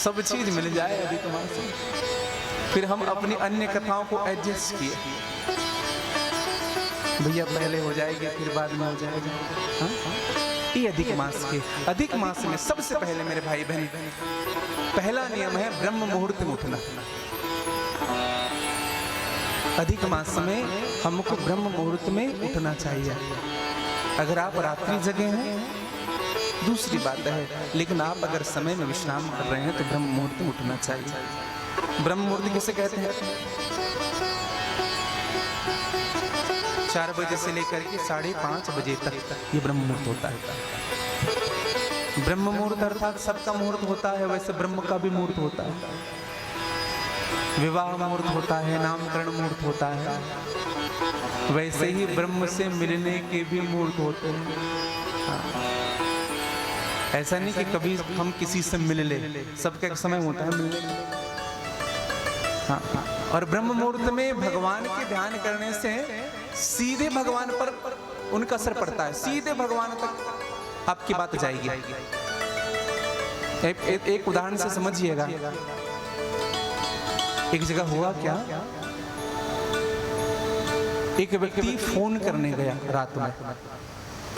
S4: सब चीज मिल जाए अधिक मास में। फिर हम अपनी अन्य कथाओं को एडजस्ट किए, भैया पहले हो जाएगी फिर बाद में हो जाएगा। ये अधिक मास में सबसे पहले मेरे भाई बहन, पहला नियम है ब्रह्म मुहूर्त में उठना। अधिक मास में हमको ब्रह्म मुहूर्त में उठना चाहिए। अगर आप रात्रि जगे हैं दूसरी बात है, लेकिन आप अगर समय में विश्राम कर रहे हैं तो ब्रह्म मुहूर्त में उठना चाहिए। ब्रह्म मुहूर्त किसे कहते हैं? 4 बजे से लेकर के 5:30 बजे तक ये ब्रह्म मुहूर्त होता है। ब्रह्म मुहूर्त अर्थात सबका मुहूर्त होता है, वैसे ब्रह्म का भी मुहूर्त होता है। विवाह मुहूर्त होता है, नामकरण मुहूर्त होता है, वैसे ही ब्रह्म से मिलने के भी मुहूर्त होते हैं। ऐसा नहीं कि कभी हम किसी से मिल ले, सबका एक समय होता है मिलने का। हाँ। और ब्रह्म मुहूर्त में भगवान के ध्यान करने से सीधे भगवान पर उनका असर पड़ता है, सीधे भगवान तक आपकी बात जाएगी। एक उदाहरण से समझिएगा। एक जगह हुआ क्या, एक व्यक्ति फोन करने गया रात में।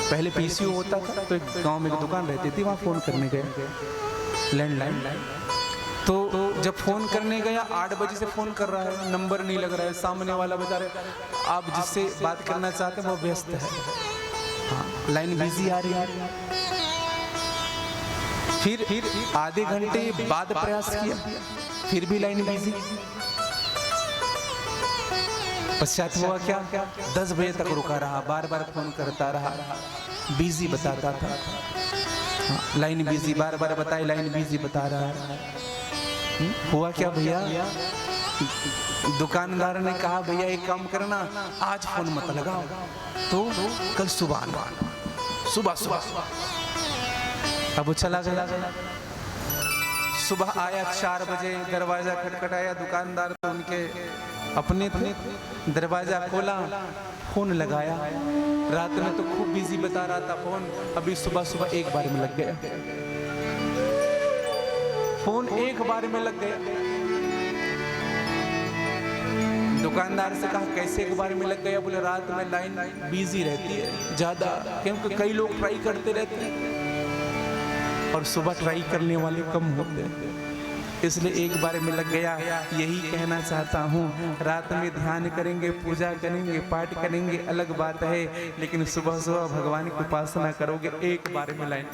S4: पहले पीसीओ होता था तो एक गांव में एक दुकान रहती थी, वहां फोन करने गया, लैंडलाइन। तो जब फोन करने गया 8 बजे से फोन कर रहा है, नंबर नहीं लग रहा है, सामने वाला बता रहे आप जिससे बात करना चाहते हैं वो व्यस्त है, हाँ, लाइन बिजी आ रही है। फिर आधे घंटे बाद प्रयास किया, फिर भी लाइन बिजी। पश्चात हुआ क्या, 10 बजे तक रुका रहा, बार बार फोन करता रहा, बिजी बताता था, लाइन बिजी, बार बार बताए लाइन बिजी बता रहा है। हुआ क्या भैया, दुकानदार ने कहा भैया एक काम करना, आज फोन मत लगाओ, तो कल सुबह आना, सुबह। अब वो चला गया। सुबह आया 4 बजे, दरवाजा खटखटाया, दुकानदार तो उनके अपने थे, दरवाजा खोला, फोन लगाया। रात में तो खूब बिजी बता रहा था फोन, अभी सुबह एक बार में लग गया, फोन एक बार में लग गया। दुकानदार से कहा कैसे एक बार में लग गया, बोले रात में लाइन बिजी रहती है ज्यादा, क्योंकि कई लोग ट्राई करते रहते हैं और सुबह ट्राई करने वाले कम होते हैं, इसलिए एक बार में लग गया। यही कहना चाहता हूँ, रात में ध्यान करेंगे, पूजा करेंगे, पाठ करेंगे, अलग बात है, लेकिन सुबह भगवान की उपासना करोगे, एक बार में लाइन,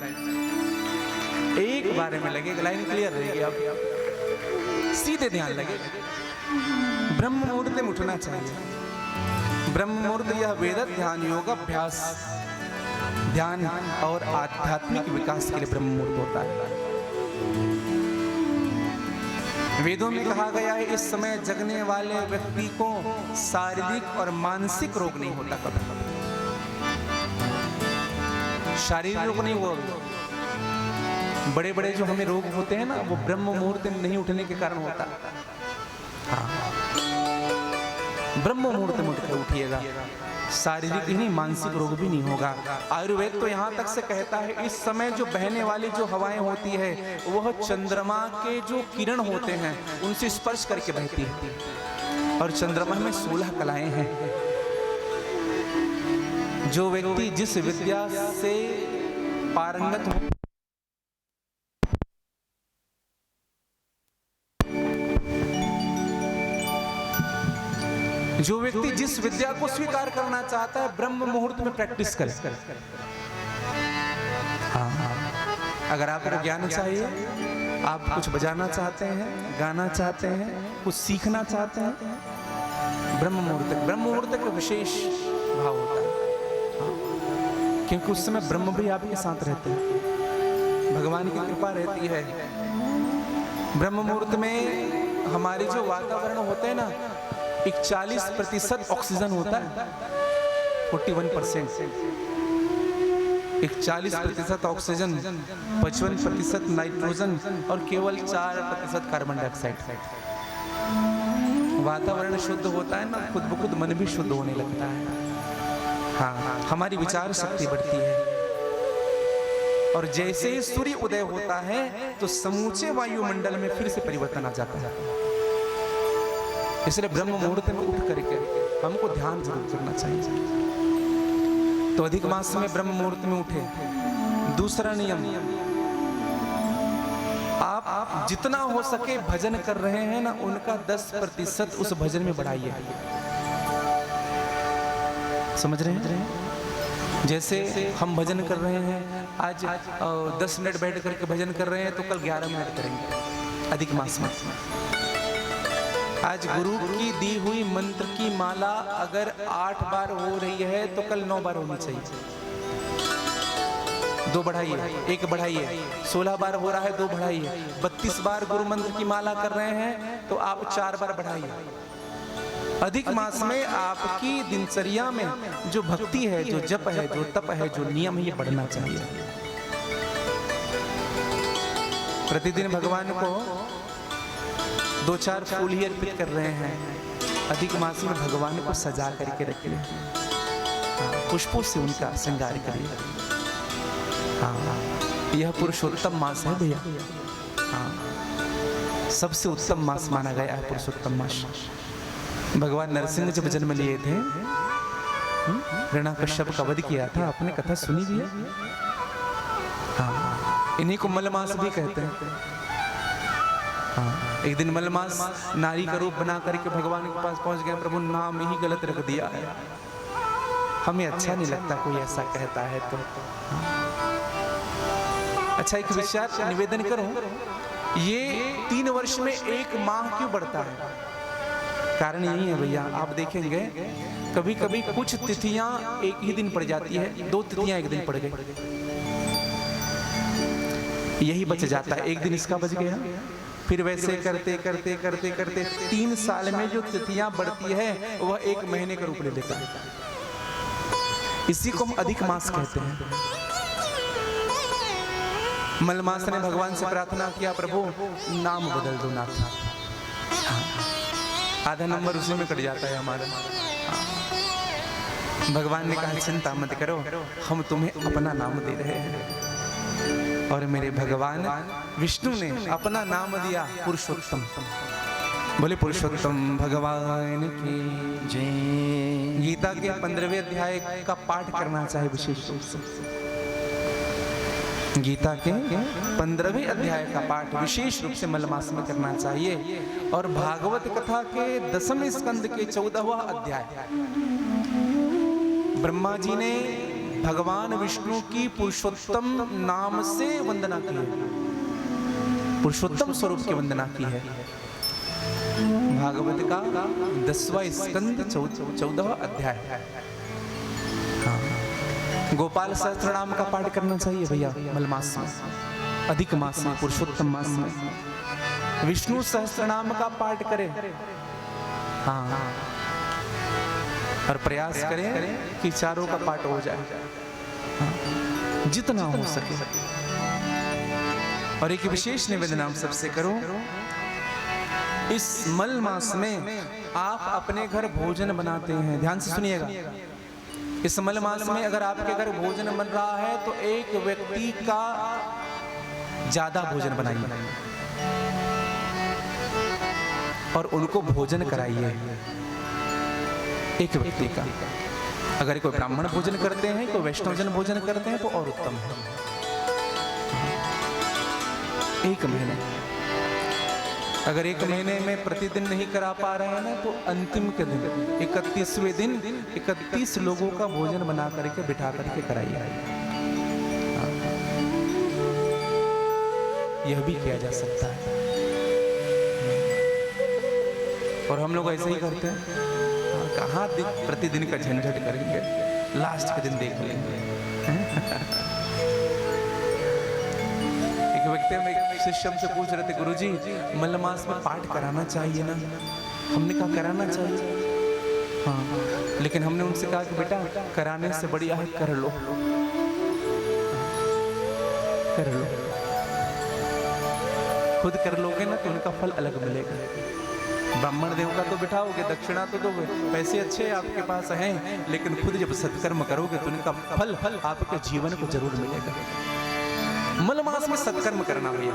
S4: एक बार में लगेगा, लाइन क्लियर रहेगी, आप सीधे ध्यान लगेगा। ब्रह्म मुहूर्त में उठना चाहिए। ब्रह्म मुहूर्त यह वेद ध्यान योग अभ्यास, ध्यान और आध्यात्मिक विकास के लिए ब्रह्म मुहूर्त होता है। वेदों में कहा गया है इस समय जगने वाले व्यक्ति को शारीरिक और मानसिक रोग नहीं होता, कभी शारीरिक रोग नहीं होता। बड़े बड़े जो हमें रोग होते हैं ना, वो ब्रह्म मुहूर्त में नहीं उठने के कारण होता। हाँ, ब्रह्म मुहूर्त में उठिएगा, शारीरिक ही नहीं मानसिक रोग भी नहीं होगा। आयुर्वेद तो यहाँ तक से कहता है इस समय जो बहने वाली जो हवाएं होती है वह चंद्रमा के जो किरण होते हैं उनसे स्पर्श करके बहती है, और चंद्रमा में 16 कलाएं हैं। जो व्यक्ति जिस विद्या से पारंगत हो, जो व्यक्ति जिस विद्या को स्वीकार करना चाहता है ब्रह्म मुहूर्त में प्रैक्टिस करे। हाँ, अगर आपको ज्ञान चाहिए, आप कुछ बजाना चाहते हैं, गाना चाहते हैं, कुछ सीखना चाहते हैं, ब्रह्म मुहूर्त का विशेष भाव होता है, क्योंकि उस समय ब्रह्म भी आपके साथ रहते हैं, भगवान की कृपा रहती है। ब्रह्म मुहूर्त में हमारे जो वातावरण होते हैं ना, एक 40% ऑक्सीजन होता है, 41%, एक 40% ऑक्सीजन, 55% नाइट्रोजन और केवल 4% कार्बन डाइऑक्साइड। वातावरण शुद्ध होता है ना, खुद ब खुद मन भी शुद्ध होने लगता है। हाँ, हमारी विचार शक्ति बढ़ती है, और जैसे ही सूर्य उदय होता है तो समूचे वायुमंडल में फिर से परिवर्तन आ जाता है। इसलिए ब्रह्म मुहूर्त में उठ करके हमको ध्यान जरूर करना चाहिए। तो अधिक मास में ब्रह्म मुहूर्त में उठे। दूसरा नियम, आप जितना हो सके भजन कर रहे हैं ना, उनका 10% उस भजन में बढ़ाइए। समझ रहे हैं? जैसे हम भजन कर रहे हैं, आज 10 मिनट बैठ करके भजन कर रहे हैं, तो कल 11 मिनट करेंगे अधिक मास में। आज गुरु की दी हुई मंत्र की माला अगर 8 बार हो रही है तो कल 9 बार होनी चाहिए। 2 बढ़ाइए, 1 बढ़ाइए। 16 बार हो रहा है, 2 बढ़ाइए। 32 बार गुरु मंत्र की माला कर रहे हैं तो आप 4 बार बढ़ाइए। अधिक मास में आपकी दिनचर्या में जो भक्ति है, जो जप है, जो तप है, जो नियम है, ये बढ़ना चाहिए। प्रतिदिन भगवान को 2-4 फूल ही अर्पित कर रहे हैं। अधिक मास में भगवान को सजा करके रखिए, पुष्पों से उनका श्रृंगार करिए। हाँ, यह पुरुषोत्तम मास है भैया। हाँ, सबसे उत्तम मास माना गया है पुरुषोत्तम मास। भगवान नरसिंह जब जन्म लिए थे, हिरण्याकश्यप का वध किया था, आपने कथा सुनी भी है। हाँ, इन्हीं को मलमास भी कहते हैं। हाँ, एक दिन मलमास नारी का रूप बना करके भगवान के पास पहुंच गए, प्रभु नाम ही गलत रख दिया है, हमें अच्छा नहीं लगता कोई ऐसा कहता है तो। अच्छा, एक विचार निवेदन करूं, ये 3 वर्ष में 1 माह क्यों बढ़ता है? कारण यही है भैया, आप देखेंगे कभी कभी कुछ तिथियां एक ही दिन पड़ जाती है, 2 तिथियां एक दिन पड़ गई, यही बच जाता है, एक दिन इसका बच गया, फिर वैसे करते करते करते करते 3 साल में जो तिथियां बढ़ती है वह 1 महीने का रूप ले लेता है। इसी को हम अधिक मास कहते हैं। मलमास ने भगवान से प्रार्थना किया, प्रभु नाम बदल दो नाथ। आधा नंबर उसी में कट जाता है हमारा। भगवान ने कहा चिंता मत करो, हम तुम्हें अपना नाम दे रहे हैं। और मेरे भगवान विष्णु ने अपना नाम दिया पुरुषोत्तम। बोले पुरुषोत्तम भगवान की जय। गीता के 15वें अध्याय का पाठ करना चाहिए विशेष रूप से। गीता के 15वें अध्याय का पाठ विशेष रूप से मलमास में करना चाहिए। और भागवत कथा के 10वें स्कंद के 14वां अध्याय, ब्रह्मा जी ने भगवान विष्णु की पुरुषोत्तम नाम से वंदना की है, पुरुषोत्तम स्वरूप की वंदना की है। भागवत का 10वां स्कंद 14वां अध्याय। हाँ। गोपाल सहस्त्र नाम का पाठ करना चाहिए भैया मलमास में, अधिक मास में, पुरुषोत्तम मास में। विष्णु सहस्त्र नाम का पाठ करें। हाँ, और प्रयास करें कि चारों का पाठ हो जाए, हाँ, जितना हो सके। और एक विशेष निवेदन हम सबसे करो, इस मल मास में आप अपने घर भोजन बनाते हैं, ध्यान से सुनिएगा। इस मल मास में अगर आपके घर भोजन बन रहा है तो एक व्यक्ति का ज्यादा भोजन बनाइए और उनको भोजन कराइए। एक व्यक्ति का, अगर कोई ब्राह्मण भोजन करते हैं, कोई वैष्णवजन भोजन करते हैं तो और उत्तम है। 1 महीने, अगर 1 महीने में प्रतिदिन नहीं करा पा रहे हैं ना, तो अंतिम के दिन 31वें दिन 31 लोगों का भोजन बना करके बिठा करके कराइए। यह भी किया जा सकता है। और हम लोग ऐसे ही करते हैं, कहाँ प्रतिदिन का झंझट करेंगे, लास्ट के दिन देख लेंगे। एक व्यक्ति में शिष्य हमसे पूछ रहे थे, गुरुजी मलमास में पाठ कराना चाहिए ना? हमने कहा कराना चाहिए, हाँ, लेकिन हमने उनसे कहा कि बेटा कराने से बढ़िया है कर लो, कर लो। खुद कर लोगे ना तो उनका फल अलग मिलेगा। ब्राह्मण देव का तो बिठाओगे, दक्षिणा तो दोगे, पैसे अच्छे आपके पास हैं, लेकिन खुद जब सत्कर्म करोगे तो उनका फल आपके जीवन को जरूर मिलेगा। मलमास में सत्कर्म करना भैया,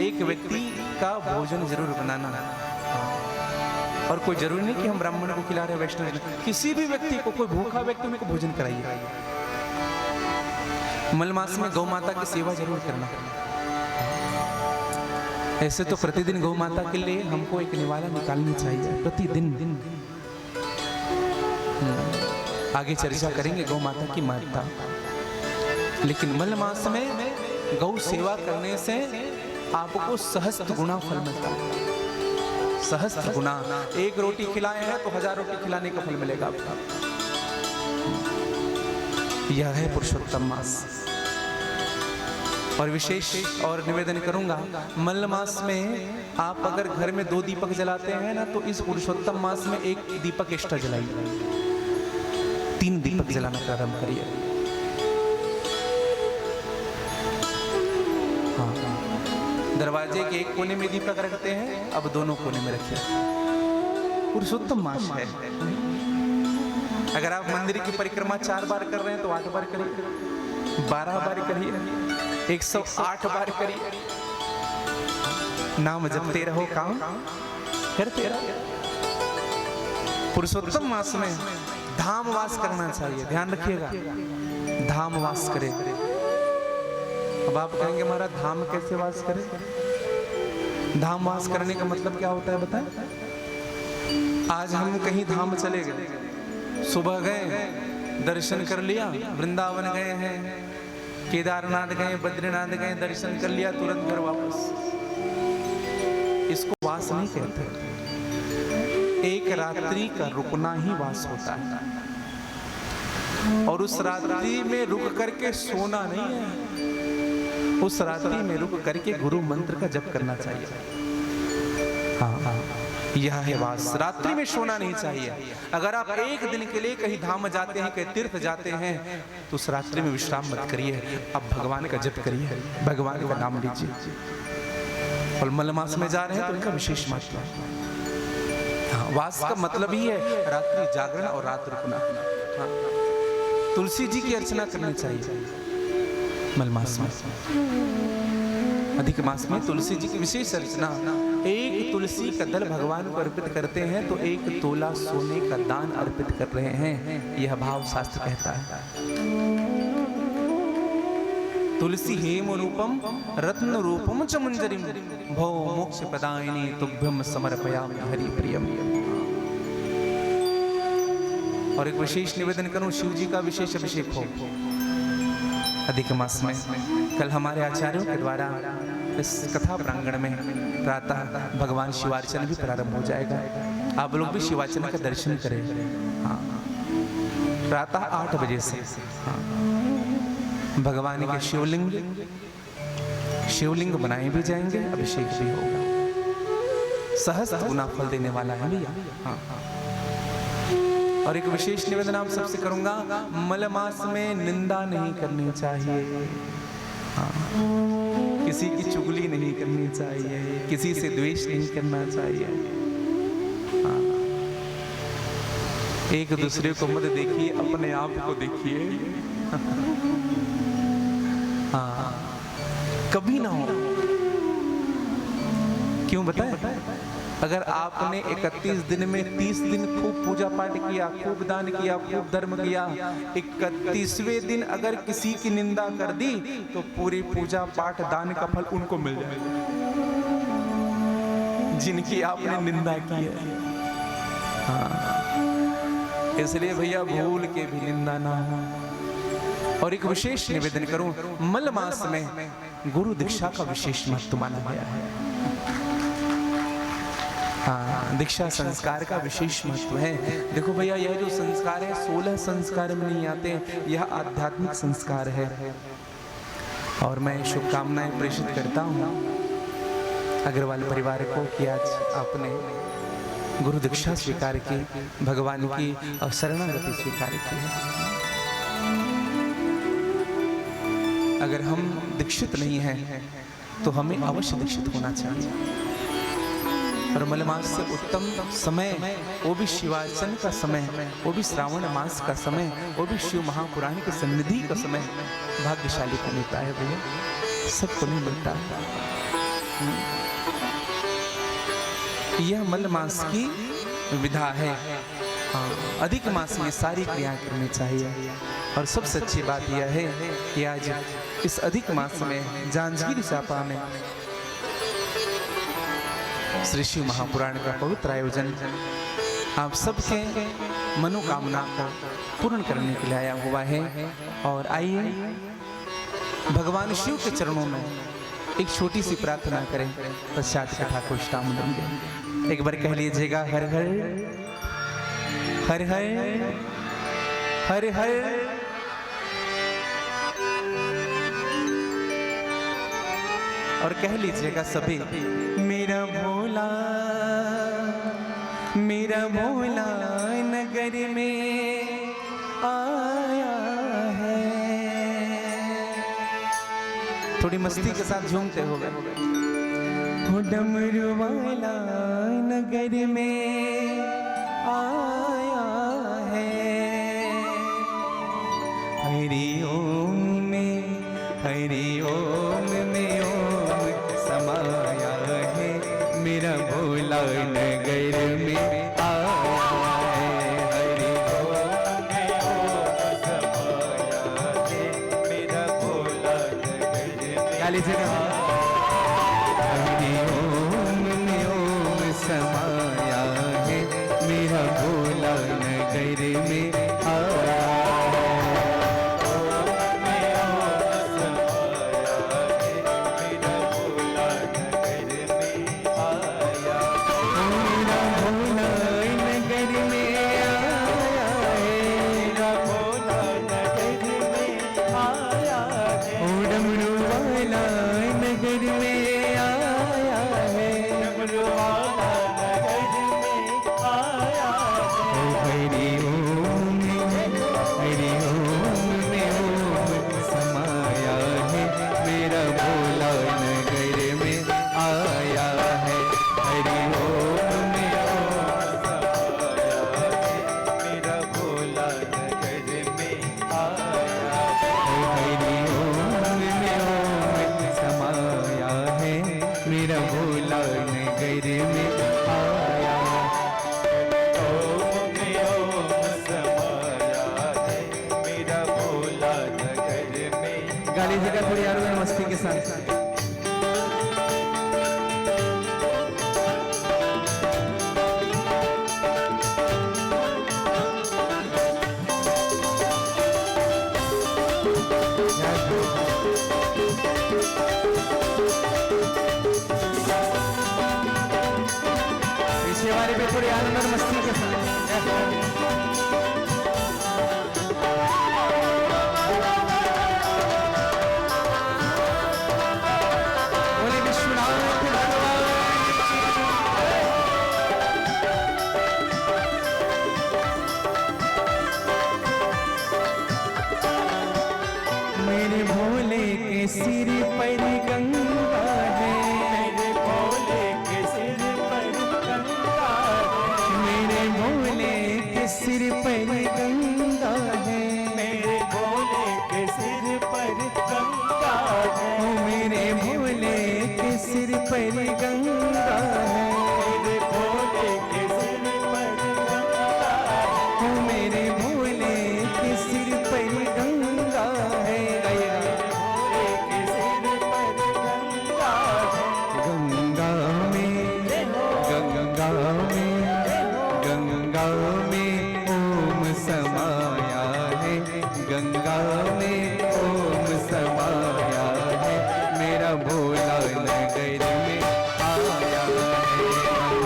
S4: एक व्यक्ति का भोजन जरूर बनाना। और कोई जरूरी नहीं कि हम ब्राह्मण को खिला रहे, वैष्णव, किसी भी व्यक्ति को, कोई भूखा व्यक्ति उनको भोजन कराइए। मलमास में गौ माता की सेवा जरूर करना। ऐसे तो प्रतिदिन गौ माता के लिए हमको एक निवाला निकालनी चाहिए प्रतिदिन। आगे चर्चा करेंगे गौ माता की महत्ता। लेकिन मल मास में गौ सेवा करने से आपको सहस्त्र गुना फल मिलता है। सहस्त्र गुना, 1 रोटी खिलाए हैं तो 1000 रोटी खिलाने का फल मिलेगा आपका। यह है पुरुषोत्तम मास। और विशेष और निवेदन करूंगा, मल मास में आप अगर घर में 2 दीपक जलाते हैं ना, तो इस पुरुषोत्तम मास में 1 दीपक एक्स्ट्रा जलाइए, 3 दीपक जलाना प्रारंभ करिए। हाँ, दरवाजे के एक कोने में दीपक रखते हैं, अब दोनों कोने में रखिए। पुरुषोत्तम मास है। अगर आप मंदिर की परिक्रमा 4 बार कर रहे हैं तो 8 बार करिए, 12 बार करिए, 108 बार करिए। नाम जपते रहो, काम करते रहो। पुरुषोत्तम मास में धाम वास करना चाहिए, ध्यान रखिएगा, धाम वास करे। अब आप कहेंगे महाराज धाम कैसे वास करे? धाम वास करने का मतलब क्या होता है बताएं? आज हम कहीं धाम चले गए, सुबह गए, दर्शन कर लिया, वृंदावन गए हैं, केदारनाथ गए, बद्रीनाथ गए, दर्शन कर लिया, तुरंत घर वापस। इसको वास नहीं कहते। एक रात्रि का रुकना ही वास होता है, और उस रात्रि में रुक करके सोना नहीं है, उस रात्रि में रुक करके गुरु मंत्र का जप करना चाहिए। हाँ, यह है वास। रात्रि में सोना नहीं चाहिए। अगर आप एक दिन के लिए कहीं धाम जाते हैं, कहीं तीर्थ जाते हैं, तो उस रात्रि में विश्राम मत करिए, आप भगवान का जप करिए, भगवान का नाम लीजिए। और मलमास में जा रहे हैं तो इनका विशेष महत्व है। हाँ, वास का मतलब ही है रात्रि जागरण और रात रुकना। हाँ, तुलसी जी की अर्चना करनी चाहिए मलमास में। अधिक मास में तुलसी जी की विशेष अर्चना। एक तुलसी का दल भगवान को अर्पित करते हैं तो एक तोला सोने का दान अर्पित कर रहे हैं, यह भाव शास्त्र कहता है। तुलसी हेम रूपम रत्न रूपम च मंजरिम भो मोक्ष प्रदायिनी तुभ्यम समर्पयामि हरि प्रियम। और एक विशेष निवेदन करूं, शिव जी का विशेष अभिषेक हो अधिक मास में। कल हमारे आचार्यों के द्वारा इस कथा प्रांगण में प्रातः भगवान शिवार्चन भी प्रारंभ हो जाएगा। आप लोग भी शिवार्चन का दर्शन करें। हाँ, प्रातः 8 बजे से। हाँ, भगवान के शिवलिंग बनाए भी जाएंगे, अभिषेक भी होगा, सहस्त्र गुना फल देने वाला है भैया। हाँ, और एक विशेष निवेदन आप सबसे करूंगा, मलमास में निंदा नहीं करनी चाहिए। हाँ, किसी की चुगली नहीं करनी चाहिए, किसी से द्वेष नहीं करना चाहिए। हाँ, एक दूसरे को मत देखिए, अपने आप को देखिए। हाँ, कभी ना हो। क्यों बताएं? अगर आपने 31 दिन में 30 दिन खूब पूजा पाठ किया, खूब दान किया, खूब धर्म किया, 31वें दिन अगर किसी की निंदा कर दी तो पूरी पूजा पाठ दान का फल उनको मिल जाएगा जिनकी आपने निंदा की है। हाँ, इसलिए भैया भूल के भी निंदा ना हो। और एक विशेष निवेदन करूं, मल मास में गुरु दीक्षा का विशेष महत्व माना गया है। हाँ, दीक्षा संस्कार का विशेष महत्व है। देखो भैया, यह जो संस्कार है 16 संस्कार में नहीं आते, यह आध्यात्मिक संस्कार है। और मैं शुभकामनाएं प्रेषित करता हूँ अग्रवाल परिवार को कि आज आपने गुरु दीक्षा स्वीकार की, भगवान की शरणागति स्वीकार की है। अगर हम दीक्षित नहीं हैं तो हमें अवश्य दीक्षित होना चाहिए। और मलमास से उत्तम समय, वो भी शिवार्चन का समय, वो भी श्रावण मास का समय, वो भी शिव महापुराण की सन्निधि का समय भाग्यशाली को मिलता है भैया, सबको नहीं मिलता। यह मलमास की विधा है। हाँ, अधिक मास में सारी क्रियाएं करनी चाहिए। और सबसे अच्छी बात यह है कि आज इस अधिक मास में जांजगीर चांपा में श्री शिव महापुराण का पवित्र आयोजन आप सबके मनोकामना को पूर्ण करने के लिए आया हुआ है। और आइए भगवान शिव के चरणों में एक छोटी सी प्रार्थना करें, पश्चात कथा को विश्राम देंगे। एक बार कह लीजिएगा, हर हर हर हर हर हर। और कह लीजिएगा सभी, मेरा भोला नगर में आया है। थोड़ी मस्ती के साथ झूमते हो गए। डमरू वाला नगर में आया है, हरि ओम में ओम समाया है। मेरा भोला नगर में आया है, हरि ओम में ओम समाया है। मेरा भोला नगर में। क्या लीजिएगा? हरि ओम
S3: गा लीजिएगा थोड़ी यार मस्ती के साथ। पीछे वाले पे थोड़ी आनंद और मस्ती के साथ। बोले विश्वनाथ भगवान मेरे भोले के सिर पर गंगा है,
S1: मेरे भोले के सिर पर गंगा है,
S3: मेरे भोले के सिर पर गंगा है,
S1: मेरे भोले के सिर पर गंगा है,
S3: ओ मेरे भोले के सिर पर गंगा है,
S1: मेरे भोले के सिर पर गंगा है,
S3: ओ मेरे भोले के सिर पर गंगा है।
S1: भोले के सिर पर गंगा है,
S3: गंगा में गंगा में ओम समाया है, गंगा में ओम समाया है, मेरा भोला नगर में आया है,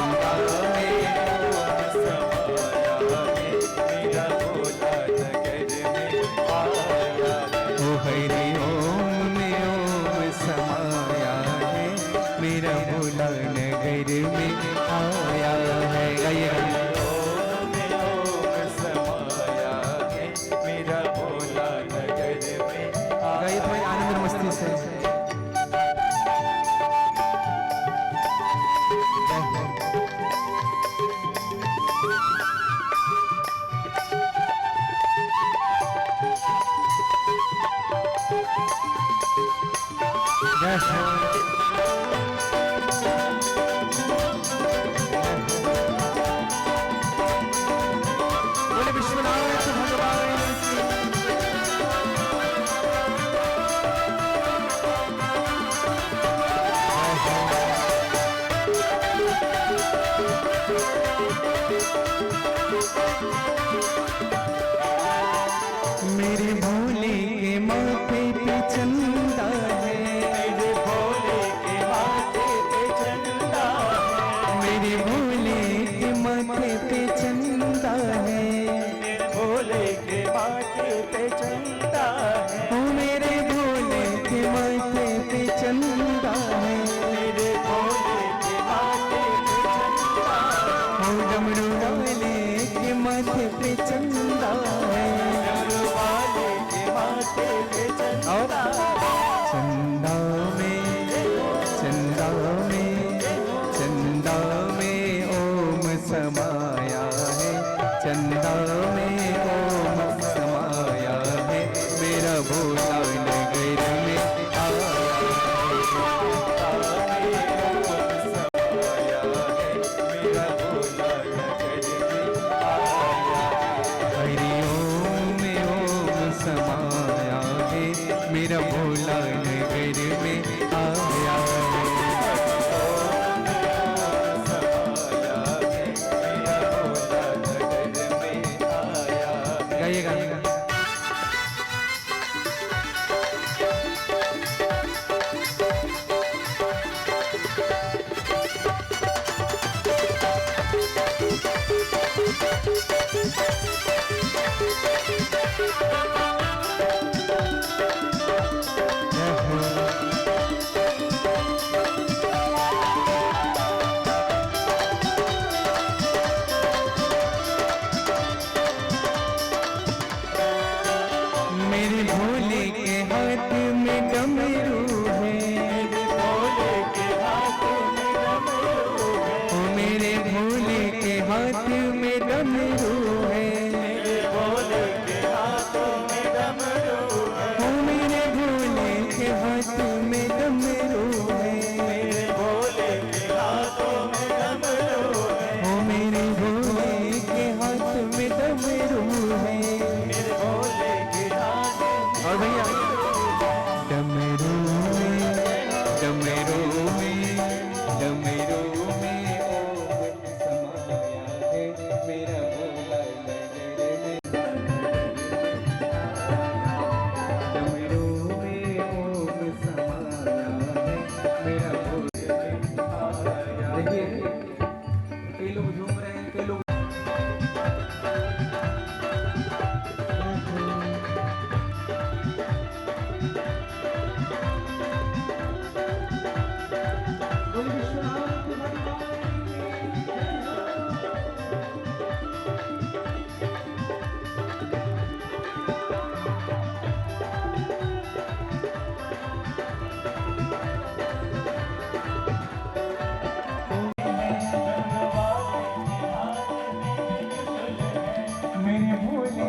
S3: गंगा में
S1: समाया है, मेरा भोला नगर में आया है।
S3: ओ हरि ओम में ओम समाया है, मेरा भोला नगर में आया है।
S1: ओम में ओम समाया है, मेरा भोला नगर में
S3: गाइए थोड़ी आनंद और मस्ती से। बोले विश्वनाथ भगवान की। मेरे भोले के माथे पे चंदा है,
S1: मेरे भोले के माथे पे चंदा है,
S3: मेरे भोले के माथे पे चंदा है,
S1: मेरे भोले के माथे पे चंदा है,
S3: ओ मेरे भोले के माथे पे चंदा है,
S1: मेरे भोले के माथे पे चंदा है,
S3: ओ डमरू वाले के माथे पे चंदा है,
S1: डमरू वाले के माथे पे चंदा है।
S3: चंदा में चंदा में ओम समाया है, चंदा में ओम समाया है, मेरा भोला नगर में आया हरि ओम में ओम समाया है, मेरा भोला नगर में आया है। गाइए गाइए। मेरे भोले के हाथ में डमरू है,
S1: मेरे भोले के हाथ में डमरू है,
S3: ओ मेरे भोले के हाथ में डमरू है,
S1: मेरे भोले के हाथ में डमरू है,
S3: ओ मेरे भोले के हाथ में डमरू है,
S1: मेरे भोले के हाथों में डमरू है,
S3: ओ मेरे भोले के हाथ में डमरू है।
S1: मेरे भोले के हाथ में
S3: और भैया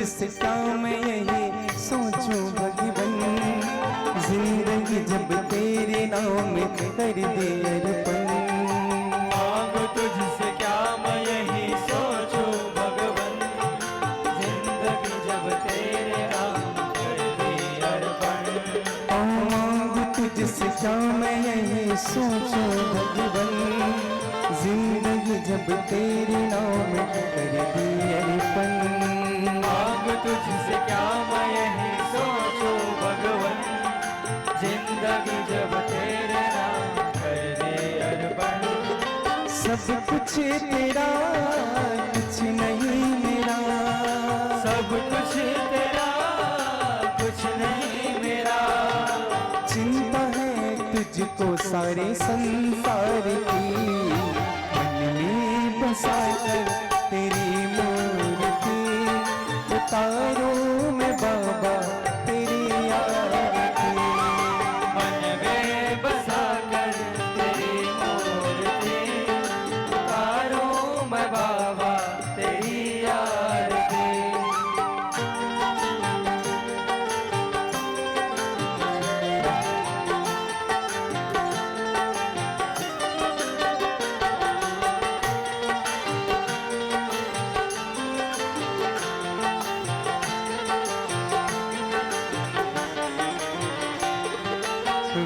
S4: तुझसे क्या मैं यही सोचूं भगवन, जिंदगी जब तेरे नाम कर दे अर्पण।
S1: मांगो तुझसे क्या मैं यही सोचूं भगवन, जिंदगी जब तेरे नाम कर दे अर्पण।
S4: मांगो तुझसे क्या मैं यही सोचूं भगवन, जिंदगी जब तेरे नाम कर दे अर्पण।
S1: मांगो तुझसे क्या मैं यही सोचूं भगवन, जिंदगी जब तेरे नाम कर दे अर्पण।
S4: सब कुछ तेरा कुछ नहीं मेरा,
S1: सब कुछ तेरा कुछ नहीं मेरा।
S4: चिंता है तुझको सारे संसार की, मन में बसा कर तेरी मूर्ति उतारूं मैं बाबा तेरी आरती।
S1: मन में बसा कर तेरी मूर्ति उतारूं मैं बाबा तेरी आरती।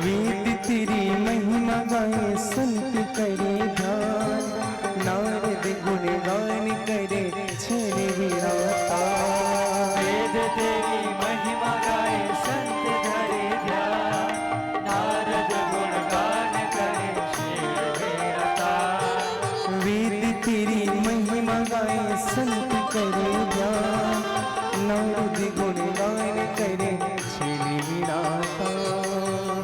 S4: वेद तेरी महिमा गाए संत करे ध्यान, नारद गुण गान करे छेड़ विराता।
S1: वेद तेरी महिमा गाए संत धरे ध्यान, नारद गुण गान करे शेर वीरता।
S4: वेद तेरी महिमा गाए संत करे ध्यान, नारद गुण गान करे छेड़ विराता।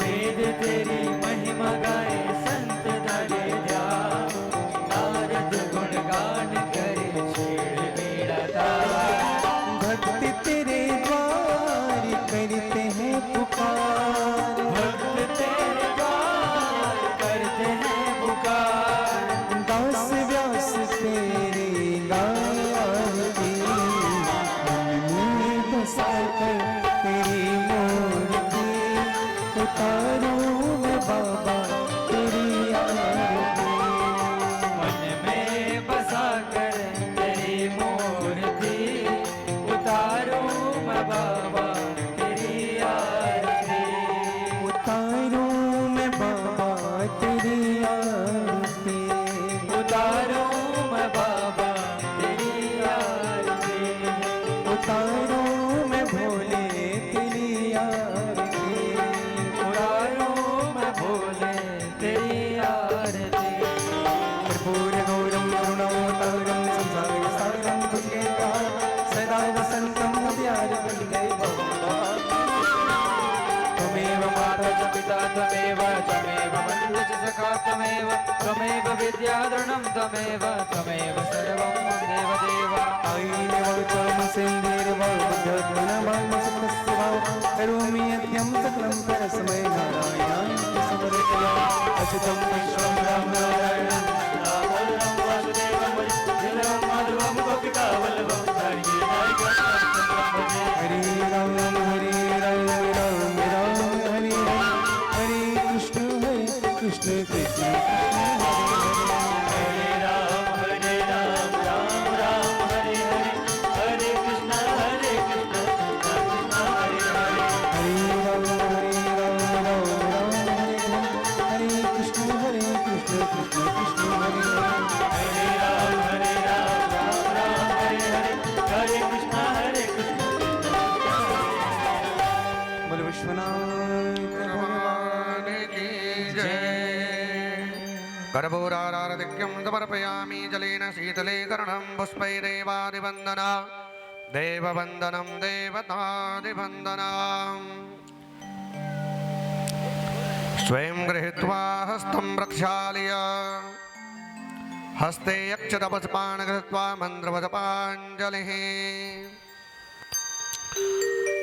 S1: वेद तेरी महिमा गाए संत धरे ध्यान, नारद गुण गान करे शेर वीरता।
S4: भक्त तेरे द्वार करते हैं पुकार,
S1: भक्त तेरे द्वार करते हैं पुकार।
S4: दास व्यास तेरे गाए आरती, मन बसा कर तेरी मूर्ति उतारूं मैं बाबा तेरी आरती।
S1: मन में बसा कर तेरी मूर्ति उतारूं मैं बाबा तेरी आरती।
S4: उतारूं मैं बाबा तेरी आरती।
S1: उतारूं मैं बाबा तेरी आरती।
S4: उतारूं मैं भोले तेरी आरती।
S1: उतारूं मैं भोले तेरी आरती।
S4: कर्पूर गौरम करुणावतारम संसार सारम भुजगेन्द्रहारं सदा वसन्तं हृदयारविन्दे
S1: त्वमेव माता च पिता त्वमेव, त्वमेव बन्धुः च सखा त्वमेव, त्वमेव विद्याधरणं त्वमेव, त्वमेव सर्वं मम देवदेव।
S4: आईनेवल्पं सेन्देर्वल्बुद्धध्वनवाल्म सुखस्य भाव करोमि यज्ञं सकलं परस्मै नारायणाय समर्पयामि। अच्युतं विश्वं रामनारायणं
S1: रामं वासुदेवं वरदं माधवं गोपिकावल्लभं हरि
S4: हरे राम हरे राम राम राम हरे हरे, हरे कृष्ण कृष्ण कृष्ण
S1: हरे राम राम राम हरे हरे, हरे कृष्ण कृष्ण कृष्ण हरे हरे।
S4: हरे राम राम राम हरे हरे, हरे कृष्ण कृष्ण कृष्ण हरे हरे।
S1: हरे राम राम राम हरे हरे, हरे कृष्ण कृष्ण।
S4: बोल विश्वनाथ
S2: भगवान की जय। कर्पूराराधिक्यं समर्पयामि जलेन शीतलीकरणं पुष्पैरेवादिवन्दना देववन्दनं देवतादिवन्दनम्। स्वयं गृहीत्वा हस्तं प्रक्षाल्य हस्ते यक्षतपस्पान् कृत्वा मन्त्रवदपाञ्जलिः।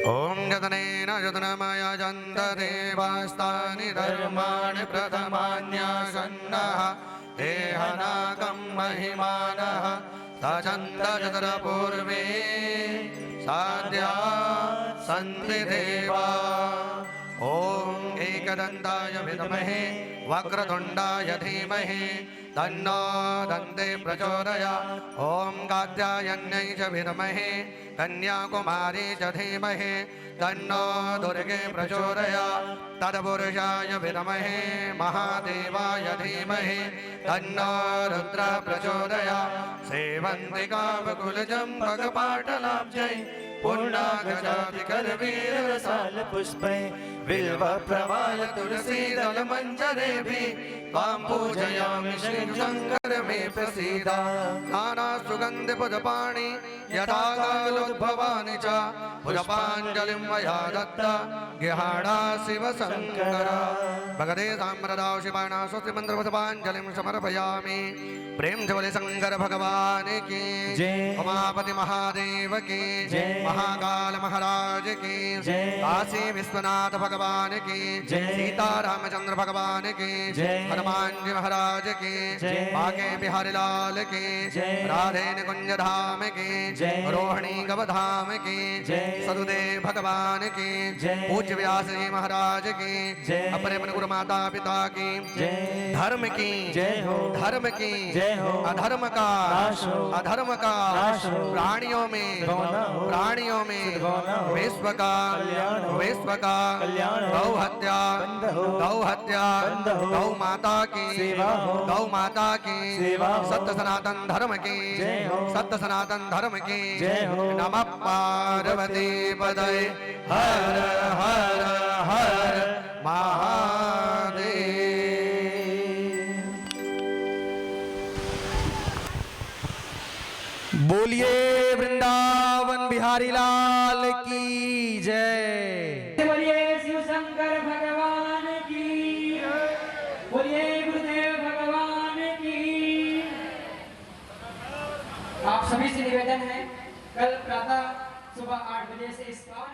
S2: ॐ यतनेन यतनमय जन्तदेवास्तानि धर्माणि प्रथमान्यासन्नः देहनाकं महिमानः सचन्द पूर्वे साध्या सन्ति देवा ॐ एकदन्ताय विद्महे वक्रतुण्डाय धीमहि तन्नो दन्ते प्रचोदयात् ॐ कात्यायन्यै च विद्महे कन्याकुमारी च धीमहि तन्नो दुर्गे प्रचोदयात् तत्पुरुषाय विद्महे महादेवाय धीमहि तन्नो रुद्रः प्रचोदयात् सेवन्ति कामकुलजं भगपाटलाब्जै पूर्णागजातिकरवीरसाल पुष्पै बिल्व प्रवाल तुलसी दल मंजरेभि त्वां पूजयामि श्री शंकर मे प्रसीद नाना सुगंधि पुष्पाणि यथा कालोद्भवानि च पुष्पाञ्जलिं मया दत्ता गृहाणा शिव शंकर भगवते साम्प्रदाय शिवाना स्वस्ति मंत्र पुष्पाञ्जलिं समर्पयामि प्रेम से बोले शंकर भगवान की
S1: जय।
S2: उमापति महादेव की
S1: जय।
S2: महाकाल महाराज की
S1: जय।
S2: काशी विश्वनाथ भगवान की
S1: जय।
S2: सीता रामचंद्र भगवान की
S1: जय।
S2: हनुमान जी महाराज की
S1: जय।
S2: बाके बिहारी लाल की
S1: जय।
S2: राधे कुंज धाम की
S1: जय।
S2: रोहिणी गव धाम की
S1: जय।
S2: सदुदेव भगवान की
S1: जय।
S2: पूज्य व्यास जी महाराज की
S1: जय।
S2: अपने मन गुरु माता पिता की
S1: जय।
S2: धर्म की
S1: जय हो।
S2: धर्म की
S1: जय हो।
S2: अधर्म का
S1: नाश हो।
S2: अधर्म का
S1: नाश हो।
S2: प्राणियों में
S1: सद्भावना हो।
S2: प्राणियों में
S1: सद्भावना हो।
S2: विश्व का
S1: कल्याण हो।
S2: विश्व का
S1: कल्याण हो।
S2: गौ हत्या
S1: बंद हो।
S2: गौ हत्या
S1: बंद हो।
S2: गौ माता की
S1: सेवा हो।
S2: गौ माता की
S1: सेवा हो।
S2: सत्य सनातन धर्म की
S1: जय हो।
S2: सत्य सनातन धर्म की
S1: जय हो।
S2: नमः पार्वती पदये हर हर हर महादेव।
S3: बोलिए वृंदावन बिहारी लाल की जय।
S6: बोलिए शिव शंकर भगवान की, बोलिए गुरुदेव भगवान की। आप सभी से निवेदन है, कल प्रातः सुबह 8 बजे से इस पावन